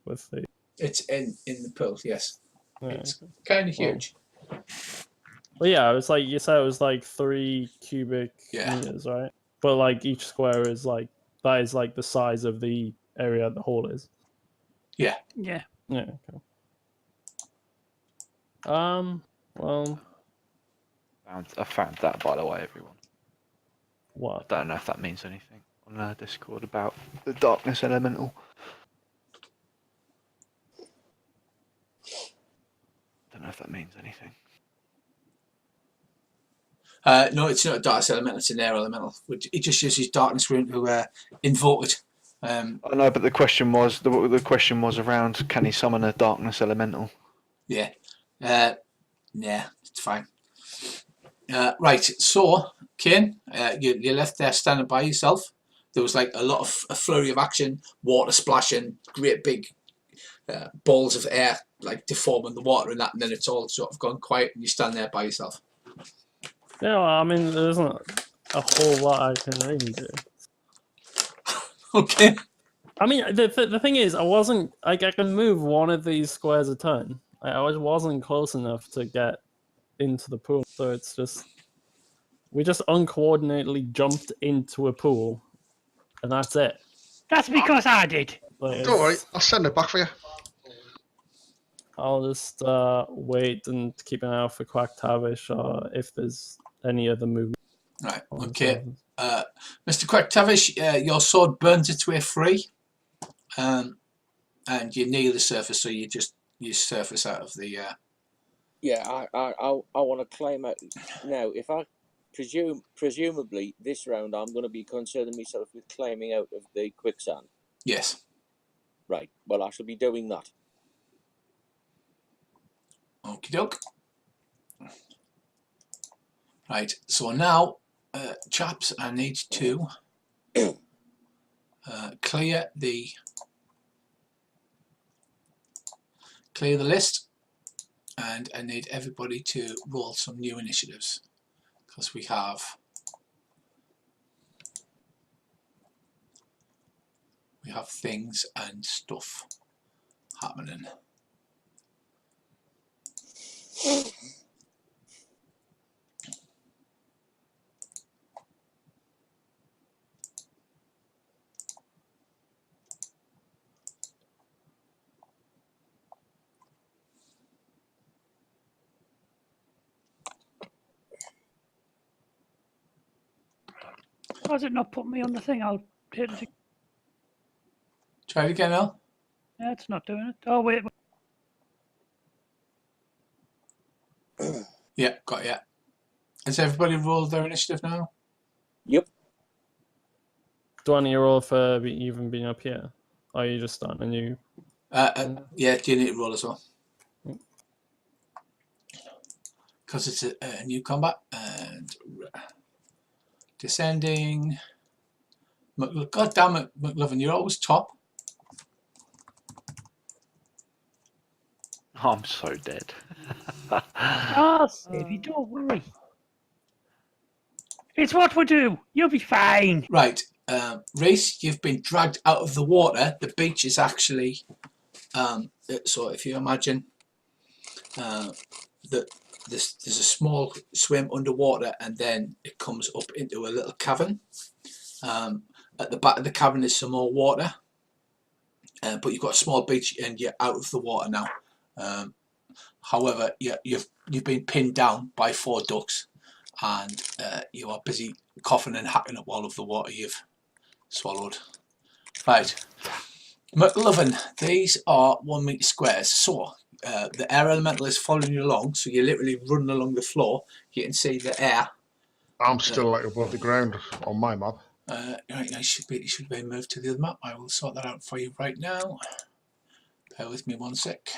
with the. it's in the pool. Yes, Yeah. it's kind of Well, huge. Well, yeah, it's like you said, it was like 3 cubic Yeah. meters, right? But like each square is like that is like the size of the area the hole is. Yeah. Yeah. Okay. Well, I found that, by the way, everyone. I what? don't know if that means anything on Discord about the darkness elemental. Don't know if that means anything. No, it's not a darkness elemental, it's an air elemental. It just uses darkness rune to invoke it. I know, but the question was around, can he summon a darkness elemental? Yeah. Yeah, it's fine. Right, so, Khaine, you're left there standing by yourself. There was like a flurry of action, water splashing, great big balls of air like deforming the water and that, and then it's all sort of gone quiet and you stand there by yourself. Yeah, well, I mean, there isn't a whole lot I can really do. Okay. I mean, the thing is, I can move one of these squares a turn. I wasn't close enough to get into the pool, so it's just we just uncoordinatedly jumped into a pool, and that's it. That's because I did. Like, Don't worry, I'll send it back for you. I'll just wait and keep an eye out for Quack Tavish or if there's any other movement. Right, okay. Mr. Quack Tavish, your sword burns its way free, and you're near the surface, so you surface out of the. Yeah, I want to claim out now. If I presumably this round, I'm going to be concerning myself with claiming out of the quicksand. Yes. Right. Well, I shall be doing that. Okie doke. Right, so now, chaps, I need to clear the list, and I need everybody to roll some new initiatives because we have things and stuff happening. Why has it not put me on the thing? I'll hit it. Try it again, Al. Yeah, it's not doing it. Oh, wait. Yeah, got ya. Has everybody rolled their initiative now? Yep. Do I need to roll for even being up here? Or are you just starting a new? Yeah, do you need to roll as well? Because it's a new combat. And descending. God damn it, Mclovin, you're always top. I'm so dead. Oh, Savvy, don't worry. It's what we do. You'll be fine. Right, Reese, you've been dragged out of the water. The beach is actually, so if you imagine that there's a small swim underwater and then it comes up into a little cavern. At the back of the cavern is some more water, but you've got a small beach and you're out of the water now. However, you've been pinned down by 4 ducks, and you are busy coughing and hacking up all of the water you've swallowed. Right, Mclovin, these are 1 meter squares. So the air elemental is following you along, so you're literally running along the floor. You can see the air. I'm still like above the ground on my map. Right, you should be moved to the other map. I will sort that out for you right now. Bear with me 1 sec.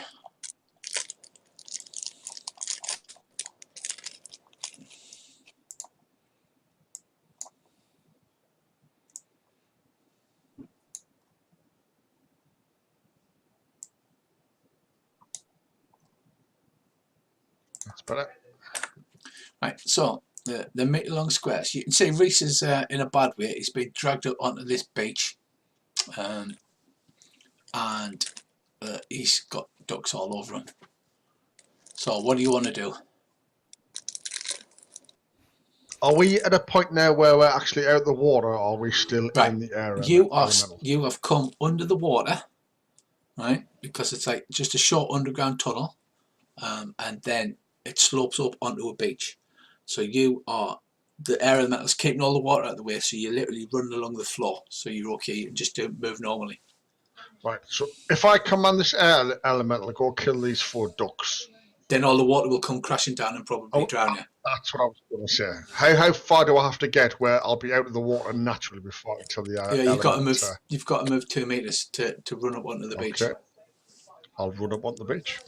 That's better. Right, so the meter long squares. You can see Reese is in a bad way. He's been dragged up onto this beach, and he's got ducks all over him. So what do you want to do? Are we at a point now where we're actually out of the water, or are we still in the area? You have come under the water, right? Because it's like just a short underground tunnel, and then it slopes up onto a beach. So the air elemental's keeping all the water out of the way, so you're literally running along the floor. So you're okay, you can just move normally. Right, so if I command this air elemental to go kill these 4 ducks, then all the water will come crashing down and probably drown you. That's what I was going to say. How far do I have to get where I'll be out of the water naturally before I tell the Yeah, you've got to move. You've got to move 2 meters to run up onto the beach. I'll run up on the beach.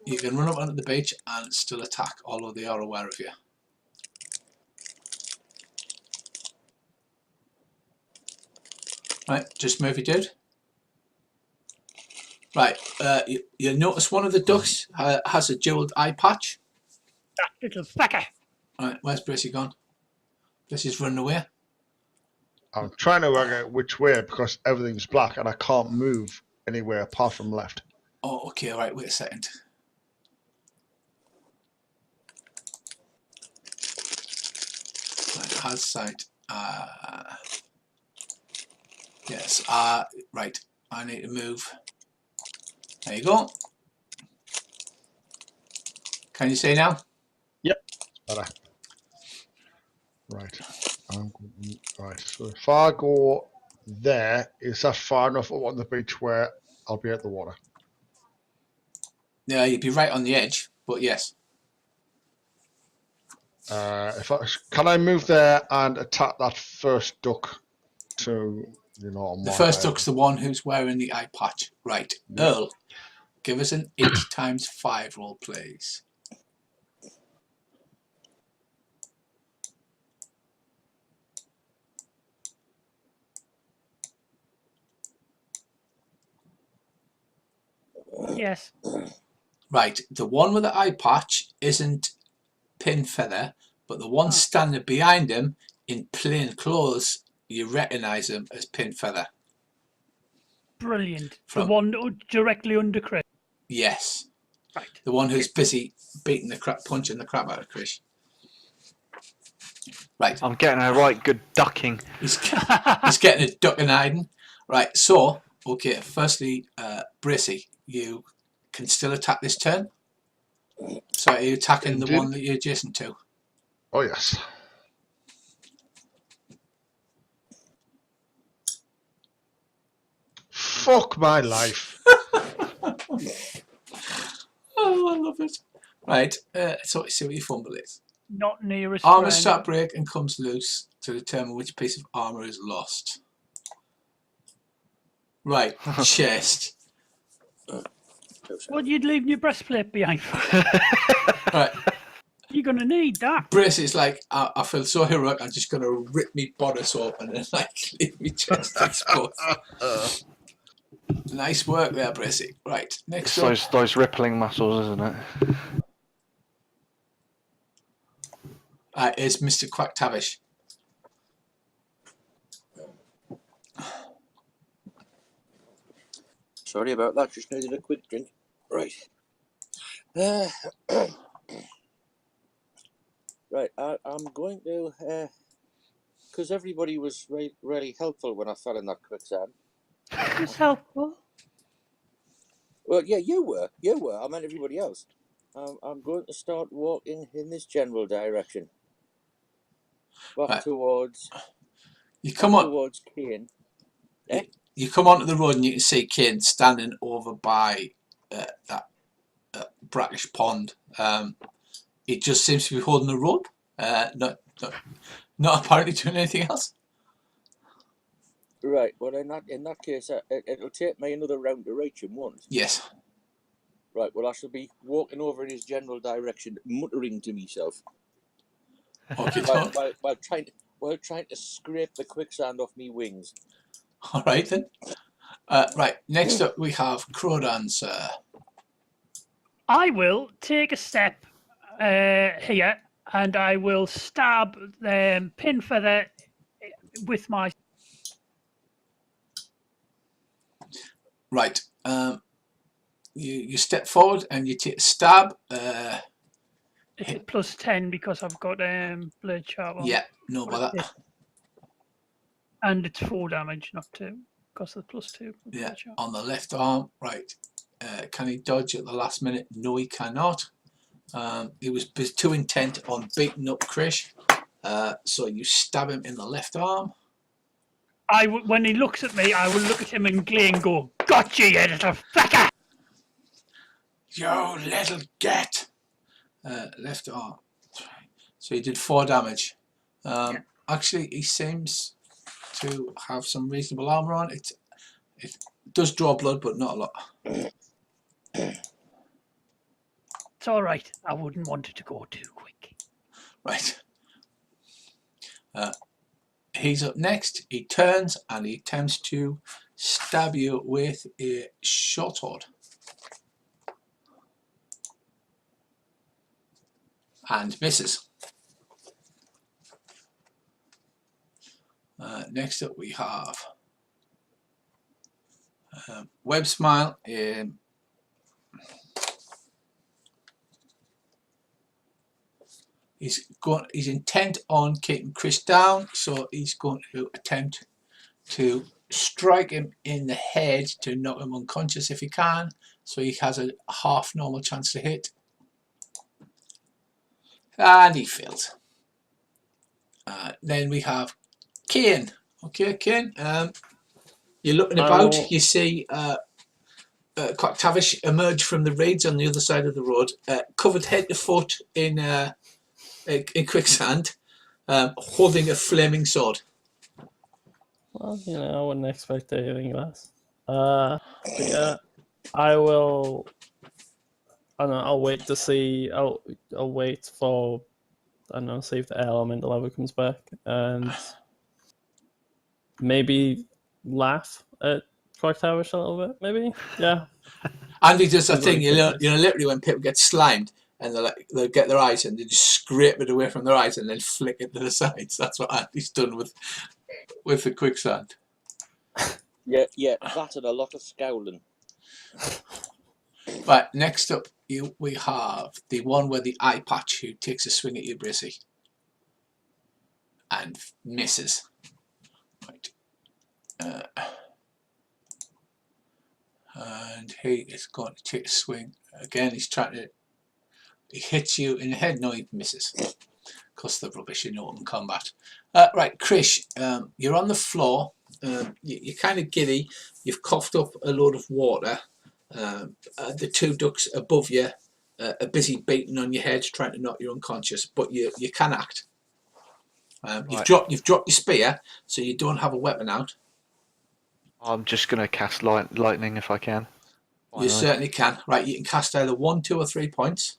You can run up onto the beach and still attack, although they are aware of you. Right, just move your dude. Right, you notice one of the ducks has a jeweled eye patch. That little fucker. Right, where's Bracey gone? Bracey's running away. I'm trying to work out which way because everything's black and I can't move anywhere apart from left. Oh, okay, right, wait a second. Right, has sight. Yes, right, I need to move. There you go. Can you see now? Yep, better. Right. Right. So if I go there, is that far enough up on the beach where I'll be at the water? Yeah, you'd be right on the edge, but yes. Can I move there and attack that first duck to, on the first duck's the one who's wearing the eye patch. Right. Yeah. Earl, give us an 8 times 5 roll, please. Yes. Right. The one with the eye patch isn't Pin Feather, but the one standing behind him in plain clothes, you recognise him as Pin Feather. Brilliant. The one directly under Chris. Yes. Right. The one who's busy beating the crap, punching the crap out of Chris. Right. I'm getting a right good ducking. He's getting a duck and hiding. Right. So, okay. Firstly, Bracey, you can still attack this turn. So, are you attacking the one that you're adjacent to? Oh yes. Fuck my life. Oh, I love it. Right, so let's see what your fumble is. Not nearest Armor friend. strap break and comes loose to determine which piece of armor is lost. Right, chest. What, you'd leave your breastplate behind? Right, You're going to need that. braces like I feel so heroic. I'm just gonna rip me bodice open and like leave me chest exposed. Nice work there, Bracy. Right, next up. Those rippling muscles, isn't it? Is Mr. Quack Tavish. Sorry about that, just needed a quick drink. Right. Right, I'm going to, because everybody was really helpful when I fell in that quicksand. It's helpful. Well, yeah, you were, I meant everybody else. I'm going to start walking in this general direction. Back Right. towards, You come on. towards Khaine. Eh? You come onto the road and you can see Kane standing over by that brackish pond. He just seems to be holding a rope, not apparently doing anything else. Right, well, in that case, it'll take me another round to reach him once. Yes. Right, well, I shall be walking over in his general direction, muttering to myself, Okay. while trying to scrape the quicksand off me wings. All right then. Right. Next up we have Crodan, sir. I will take a step here and I will stab the pin feather with my... Right. You step forward and you take a stab. It's plus 10 because I've got blade sharp on. Yeah. No bother. And it's 4 damage, not 2, because of the plus 2. Yeah. On the left arm. Right. Can he dodge at the last minute? No, he cannot. He was too intent on beating up Krish. So you stab him in the left arm. When he looks at me, I will look at him and glare and go, "Gotcha, you little fucker!" You little get. Left arm. So he did 4 damage. Actually, he seems to have some reasonable armor on. It does draw blood, but not a lot. It's all right. I wouldn't want it to go too quick. Right. He's up next. He turns and he attempts to stab you with a short sword. And misses. Next up we have Web Smile. He's intent on keeping Chris down, so he's going to attempt to strike him in the head to knock him unconscious if he can. So he has a half normal chance to hit. And he fails. Then we have Khaine. Okay, Khaine. You're looking about. You see Quack Tavish emerge from the reeds on the other side of the road, covered head to foot in quicksand, holding a flaming sword. Well, you know, I wouldn't expect anything less. But yeah, I will. I don't know. I'll wait to see. I'll wait for. I don't know. See if the element level comes back, and maybe laugh at Quack Tavish a little bit. Maybe, yeah. Andy does that thing. You know, literally when people get slimed and they get their eyes and they just scrape it away from their eyes and then flick it to the sides. That's what Andy's done with the quicksand. Yeah, that and a lot of scowling. Right, next up we have the one with the eye patch who takes a swing at you, Bracy, and misses. Right. And he is going to take a swing again. He hits you in the head. No, he misses because the rubbish in open combat. Right, Krish, you're on the floor. you're kind of giddy. You've coughed up a load of water. The two ducks above you are busy beating on your head, trying to knock you unconscious, but you can act. You've dropped your spear, so you don't have a weapon out. I'm just going to cast lightning if I can. You certainly can. Right, you can cast either 1, 2, or 3 points.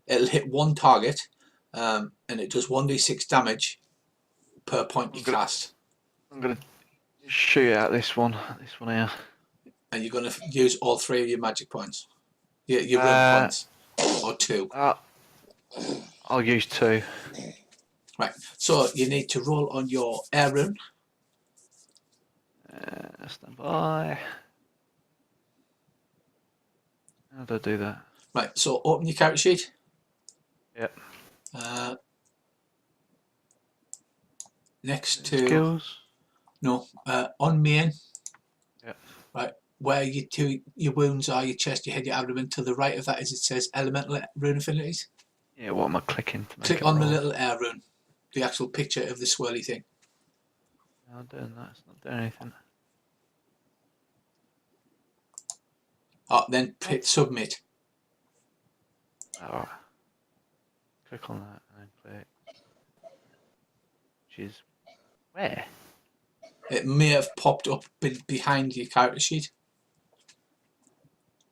It'll hit one target, and it does 1d6 damage per point you cast. I'm going to shoot at this one here. And you're going to use all 3 of your magic points. Your rune points. Or 2. I'll use 2. Right, so you need to roll on your air rune. Stand by. How do I do that? Right, so open your character sheet. Yep. Next to skills. No, on main. Yep. Right, where your wounds are, your chest, your head, your abdomen. To the right of that, as it says, elemental rune affinities. Yeah, what am I clicking? To make Click it on the roll? little air rune, the actual picture of the swirly thing. I'm doing that. It's not doing anything. Oh, then hit submit. Alright. Click on that and then click. Which is where? It may have popped up behind your character sheet.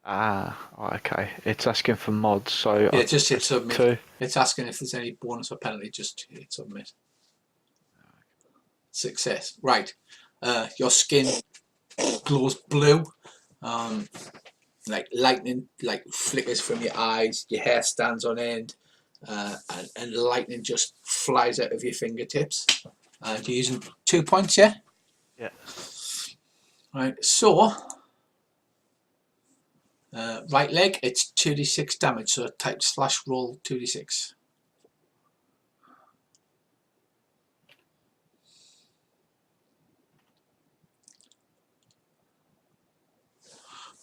Okay. It's asking for mods, so Yeah, just hit submit. 2. It's asking if there's any bonus or penalty. Just hit submit. Success. Right. Your skin glows blue. Like lightning, like flickers from your eyes. Your hair stands on end, and lightning just flies out of your fingertips. You're using 2 points, yeah. Yeah. Right. So, right leg, it's 2d6 damage. So type / roll 2d6.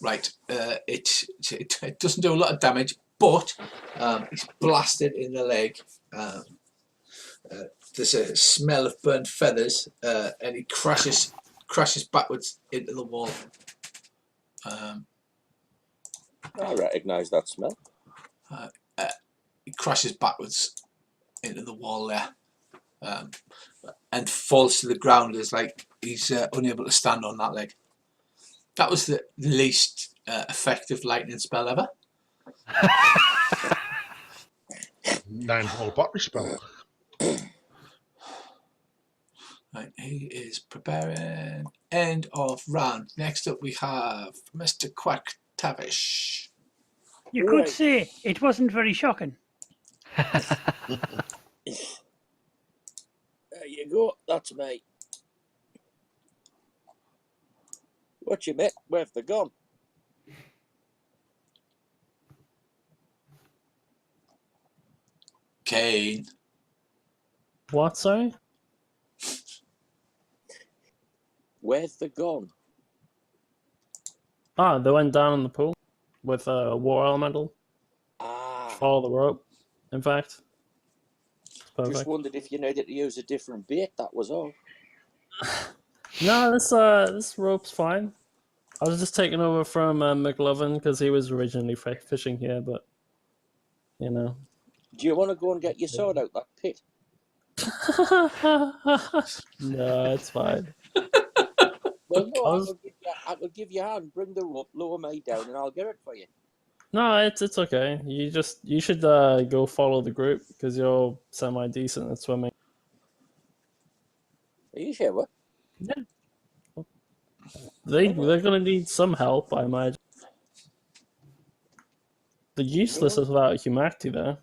Right, it doesn't do a lot of damage, but it's blasted in the leg. There's a smell of burnt feathers, and he crashes backwards into the wall. I recognise that smell. He crashes backwards into the wall there, and falls to the ground as like he's unable to stand on that leg. That was the least effective lightning spell ever. 9-hole battery spell. Right, he is preparing. End of round. Next up we have Mr. Quack Tavish. You could say it wasn't very shocking. There you go. That's me. What you met? Where've they gone? Khaine. What, sorry? Where've they gone? They went down in the pool with a war elemental. Follow the rope, in fact. Perfect. Just wondered if you needed to use a different bait, that was all. No, this rope's fine. I was just taking over from Mclovin because he was originally fishing here, but you know. Do you want to go and get your sword out that pit? No, it's fine. Well, no, I will give you a hand, bring the rope, lower me down, and I'll get it for you. No, it's okay. You should go follow the group because you're semi decent at swimming. Are you sure? Yeah. They're gonna need some help, I imagine. They're useless without humanity, though.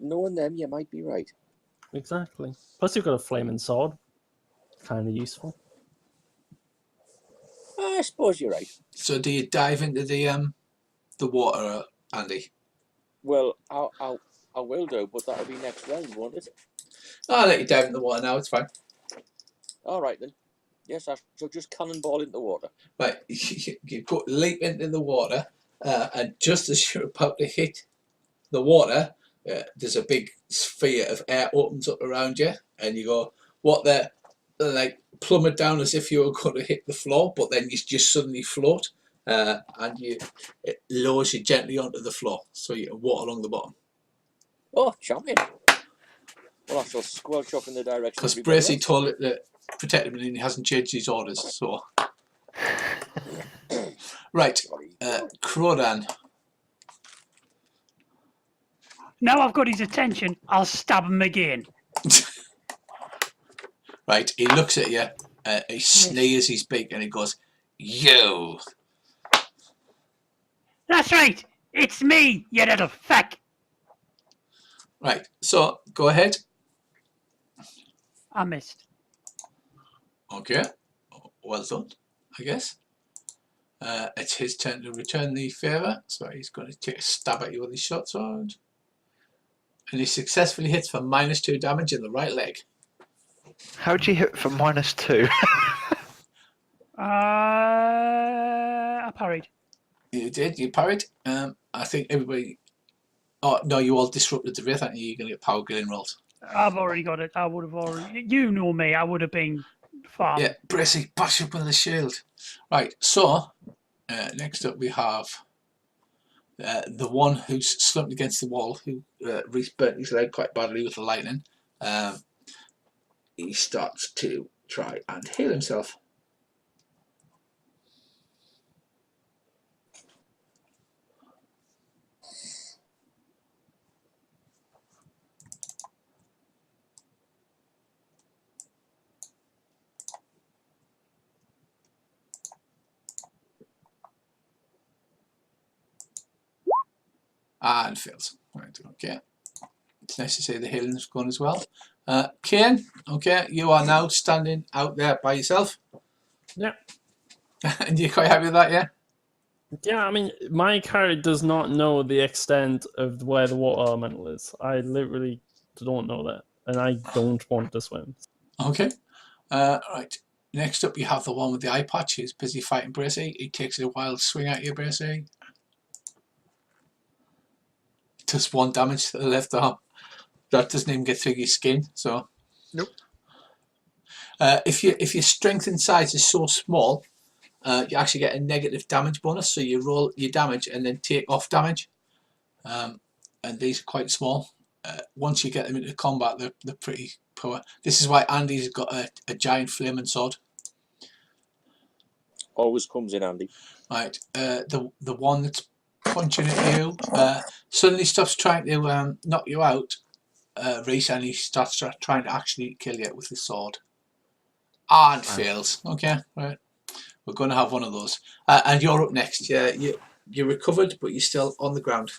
Knowing them, you might be right. Exactly. Plus, you've got a flaming sword. Kind of useful. I suppose you're right. So do you dive into the water, Andy? Well, I will do, but that'll be next round, won't it? I'll let you dive into the water now. It's fine. All right then. Yes, I shall just cannonball into the water. Right, you go leap into the water, and just as you're about to hit the water, there's a big sphere of air opens up around you, and you go, "What the?" Like plummet down as if you were going to hit the floor, but then you just suddenly float, and it lowers you gently onto the floor, so you can walk along the bottom. Oh, champion. Well, I shall squelch off in the direction. Because everybody Bracey else. told it to protect him and he hasn't changed his orders, so. Right, Crodan. Now I've got his attention, I'll stab him again. Right, he looks at you, he sneers his beak and he goes, "You." That's right, it's me, you little feck. Right, so go ahead. I missed. Okay, well done, I guess. It's his turn to return the favour, so he's going to take a stab at you with his short sword. And he successfully hits for -2 damage in the right leg. How'd you hit for -2? I parried. You did, you parried. I think everybody... Oh, no, you all disrupted the wraith, aren't you? You're going to get power grilling rolls. I've already got it. I would have already... You know me, I would have been far. Yeah, Bracey, bash up with the shield. Right, so, next up we have the one who's slumped against the wall, who Reese burnt his leg quite badly with the lightning. He starts to try and heal himself. And fails. Right, okay. It's nice to see the healing's gone as well. Khaine, okay, you are now standing out there by yourself. Yeah. And you're quite happy with that, yeah? Yeah, I mean, my character does not know the extent of where the water elemental is. I literally don't know that, and I don't want to swim. Okay. Right. Next up, you have the one with the eye patch. He's busy fighting Bracey. He takes a wild swing at you, Bracey. Does 1 damage to the left arm. That doesn't even get through your skin, so. Nope. If your strength in size is so small, you actually get a negative damage bonus. So you roll your damage and then take off damage. And these are quite small. Once you get them into combat, they're pretty poor. This is why Andy's got a giant flaming sword. Always comes in handy. Right. The one that's punching at you suddenly stops trying to knock you out, Reese, and he starts trying to actually kill you with his sword. And fails. Okay, right. We're going to have one of those. And you're up next. Yeah, you're recovered, but you're still on the ground.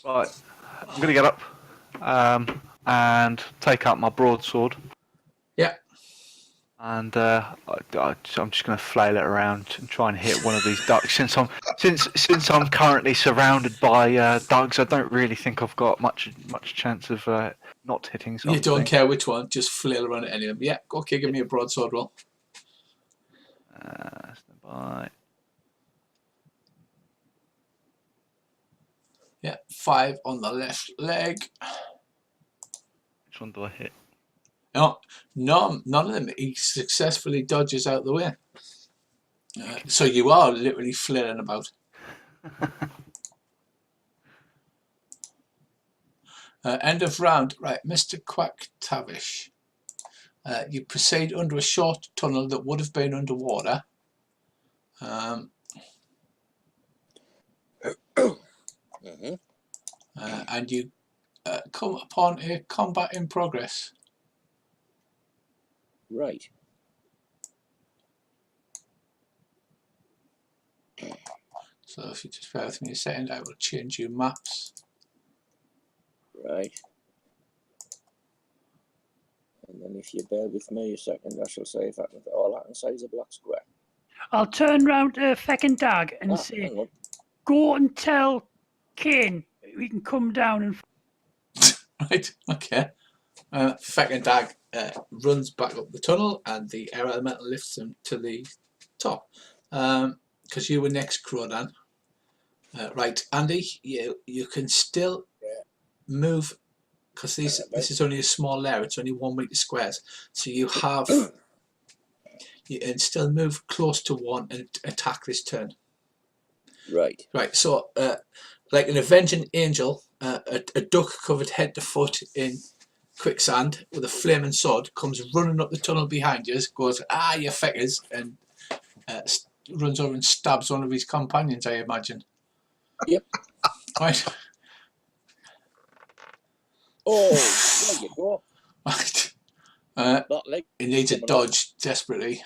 Right, I'm going to get up and take out my broadsword. Yeah. And I'm just going to flail it around and try and hit one of these ducks. Since I'm currently surrounded by ducks, I don't really think I've got much chance of not hitting something. You don't care which one, just flail around at any of them. Yeah, okay, give me a broadsword roll. Stand by. Yeah, 5 on the left leg. Which one do I hit? No, none of them. He successfully dodges out the way. So you are literally flailing about. End of round. Right, Mr. Quack Tavish. You proceed under a short tunnel that would have been underwater. And you come upon a combat in progress. Right. So if you just bear with me a second, I will change your maps. Right. And then if you bear with me a second, I shall say if I can, all I can say is a black square. I'll turn round to Feck and Dag and say, Hang on. go and tell Khaine we can come down and... Right, okay. Feck and Dag runs back up the tunnel and the air elemental lifts him to the top. Because you were next, Crodan. Right, Andy, you can still move, because this is only a small layer, it's only 1 meter squares. So you have and still move close to one and attack this turn. Right. Right, so like an avenging angel, a duck covered head to foot in quicksand with a flaming sword comes running up the tunnel behind you, goes, "Ah, you feckers," and runs over and stabs one of his companions, I imagine. Yep. Right. Oh, there you go. Right. That leg. He needs a coming dodge desperately.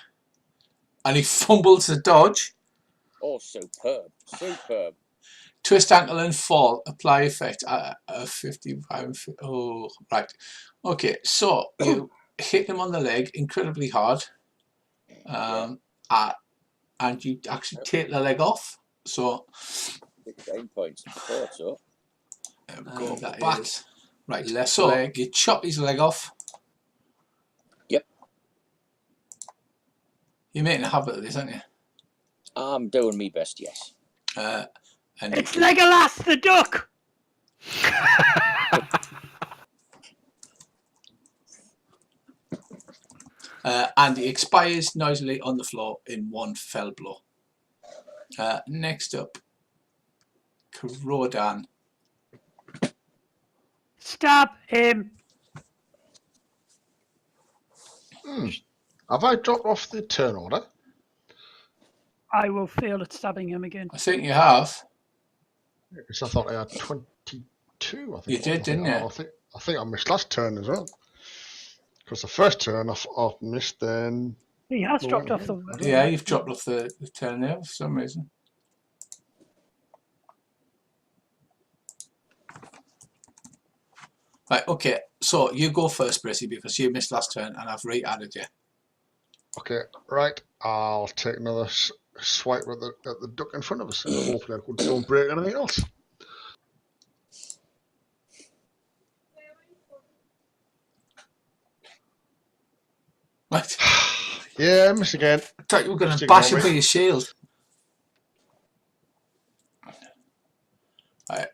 And he fumbles the dodge. Oh, superb. Superb. Twist ankle and fall. Apply effect. 55. Oh, right. Okay, so you hit him on the leg incredibly hard. And you actually take the leg off. So 16 points. I thought so. there we go. That Back. is Right. left So leg. you chop his leg off. Yep. You're making a habit of this, aren't you? I'm doing me best, yes. And It's Legolas the duck. and he expires noisily on the floor in one fell blow. Next up, Krodan. Stab him. Have I dropped off the turn order? I will fail at stabbing him again. I think you have. Because I thought I had 22. I think You did, didn't you? I think I missed last turn as well. Because the first turn I missed, then. He has Well, dropped off yeah, the. I don't Yeah, you've dropped off the turn there for some reason. Right, okay. So you go first, Bracey, because you missed last turn and I've re-added you. Okay, right. I'll take another swipe at the duck in front of us. Hopefully I don't break anything else. Right. Yeah, miss again. I thought you were going Just to bash him ignore with me. your shield. Right,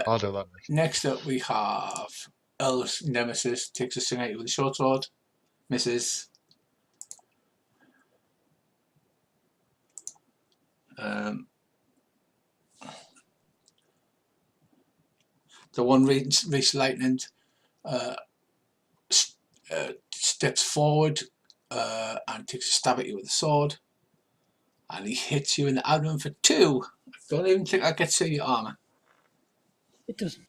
I'll do that next. next up we have El's Nemesis. Takes a swing at you with a short sword. Misses. The one Reese Lightning steps forward and takes a stab at you with a sword. And he hits you in the abdomen for 2. I don't even think I get to see your armour. It doesn't.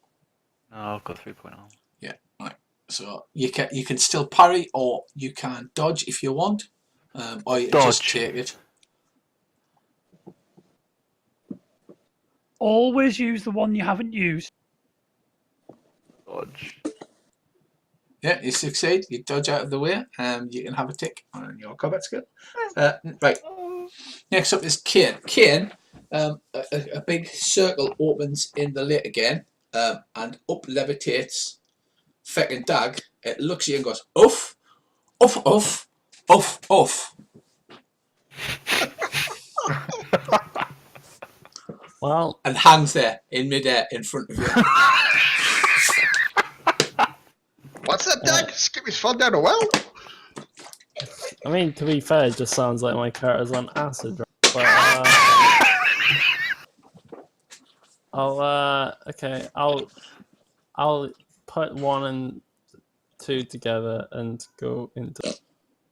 No, I've got 3.0. Yeah, right. So you can still parry or you can dodge if you want. Or you can just Dodge. take it. Always use the one you haven't used. Dodge. Yeah, you succeed. You dodge out of the way. You can have a tick on your combat skill. Right. Next up is Khaine. Khaine, a big circle opens in the lit again and up levitates feckin' Dag. It looks at you and goes, "Oof, oof, oof, oof, oof." Well, And hangs there in midair in front of you. What's that, Dag? Skip his fun down a well? I mean, to be fair, it just sounds like my character's on acid, right? But, okay, I'll put 1 and 2 together and go into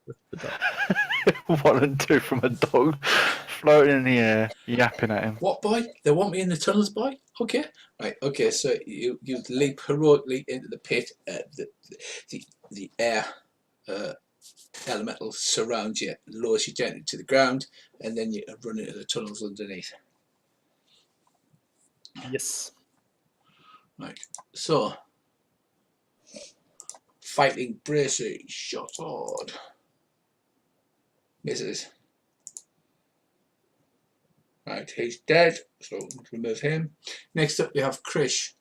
with the dog. 1 and 2 from a dog floating in the air, yapping at him. What, boy? They want me in the tunnels, boy? Okay. Right, okay, so you leap heroically into the pit. The air elemental surrounds you, lowers you gently to the ground, and then you run into the tunnels underneath. Yes. Right, so fighting Bracey, shot sword. Misses. Right, he's dead, so remove him. Next up we have Krish.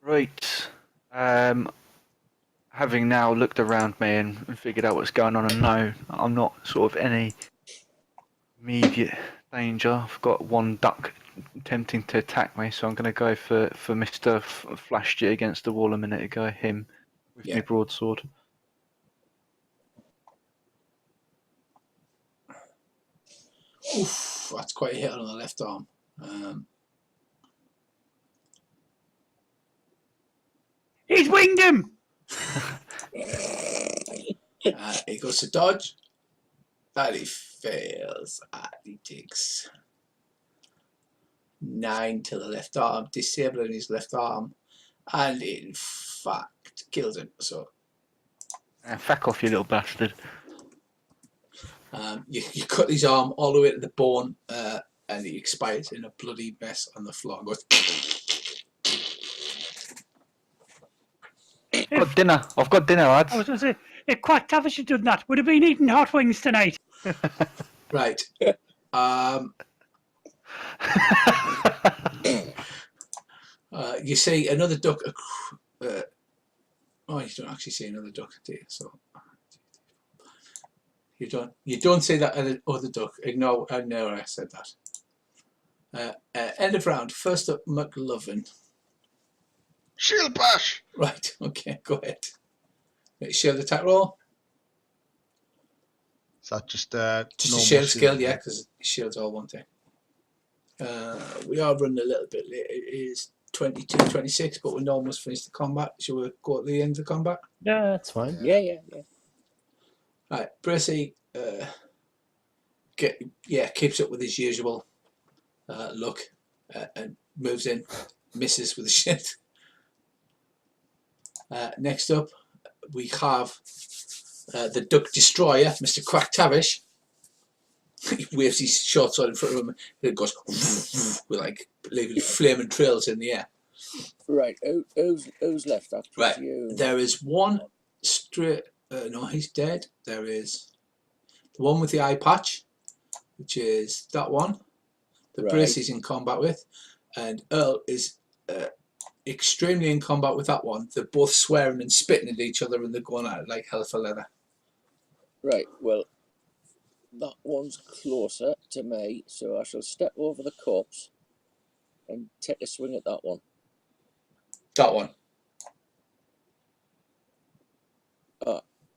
Right. Having now looked around me and figured out what's going on and know I'm not sort of any immediate danger. I've got one duck attempting to attack me, so I'm going to go for Mr. Flashed it against the wall a minute ago, him, with Yeah. my broadsword. Oof, that's quite a hit on the left arm. He's winged him! He goes to dodge. And he fails. And he takes 9 to the left arm, disabling his left arm. And in fact, kills him. So Fuck off, you little bastard. you cut his arm all the way to the bone, and he expires in a bloody mess on the floor. Goes, I've got dinner, lads. I was going to say, if Quack Tavish had done that, would have been eating hot wings tonight. right. You see another duck. Oh, you don't actually see another duck, do you? So you don't see that other duck. Ignore I said that. End of round. First up, Mclovin. Shield bash. Right. Okay. Go ahead. Shield attack roll. Is that just a normal shield skill? Yeah, because shields all one thing. We are running a little bit late. It is 22:26, but we're almost finished the combat. Shall we go at the end of the combat? Yeah, that's fine. Yeah. Right, Brissy keeps up with his usual look and moves in, misses with the shit. Next up, we have the Duck Destroyer, Mr. Quack Tavish. He waves his short sword in front of him, and it goes with like leaving flaming trails in the air. Right, who's left after Right, you? there is one straight. No, he's dead. There is the one with the eye patch, which is that one. The Brace is in combat with, and Earl is extremely in combat with that one. They're both swearing and spitting at each other, and they're going at it like hell for leather. Right, well, that one's closer to me, so I shall step over the corpse and take a swing at that one. That one.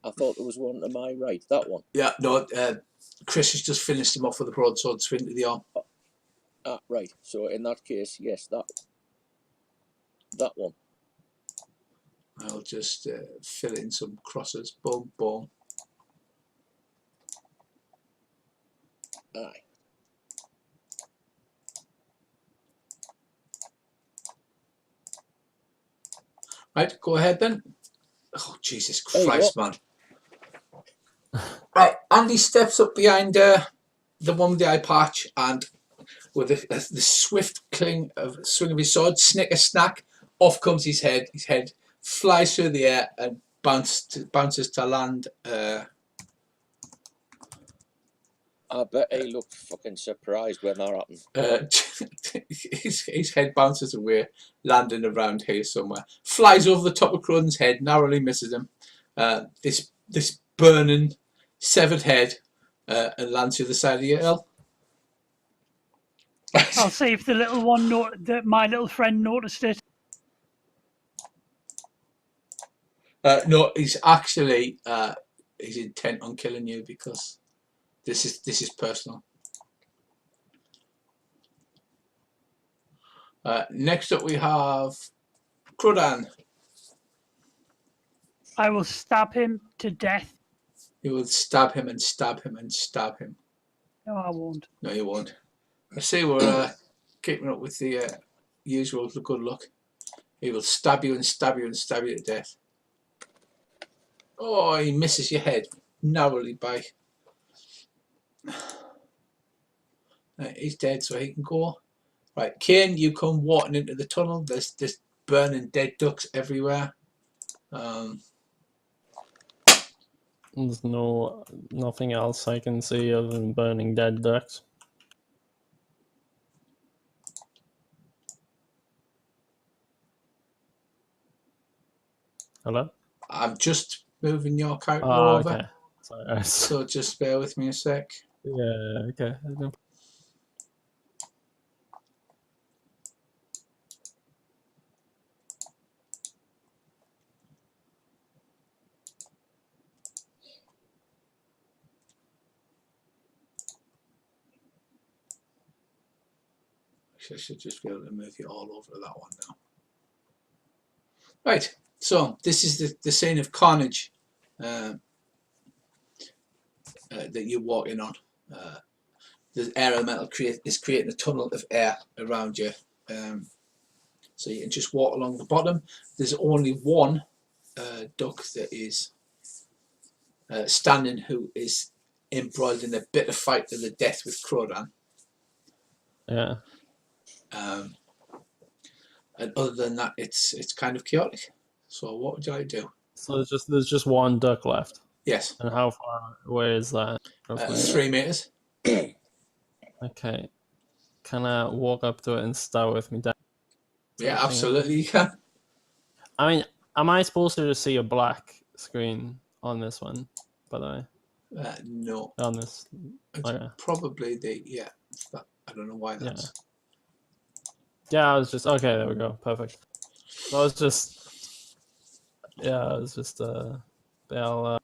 I thought there was one to my right. That one. Yeah, no. Chris has just finished him off with a broadsword swing to the arm. Right. So in that case, yes, that one. I'll just fill in some crosses. Boom, boom. Aye. Right, go ahead then. Oh, Jesus Christ, man. Right, Andy steps up behind the one with the eye patch, and with the swift swing of his sword, snicker snack, off comes his head. His head flies through the air and bounces to land. I bet he looked fucking surprised when that happened. His head bounces away, landing around here somewhere. Flies over the top of Crudden's head, narrowly misses him. This burning, severed head, and lands to the side of your hill. I'll see if the little one, my little friend, noticed it. No, he's actually he's intent on killing you because this is personal. Next up we have Cruddan. I will stab him to death. You will stab him and stab him and stab him. No, I won't. No, you won't. I see we're keeping up with the usual good luck. He will stab you and stab you and stab you to death. Oh, he misses your head narrowly by. He's dead, so he can go. Right, Khaine, you come walking into the tunnel. There's burning dead ducks everywhere. There's nothing else I can see other than burning dead ducks. Hello? I'm just moving your character Oh, over. okay. Sorry. So just bear with me a sec. Yeah, okay. So I should just be able to move you all over to that one now. Right, so this is the scene of carnage that you're walking on. The air elemental is creating a tunnel of air around you. So you can just walk along the bottom. There's only one duck that is standing, who is embroiled in a bitter fight to the death with Crodan. Yeah. And other than that, it's kind of chaotic. So what would you like to do? So there's just one duck left. Yes. And how far away is that? 3 meters. Okay. Can I walk up to it and start with me down? Yeah, absolutely you can. I mean, am I supposed to just see a black screen on this one, by the way? No. On this? It's Okay. probably I don't know why that's... Yeah, I was just... Okay, there we go. Perfect. So I was just... Yeah, I was just... I'll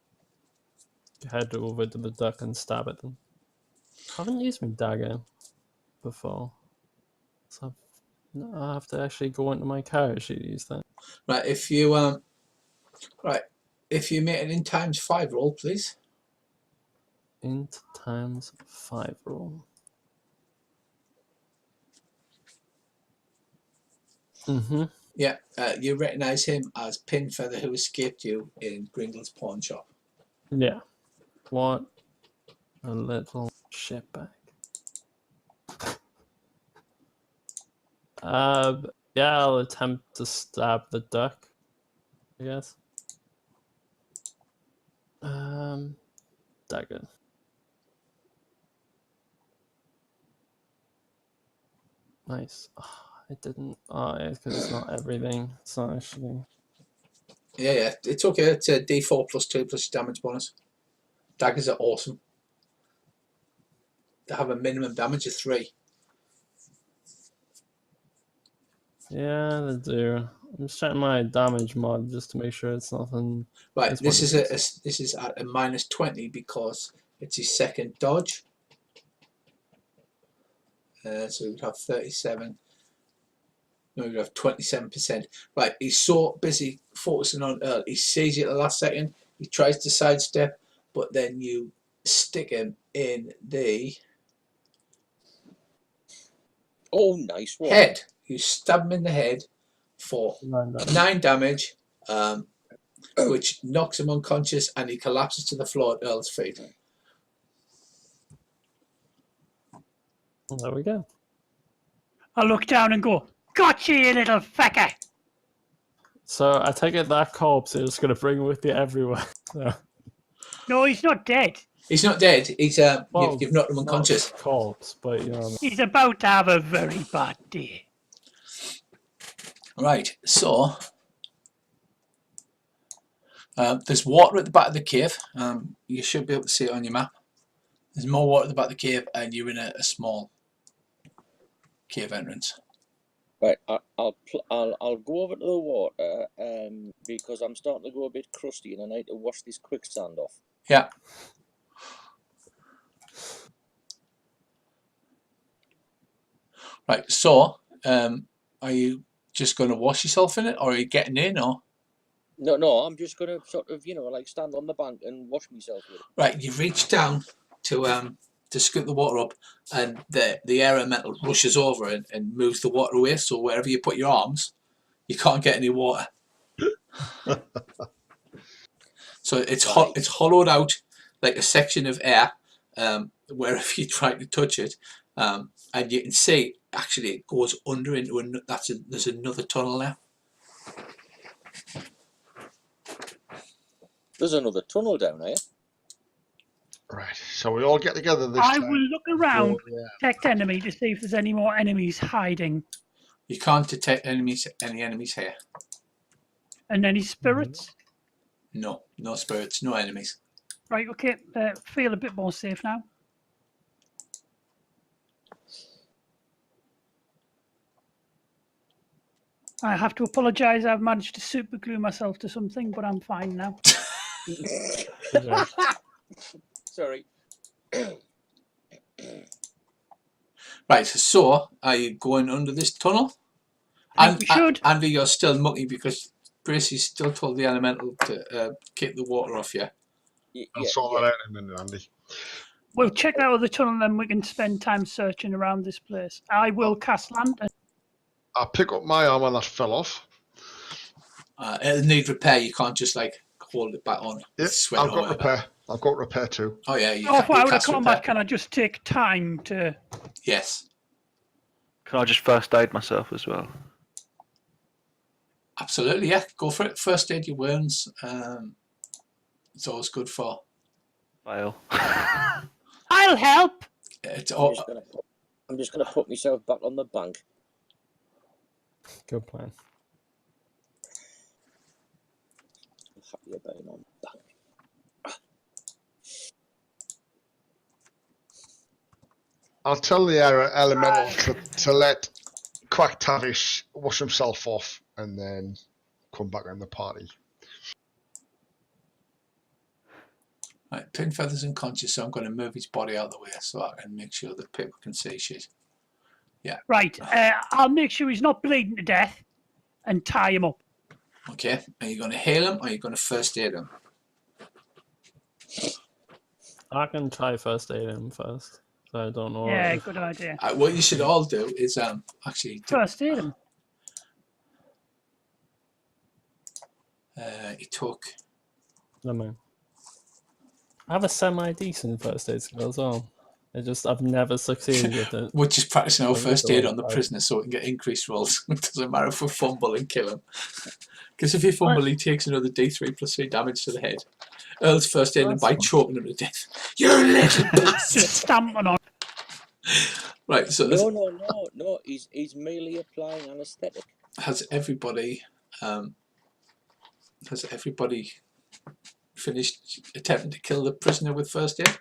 head over to the duck and stab at them. I haven't used my dagger before. So I have to actually go into my character to use that. Right, if you if you make an int ×5 roll, please. Int ×5 roll. Mm-hmm. Yeah, you recognise him as Pinfeather, who escaped you in Gringle's pawn shop. Yeah. What a little shitbag. Yeah, I'll attempt to stab the duck, I guess. Dagger. Nice. Oh, it didn't. Oh, yeah, because it's not everything. It's not actually. Yeah, it's okay. It's a D4 +2 plus your damage bonus. Daggers are awesome. They have a minimum damage of 3. Yeah, they do. I'm just checking my damage mod just to make sure it's nothing. Right, this is at a -20 because it's his second dodge. So we'd have 37. No, we'd have 27%. Right, he's so busy focusing on Earl. He sees you at the last second. He tries to sidestep, but then you stick him in the Nice one. head. You stab him in the head for 9 damage, which knocks him unconscious, and he collapses to the floor at Earl's feet. Well, there we go. I look down and go, "Gotcha, you little fecker!" So I take it that corpse is going to bring with you everywhere. So. No, he's not dead. He's not dead. He's Well, you've knocked him unconscious. Not corpse, but you know what I mean. He's about to have a very bad day. Right, so there's water at the back of the cave. You should be able to see it on your map. There's more water at the back of the cave, and you're in a small cave entrance. Right, I'll go over to the water because I'm starting to go a bit crusty and I need to wash this quicksand off. Yeah. Right, so are you just going to wash yourself in it, or are you getting in, or? No, I'm just going to sort of, like stand on the bank and wash myself with it. Right, you reach down to scoop the water up, and the air elemental rushes over and moves the water away, so wherever you put your arms, you can't get any water. So it's it's hollowed out like a section of air wherever you try to touch it, and you can see actually it goes under into there's another tunnel now. There's another tunnel down here. Right, so we all get together this I time. will look around, Oh, yeah. detect enemy to see if there's any more enemies hiding. You can't detect any enemies here. And any spirits? No spirits, no enemies. Right, okay, feel a bit more safe now. I have to apologise, I've managed to super glue myself to something, but I'm fine now. Sorry. Right, so are you going under this tunnel? I think we should. Andy, you're still mucky because Bracey's still told the elemental to keep the water off you. I'll sort that out in a minute, Andy. We'll check that other tunnel, and then we can spend time searching around this place. I will cast lantern. I'll pick up my armor that fell off. It'll need repair. You can't just like hold it back on. Yep, Sweat I've or got whatever. repair. I've got repair too. Oh yeah, you Off you out of cast combat, repair. can I just take time to? Yes, Can I just first aid myself as well? absolutely. Yeah, go for it. First aid your wounds. It's always good for. Fail. I'll help. It's I'm just gonna put myself back on the bank. Good plan. Happy about being on the bank. I'll tell the elemental to let Quack Tavish wash himself off and then come back in the party. Right, Pin Feather's unconscious, so I'm going to move his body out of the way so I can make sure that people can see shit. Yeah. Right. I'll make sure he's not bleeding to death, and tie him up. Okay. Are you going to heal him or are you going to first aid him? I can try first aid him first. So I don't know. Yeah, good idea. What you should all do is actually. First aid him. He took. Never mind. I have a semi-decent first aid skill as well. I've never succeeded with it. We're just practicing our Oh, first that's aid all on the right. prisoner so we can get increased rolls. It doesn't matter if we fumble and kill him. Because if you fumble, he takes another D3 plus 3 damage to the head. Earl's first aid him by choking him to death. You little bastard! Just stamping on. Right, so this, No. He's merely applying anaesthetic. has everybody finished attempting to kill the prisoner with first aid?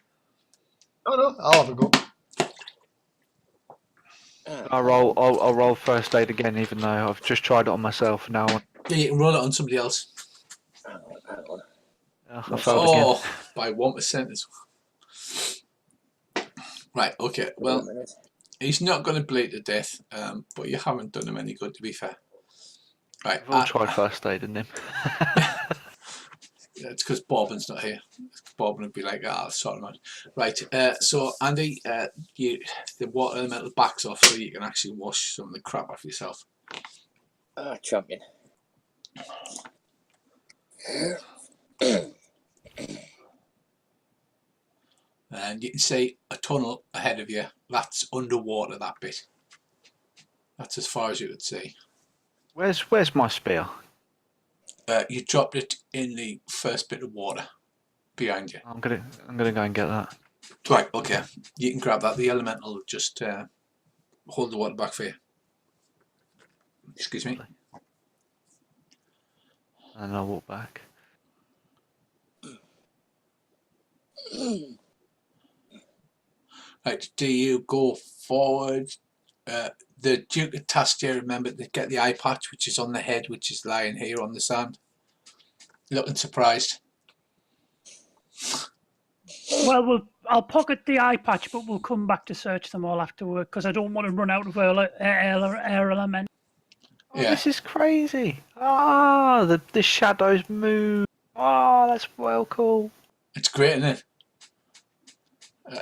No, I'll have a go. I'll roll first aid again, even though I've just tried it on myself. Now Yeah, you can roll it on somebody else. Hang on. I failed again. Oh, by 1% as well. Right, okay, Wait a well, minute. he's not going to bleed to death, but you haven't done him any good, to be fair. Right, I've all tried first aiding him. it's because Bobbin's not here. Bobbin would be like, I'll sort him out. Right, so Andy, the water elemental backs off so you can actually wash some of the crap off yourself. Champion. And you can see a tunnel ahead of you. That's underwater, that bit. That's as far as you could see. Where's my spear? You dropped it in the first bit of water behind you. I'm gonna go and get that. Right, okay. You can grab that. The elemental will just hold the water back for you. Excuse me. And I'll walk back. Right, do you go forward? The Duke of Tastia, remember to get the eye patch, which is on the head, which is lying here on the sand. Looking surprised. Well, I'll pocket the eye patch, but we'll come back to search them all afterward because I don't want to run out of air element. Oh, Yeah. this is crazy. Ah, the shadows move. Ah, that's well cool. It's great, isn't it?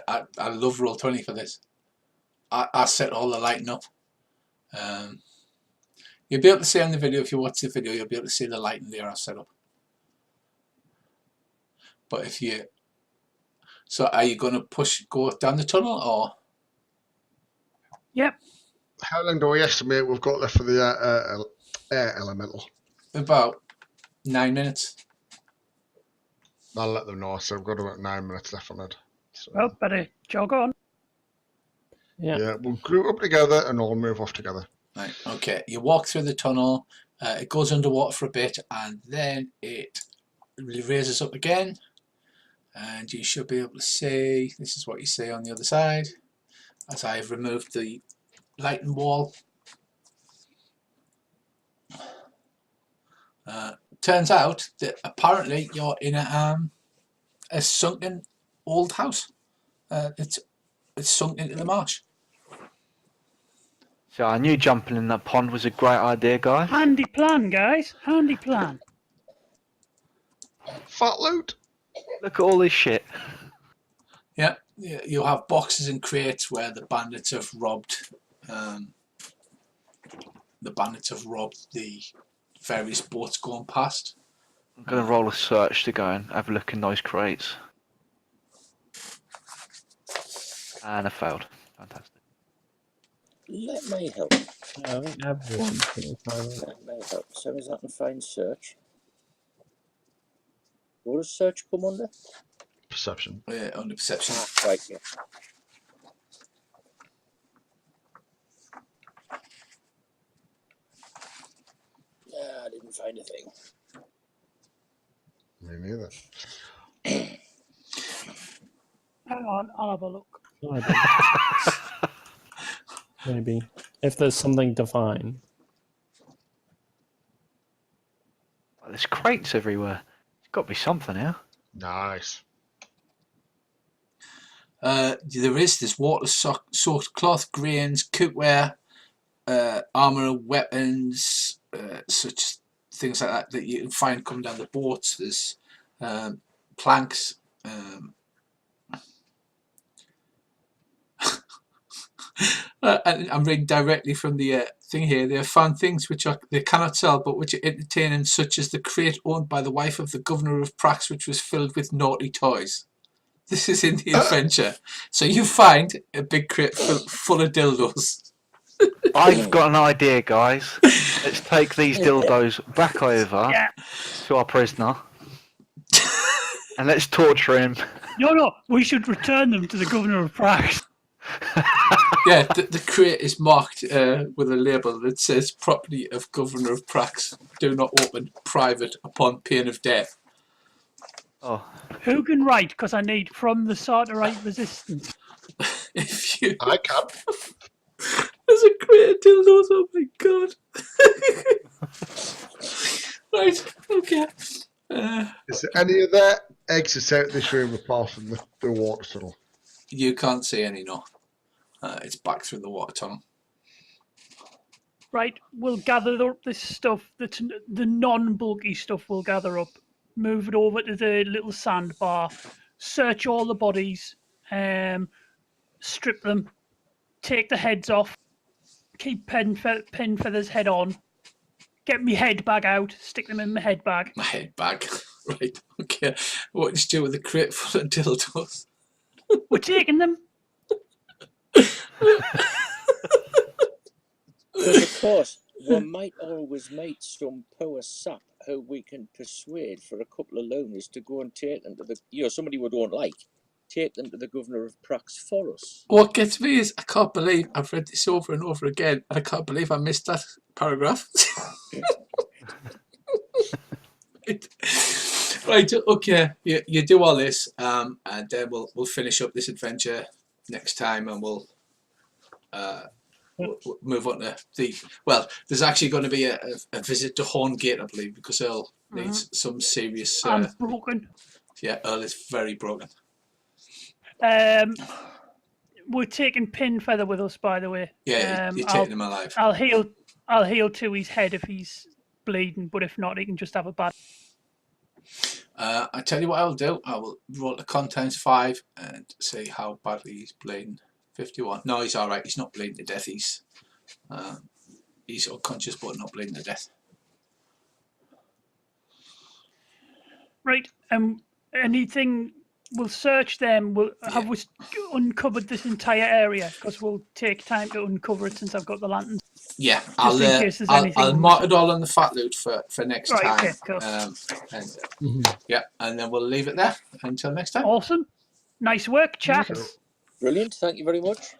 I love Roll20 for this. I set all the lighting up. You'll be able to see on the video, if you watch the video, you'll be able to see the lighting there I've set up. But if you... So are you going to go down the tunnel or? Yep. How long do we estimate we've got left for the air elemental? About 9 minutes. I'll let them know. So we've got about 9 minutes left on it. So, Well, better jog on. yeah, we'll group up together and all move off together. Right, okay. You walk through the tunnel, it goes underwater for a bit, and then it raises up again. And you should be able to see, this is what you see on the other side, as I've removed the lighting wall. Turns out that apparently you're in a sunken old house. It's sunk into the marsh. So I knew jumping in that pond was a great idea, guys. Handy plan, guys. Handy plan. Fat loot. Look at all this shit. Yeah, you'll have boxes and crates where the bandits have robbed. The various boats going past. I'm going to roll a search to go and have a look in those crates. And I failed. Fantastic. Let me help. Yeah, I think everyone's going to find it. Let me help. So is that and find search? What does search come under? Perception. Yeah, under perception. Ah, right, yeah. I didn't find a thing. Me neither. Hang on, I'll have a look. No, I don't. Maybe. If there's something to find. There's crates everywhere. There's got to be something here. Nice. There's water soaked cloth, grains, cookware, armor, weapons, such things like that you can find coming down the boats. There's planks. And I'm reading directly from the thing here. They have found things which they cannot sell, but which are entertaining, such as the crate owned by the wife of the governor of Prax, which was filled with naughty toys. This is in the adventure. So you find a big crate full of dildos. I've got an idea, guys. Let's take these dildos back over to our prisoner. And let's torture him. No, we should return them to the governor of Prague. Yeah, the crate is marked with a label that says property of governor of Prax. Do not open, private, upon pain of death. Oh, Who can write? Because I need from the Sartorite resistance. If you I can. There's a crate of dildos, oh my god. Right, okay. Is there any other exits out this room apart from the water tunnel? You can't see any, no. It's back through the water tunnel. Right, we'll gather up this stuff, that's the non-bulky stuff we'll gather up, move it over to the little sandbar, search all the bodies, strip them, take the heads off, keep Penfeather's head on, get me head bag out, stick them in my head bag. My head bag. Right, okay. What did you do with the crate full of dildos? We're taking them. Because of course, one might always meet some poor sap who we can persuade for a couple of loners to go and take them to the, somebody we don't like, take them to the governor of Prax for us. What gets me is I can't believe I've read this over and over again, and I can't believe I missed that paragraph. Right, okay. You do all this, and then we'll finish up this adventure next time, and we'll move on to the. Well, there's actually going to be a visit to Horngate, I believe, because Earl needs some serious. I'm broken. Yeah, Earl is very broken. We're taking Pinfeather with us, by the way. Yeah, you're taking him alive. I'll heal to his head if he's bleeding, but if not, he can just have a bad. I tell you what I'll do. I will roll the con times 5 and see how badly he's bleeding. 51. No, he's all right. He's not bleeding to death. He's unconscious, but not bleeding to death. Right. Anything? We'll search them. Have we uncovered this entire area? Because we'll take time to uncover it since I've got the lanterns. Yeah, I'll mark it all on the fat loot for next right, time. okay, cool. Yeah, and then we'll leave it there until next time. Awesome. Nice work, chaps. Brilliant. Thank you very much.